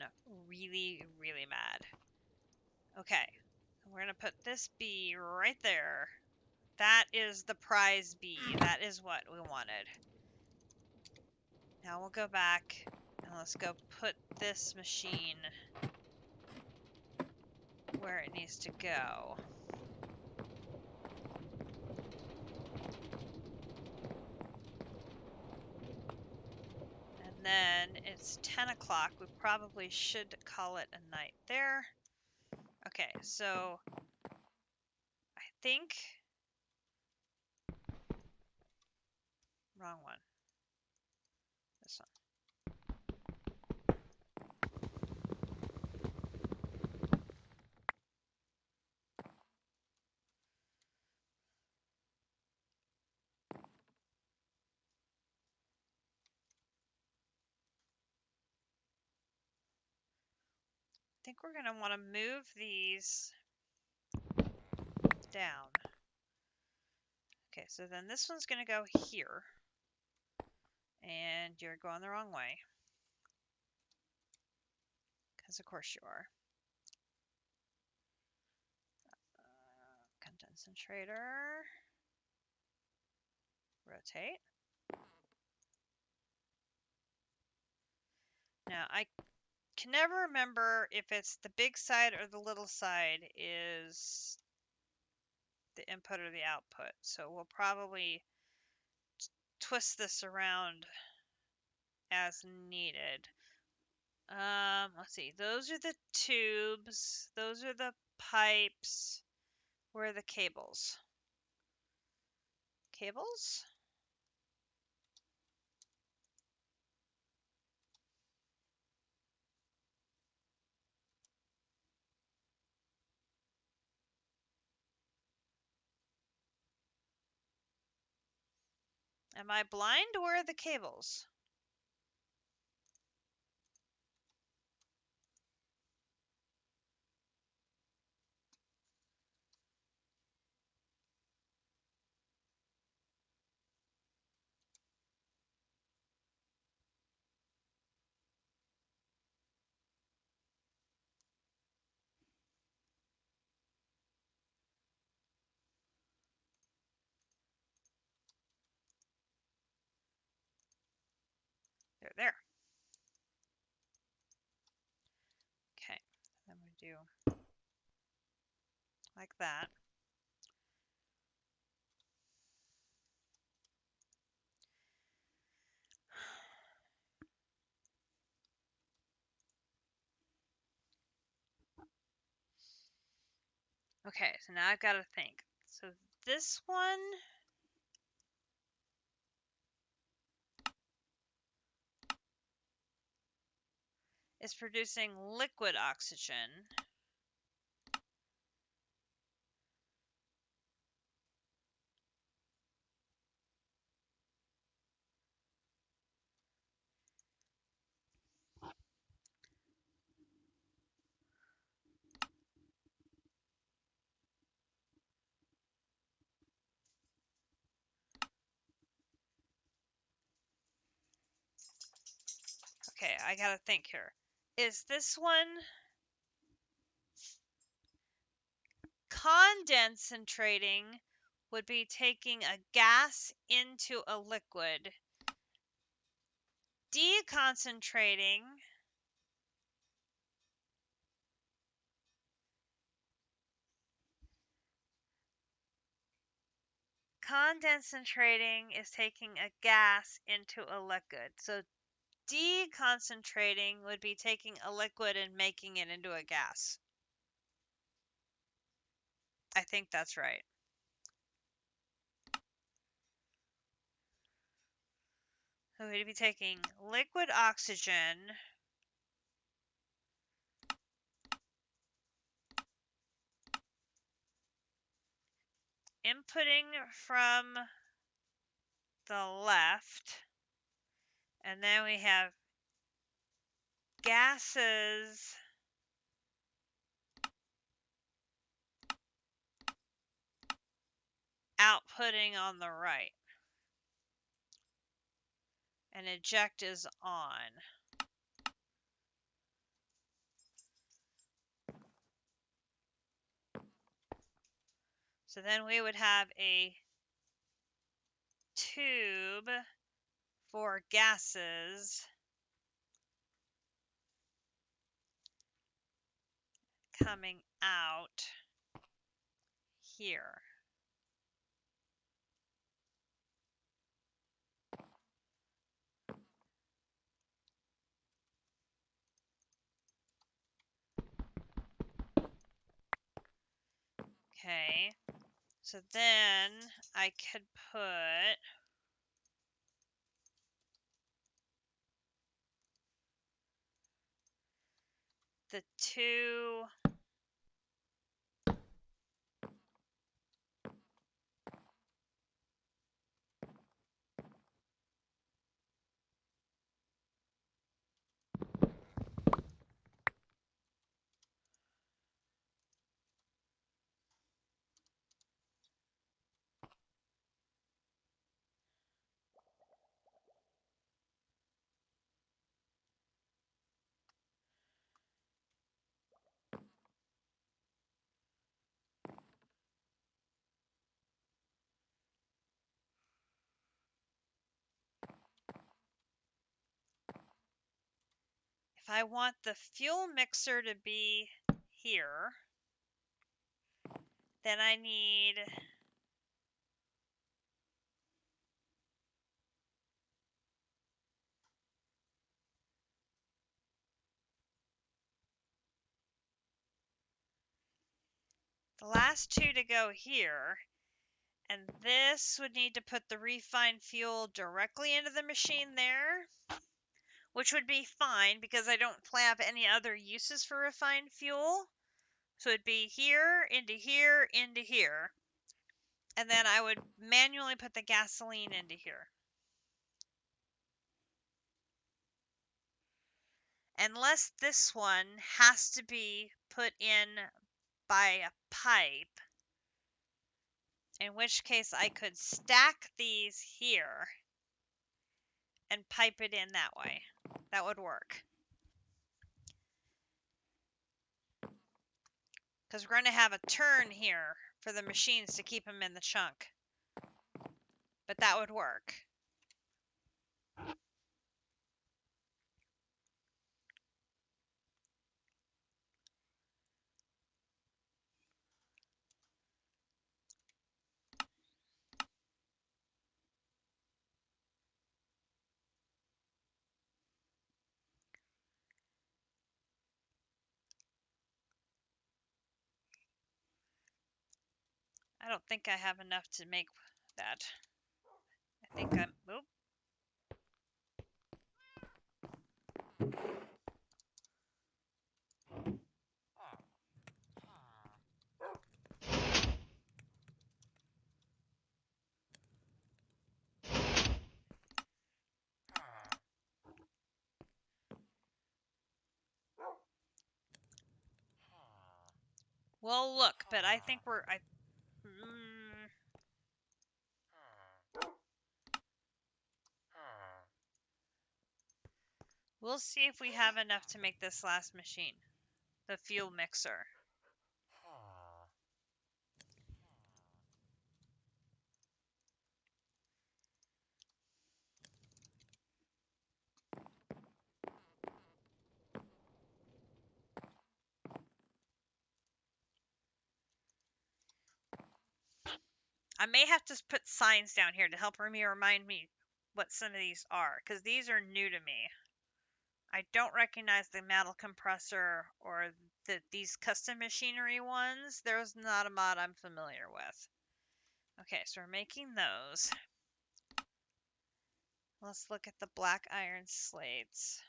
S1: really, really mad. Okay, we're going to put this bee right there. That is the prize bee. That is what we wanted. Now we'll go back and let's go put this machine where it needs to go. And then it's 10 o'clock. We probably should call it a night there. Okay, so I think... Wrong one. This one. I think we're going to want to move these down. Okay, so then this one's going to go here. And you're going the wrong way. Because of course you are. Condensator. Rotate. Now, I can never remember if it's the big side or the little side is the input or the output. So we'll probably twist this around as needed. Let's see. Those are the tubes. Those are the pipes. Where are the cables? Cables? Am I blind? Where are the cables? They're there. Okay. Then we do like that. Okay, so now I've got to think. So this one is producing liquid oxygen. Okay, I gotta think here. Is this one condensating? Would be taking a gas into a liquid. Deconcentrating condensating is taking a gas into a liquid. So deconcentrating would be taking a liquid and making it into a gas. I think that's right. So we'd be taking liquid oxygen, inputting from the left, and then we have gases outputting on the right. And eject is on. So then we would have a tube for gases coming out here. Okay, so then I could put the two if I want the fuel mixer to be here, then I need the last two to go here, and this would need to put the refined fuel directly into the machine there, which would be fine because I don't have any other uses for refined fuel. So it'd be here, into here, into here. And then I would manually put the gasoline into here. Unless this one has to be put in by a pipe, in which case I could stack these here and pipe it in that way. That would work. Because we're going to have a turn here for the machines to keep them in the chunk. But that would work. don't think I have enough to make that. I think I'm... Oop. Well, look, but I think we're... We'll see if we have enough to make this last machine. The fuel mixer. I may have to put signs down here to help me remind me what some of these are, because these are new to me. I don't recognize the metal compressor or these custom machinery ones. There's not a mod I'm familiar with. Okay, so we're making those. Let's look at the black iron slates.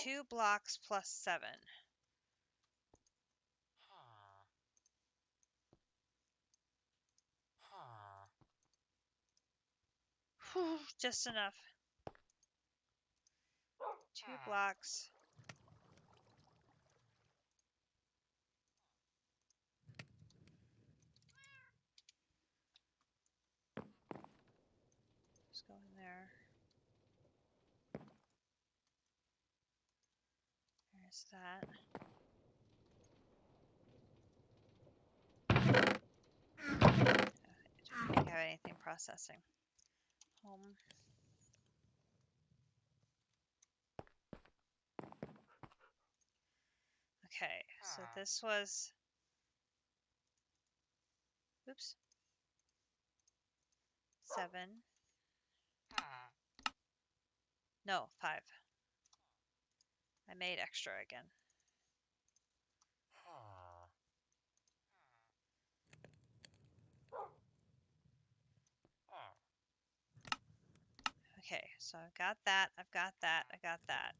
S1: Two blocks plus 7. Whew, just enough. 2 blocks. Just go in there. There's that. I don't think I have anything processing. Home. Okay, so this was... Oops. 7. No, 5. I made extra again. Okay, so I've got that, I've got that, I got that.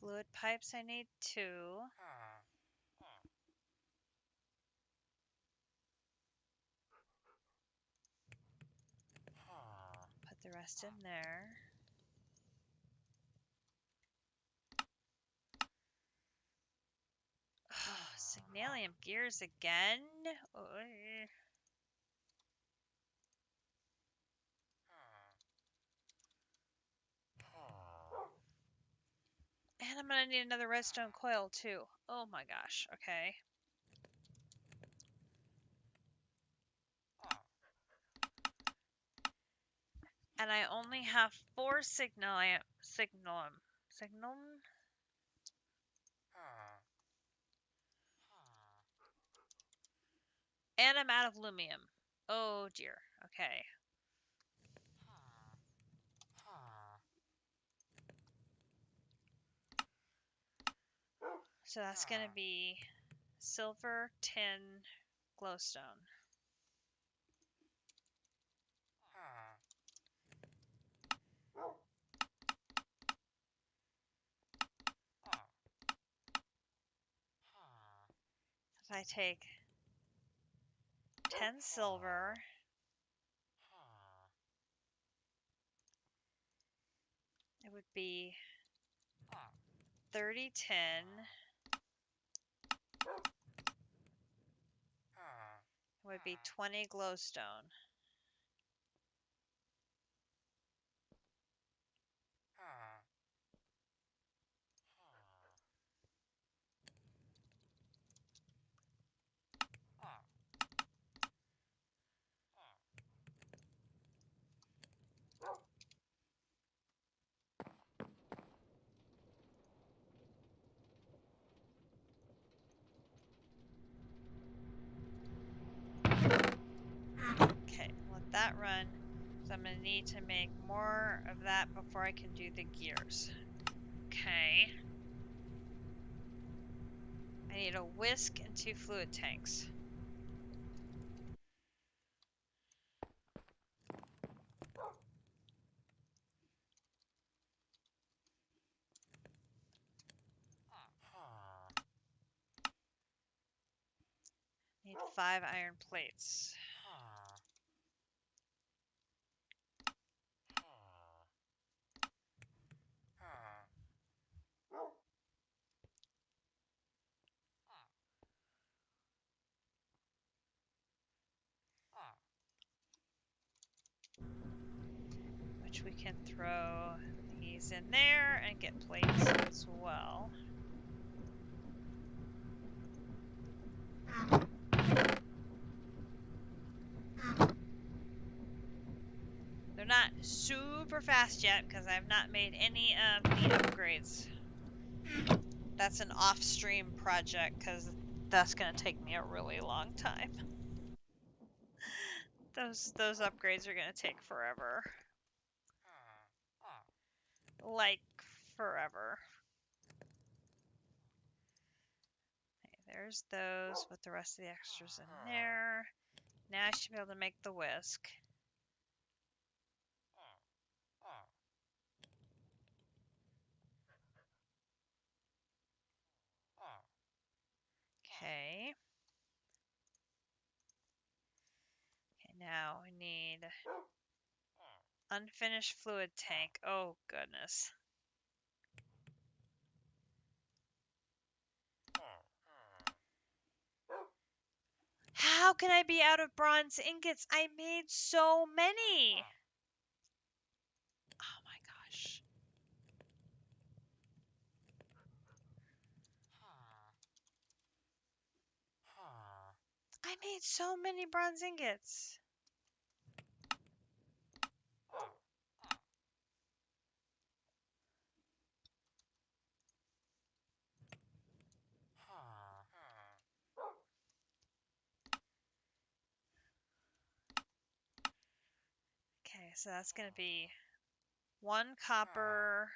S1: Fluid pipes, I need 2. Put the rest in there. Oh, signalium gears again? And I'm gonna need another redstone coil too. Oh my gosh, okay. And I only have 4 signalum. And I'm out of lumium. Oh dear, okay. So that's gonna be silver, tin, glowstone. If I take 10 silver, it would be 30 tin. It would be 20 glowstone. that run. So I'm going to need to make more of that before I can do the gears. Okay. I need a whisk and 2 fluid tanks. Need 5 iron plates. Which we can throw these in there and get plates as well. They're not super fast yet because I've not made any of the upgrades. That's an off-stream project because that's going to take me a really long time. Those upgrades are going to take forever. Like forever. Okay, there's those with the rest of the extras in there. Now I should be able to make the whisk. Okay. Okay, now we need unfinished fluid tank. Oh, goodness. How can I be out of bronze ingots? I made so many. Oh my gosh. I made so many bronze ingots. Okay, so that's going to be 1 copper.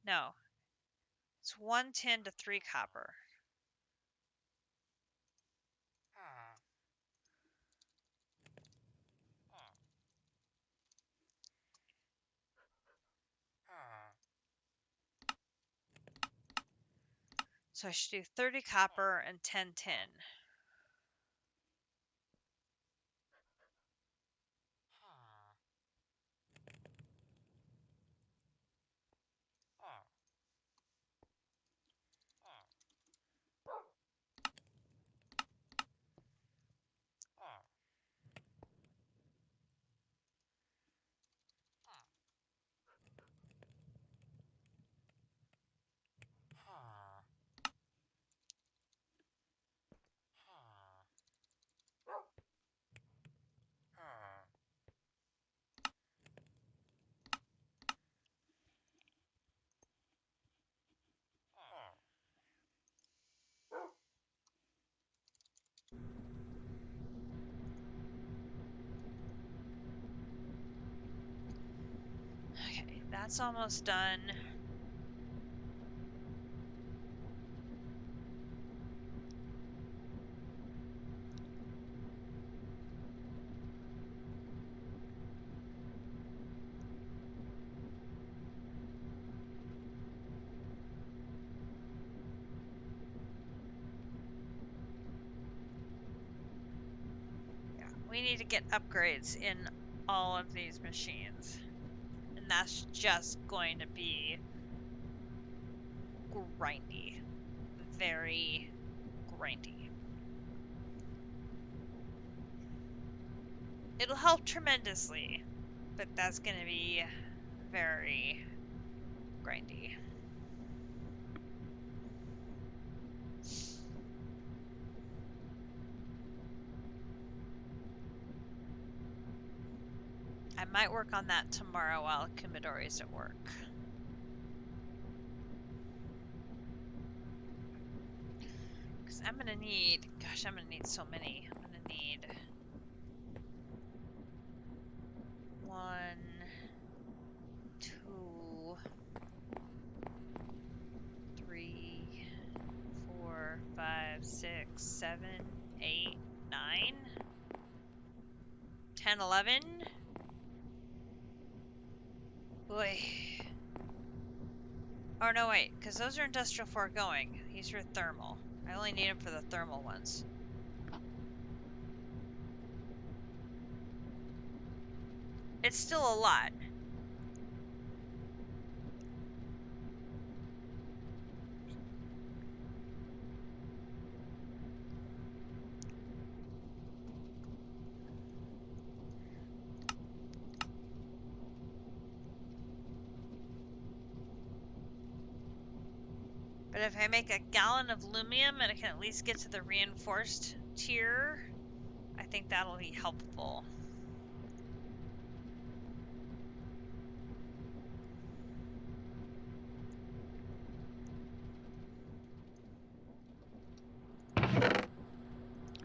S1: No. It's 1 tin to 3 copper. So I should do 30 copper and 10 tin. Okay, that's almost done. Yeah, we need to get upgrades in all of these machines. And that's just going to be grindy. Very grindy. It'll help tremendously, but that's going to be very grindy. I might work on that tomorrow while Kumidori's at work. Because I'm gonna need, gosh, I'm gonna need so many. I'm gonna need 1, 2, 3, 4, 5, 6, 7, 8, 9, 10, 11. Boy. Oh, no, wait, because those are industrial foregoing. These are thermal. I only need them for the thermal ones. It's still a lot. But if I make a gallon of aluminum and I can at least get to the reinforced tier, I think that'll be helpful.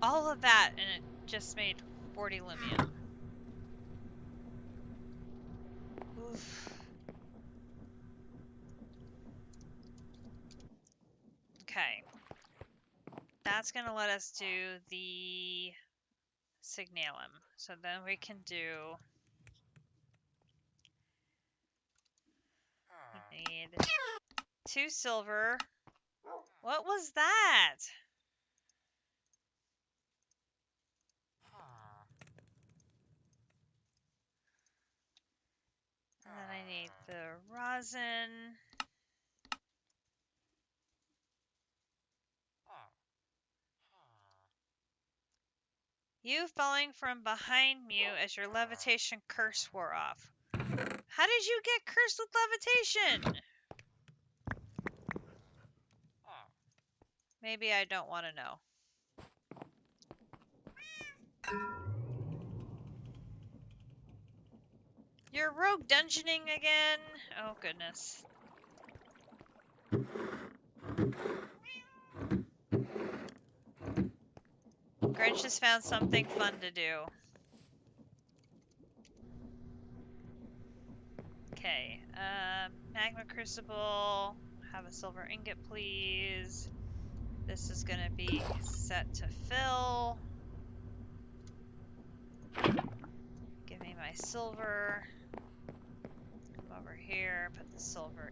S1: All of that, and it just made 40 aluminum. Oof. Okay. That's going to let us do the signalum. So then we can do... We need 2 silver. What was that? And then I need the rosin. You falling from behind me as your levitation curse wore off. How did you get cursed with levitation? Maybe I don't want to know. You're rogue dungeoning again? Oh, goodness. Grinch has found something fun to do. Okay, magma crucible. Have a silver ingot, please. This is gonna be set to fill. Give me my silver. Come over here, put the silver.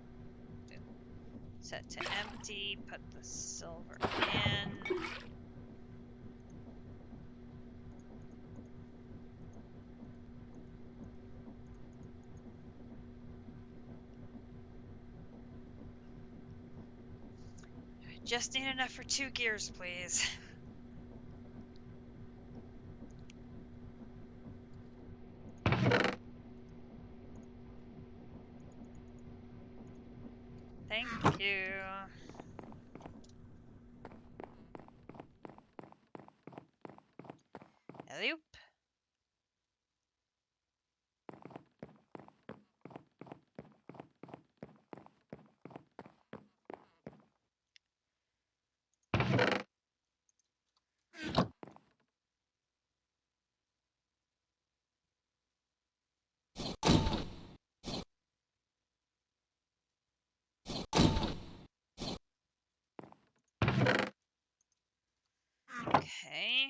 S1: Set to empty, put the silver in. Just need enough for 2 gears, please. Thank you. Hello. Okay.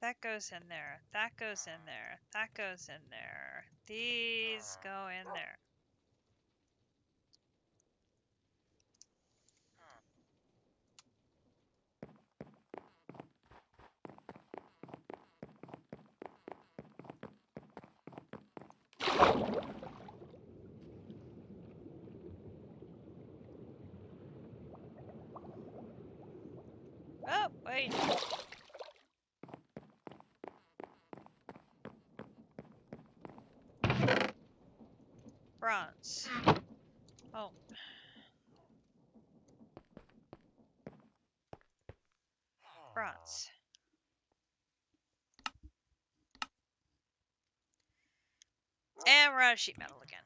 S1: That goes in there. That goes in there. That goes in there. These go in there. Oh, wait. Bronze. Oh. Bronze. And we're out of sheet metal again.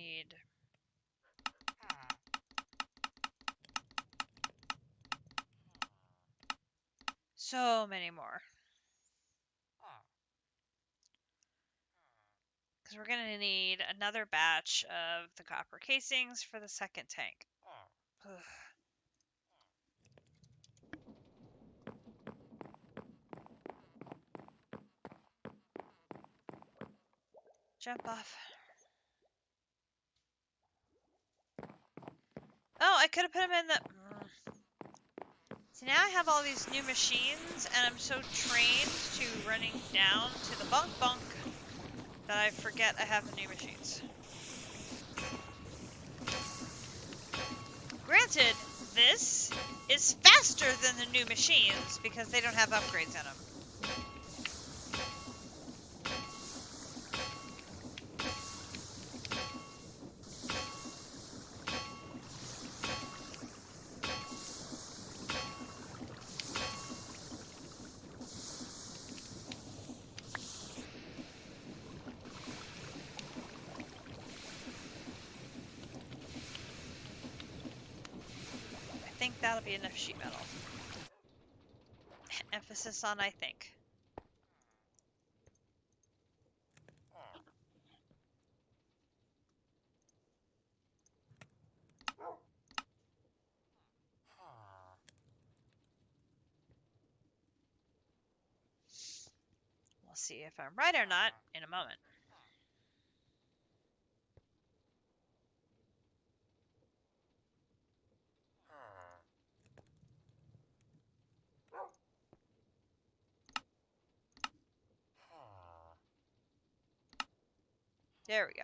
S1: need so many more. Because we're going to need another batch of the copper casings for the second tank. Ugh. Jump off. Oh, I could have put them in the... So now I have all these new machines, and I'm so trained to running down to the bunk that I forget I have the new machines. Granted, this is faster than the new machines because they don't have upgrades in them. I think that'll be enough sheet metal. Emphasis on I think. We'll see if I'm right or not in a moment. There we go.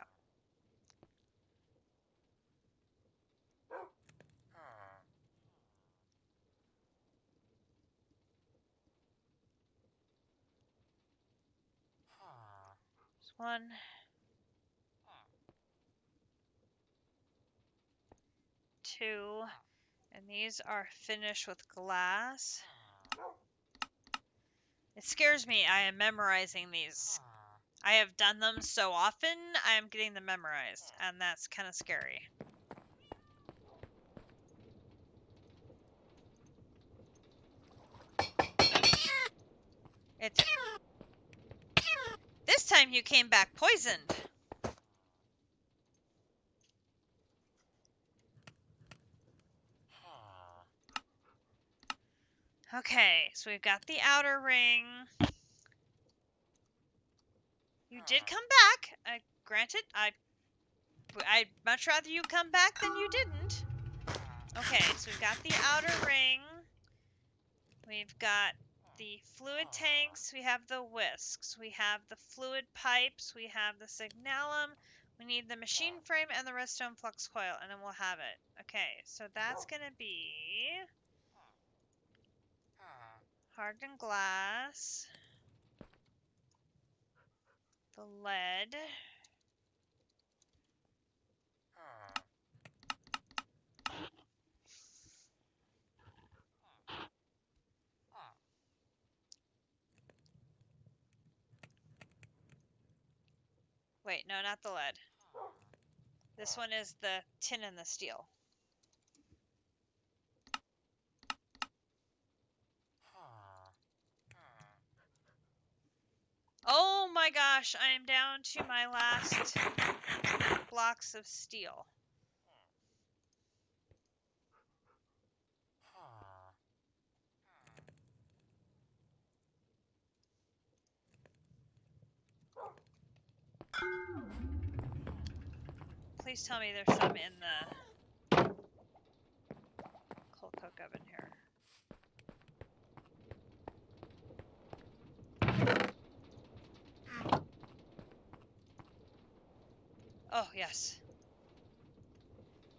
S1: There's 1, 2, and these are finished with glass. It scares me. I am memorizing these. I have done them so often, I am getting them memorized, and that's kind of scary. It's... This time you came back poisoned. Okay, so we've got the outer ring. You did come back. Granted, I'd much rather you come back than you didn't. Okay, so we've got the outer ring. We've got the fluid tanks. We have the whisks. We have the fluid pipes. We have the signalum. We need the machine frame and the redstone flux coil, and then we'll have it. Okay, so that's going to be hardened glass, the lead, wait, no, not the lead. This one is the tin and the steel. Oh my gosh, I am down to my last blocks of steel. Please tell me there's some in the coal coke oven here. Oh, yes.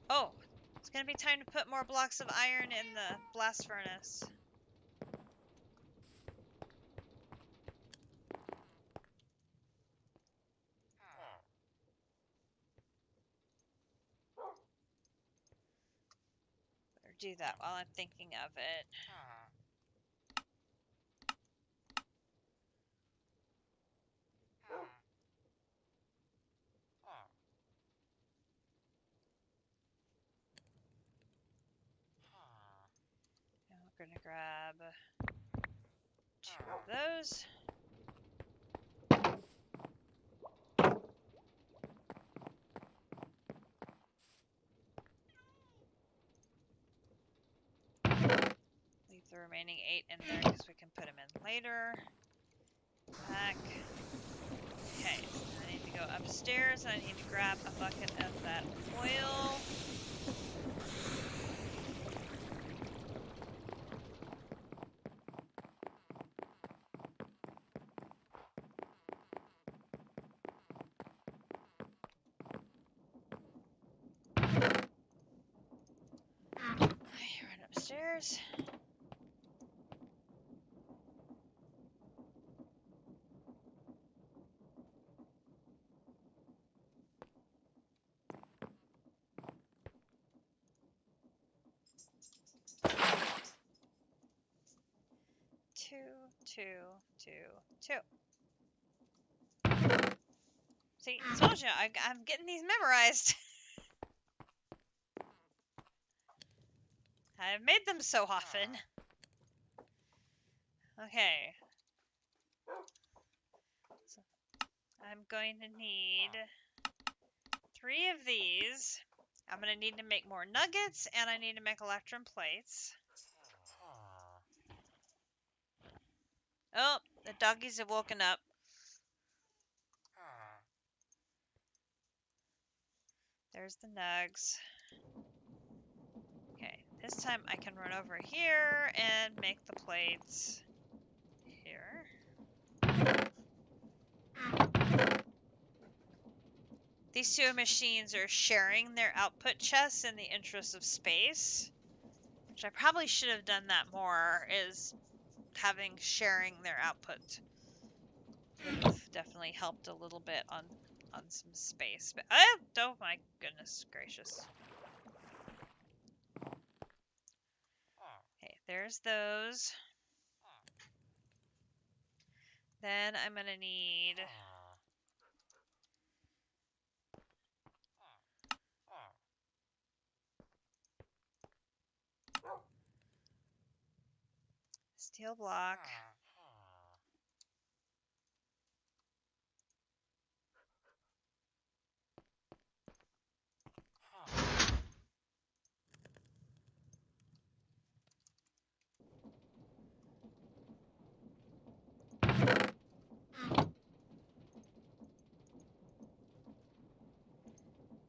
S1: Oh, it's gonna be time to put more blocks of iron in the blast furnace. Better do that while I'm thinking of it. gonna grab 2 of those. Leave the remaining 8 in there because we can put them in later. Back. Okay, so I need to go upstairs and I need to grab a bucket of that oil. Run upstairs. Two. See, I told you, I'm getting these memorized. I've made them so often. Okay. So I'm going to need 3 of these. I'm going to need to make more nuggets, and I need to make electrum plates. Oh, the doggies have woken up. There's the nugs. Okay, this time I can run over here and make the plates here. These 2 machines are sharing their output chests in the interest of space, which I probably should have done that more, is having sharing their output would have definitely helped a little bit on some space. But oh my goodness gracious. Okay, there's those. Then I'm gonna need steel block.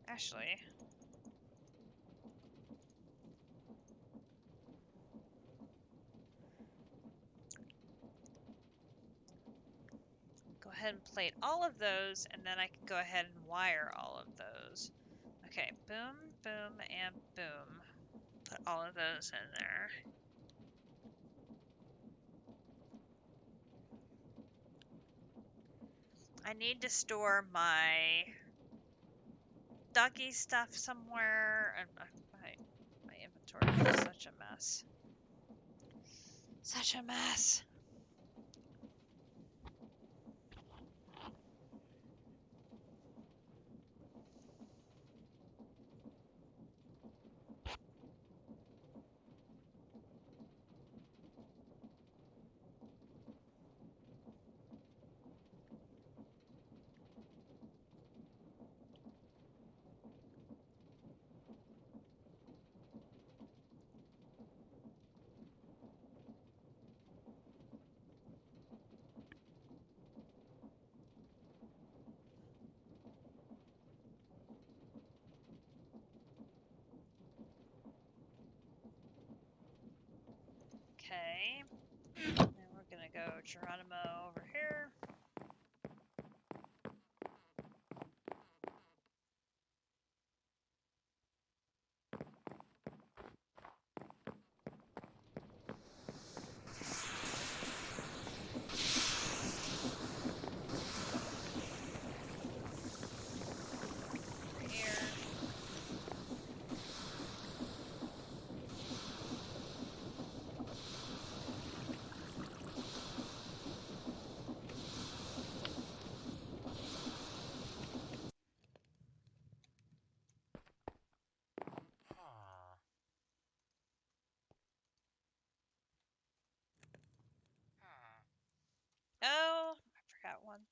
S1: Actually, go ahead and plate all of those, and then I can go ahead and wire all of those. Okay, boom, boom, and boom. Put all of those in there. I need to store my doggy stuff somewhere, and my inventory is such a mess. Such a mess. Okay. Then we're gonna go Geronimo over here.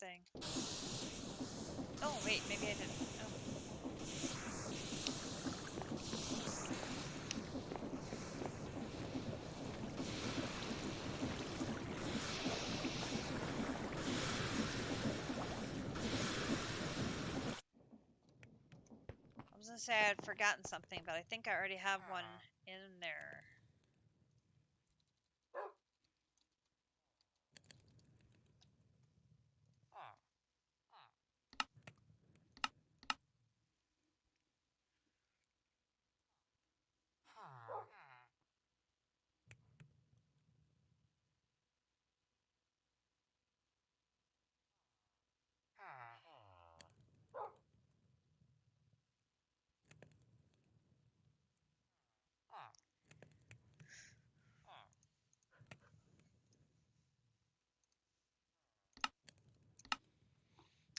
S1: thing. Oh, wait, maybe I didn't. Oh. I was gonna say I had forgotten something, but I think I already have one in there.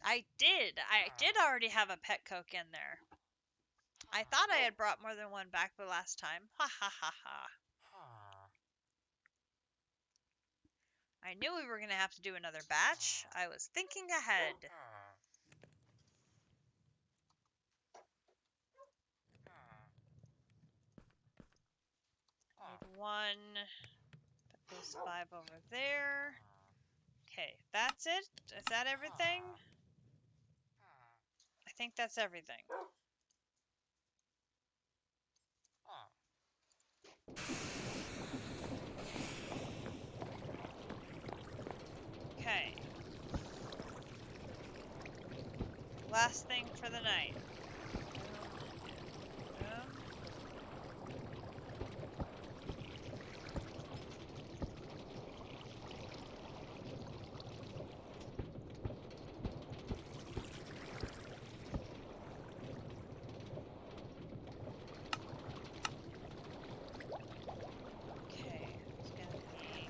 S1: I did already have a pet Coke in there. I thought I had brought more than one back the last time. Ha ha ha ha. I knew we were going to have to do another batch. I was thinking ahead. Need one. Put those 5 over there. Okay, that's it? Is that everything? I think that's everything. Okay. Last thing for the night. Okay, it's gonna be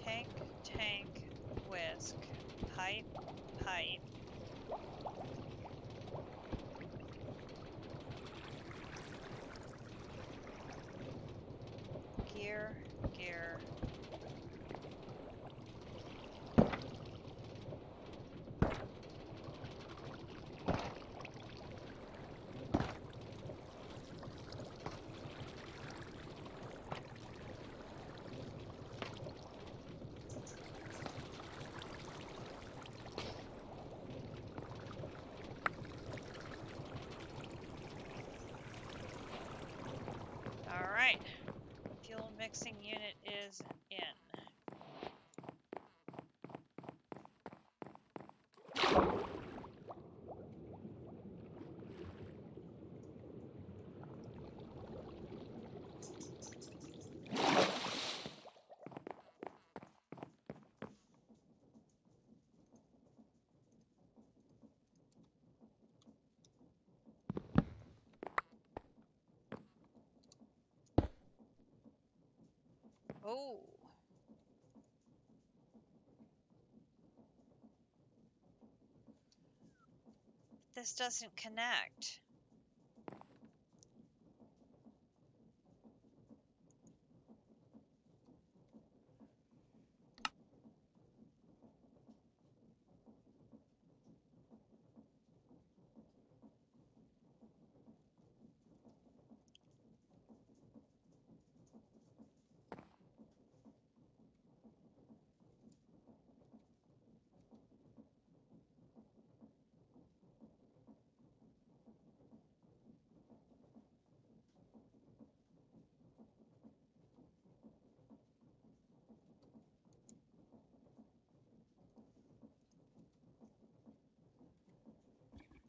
S1: tank, tank, whisk, pipe, pipe. Gear, gear. Alright. Fuel mixing unit is in. Oh. This doesn't connect.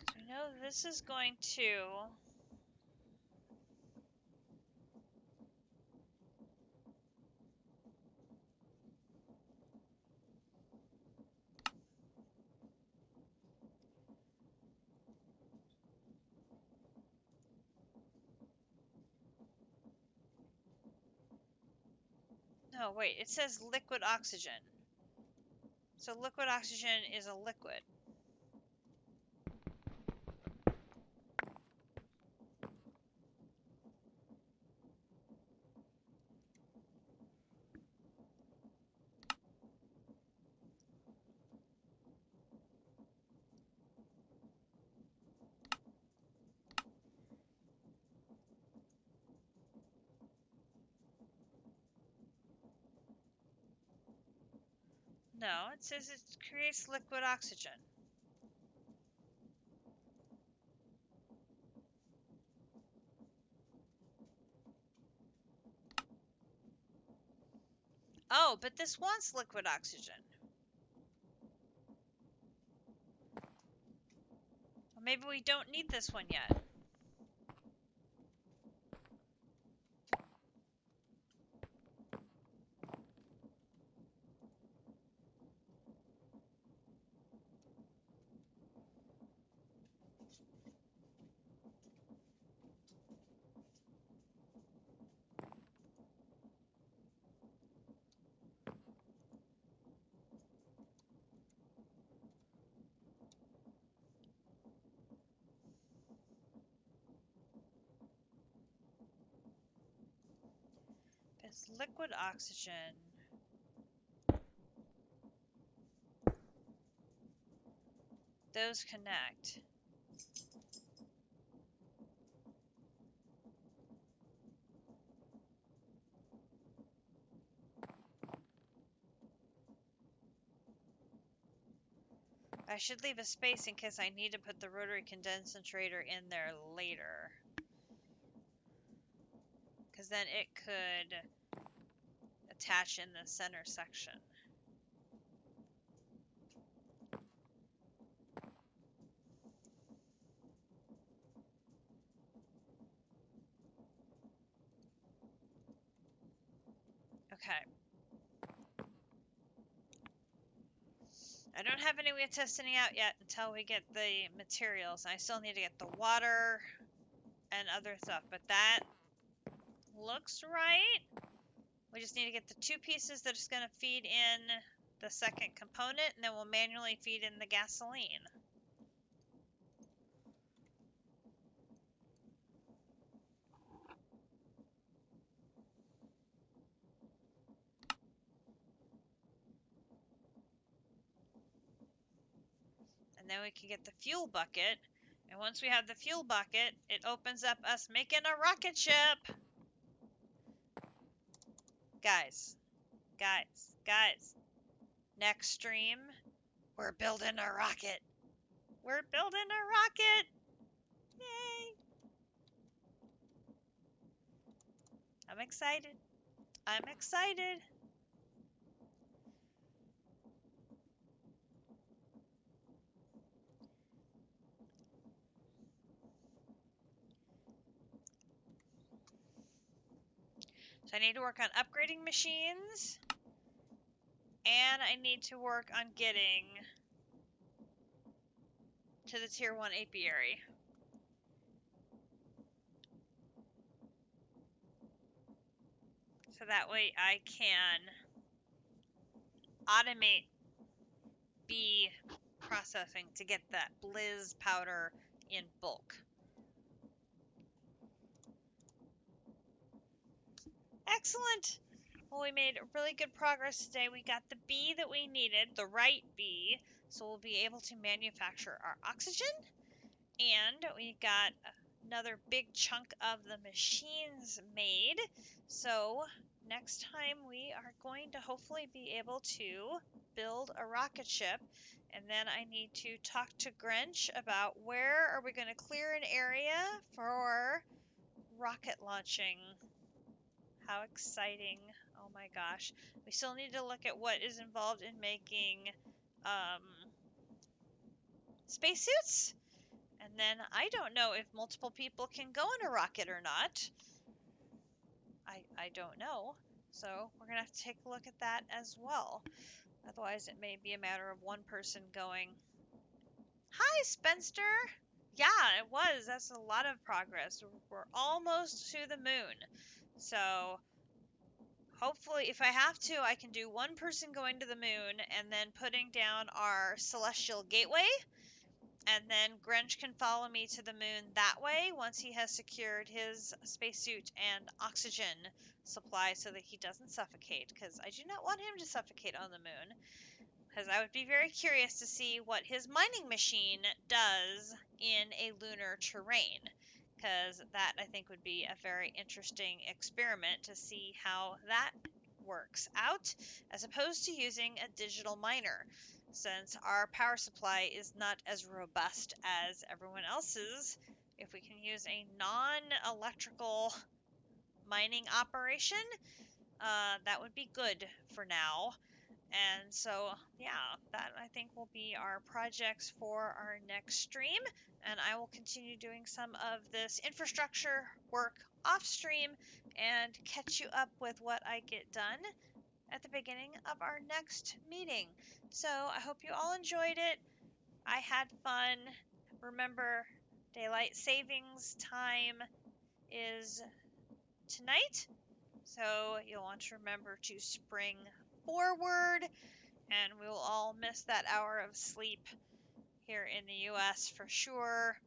S1: So we know this is going to... No, wait, it says liquid oxygen. So liquid oxygen is a liquid. No, it says it creates liquid oxygen. Oh, but this wants liquid oxygen. Well, maybe we don't need this one yet. It's liquid oxygen. Those connect. I should leave a space in case I need to put the rotary condensator in there later. Because then it could attach in the center section. Okay. I don't have any way of testing out yet until we get the materials. I still need to get the water and other stuff, but that looks right. We just need to get the two pieces that is going to feed in the second component, and then we'll manually feed in the gasoline. And then we can get the fuel bucket. And once we have the fuel bucket, it opens up us making a rocket ship. Guys, guys. Next stream, we're building a rocket. We're building a rocket. Yay. I'm excited. I'm excited. So I need to work on upgrading machines. And I need to work on getting to the tier 1 apiary. So that way I can automate bee processing to get that blizz powder in bulk. Excellent! Well, we made really good progress today. We got the bee that we needed, the right bee, so we'll be able to manufacture our oxygen. And we got another big chunk of the machines made. So next time we are going to hopefully be able to build a rocket ship. And then I need to talk to Grinch about where are we going to clear an area for rocket launching. How exciting. Oh my gosh. We still need to look at what is involved in making um, spacesuits. And then I don't know if multiple people can go in a rocket or not. I don't know. So we're going to have to take a look at that as well. Otherwise, it may be a matter of one person going, "Hi, Spencer." Yeah, it was. That's a lot of progress. We're almost to the moon. So hopefully, if I have to, I can do one person going to the moon and then putting down our celestial gateway. And then Grinch can follow me to the moon that way once he has secured his spacesuit and oxygen supply so that he doesn't suffocate. Because I do not want him to suffocate on the moon. Because I would be very curious to see what his mining machine does in a lunar terrain. Because that, I think, would be a very interesting experiment to see how that works out, as opposed to using a digital miner, since our power supply is not as robust as everyone else's. If we can use a non-electrical mining operation, that would be good for now. And so, yeah, that I think will be our projects for our next stream. And I will continue doing some of this infrastructure work off stream and catch you up with what I get done at the beginning of our next meeting. So I hope you all enjoyed it. I had fun. Remember, daylight savings time is tonight. So you'll want to remember to spring forward, and we will all miss that hour of sleep here in the US for sure.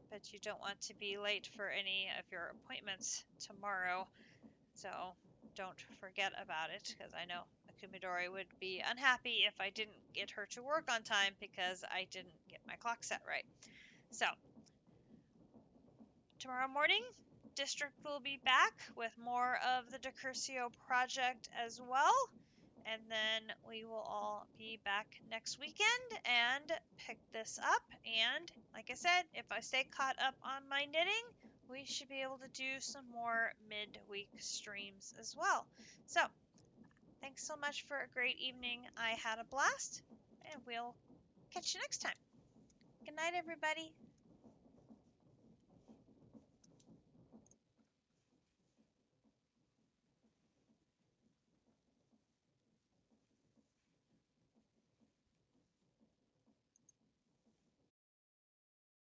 S1: But you don't want to be late for any of your appointments tomorrow. So don't forget about it, because I know Akumidori would be unhappy if I didn't get her to work on time because I didn't get my clock set right. So tomorrow morning, District will be back with more of the Decursio project as well. And then we will all be back next weekend and pick this up. And like I said, if I stay caught up on my knitting, we should be able to do some more midweek streams as well. So thanks so much for a great evening. I had a blast, and we'll catch you next time. Good night, everybody.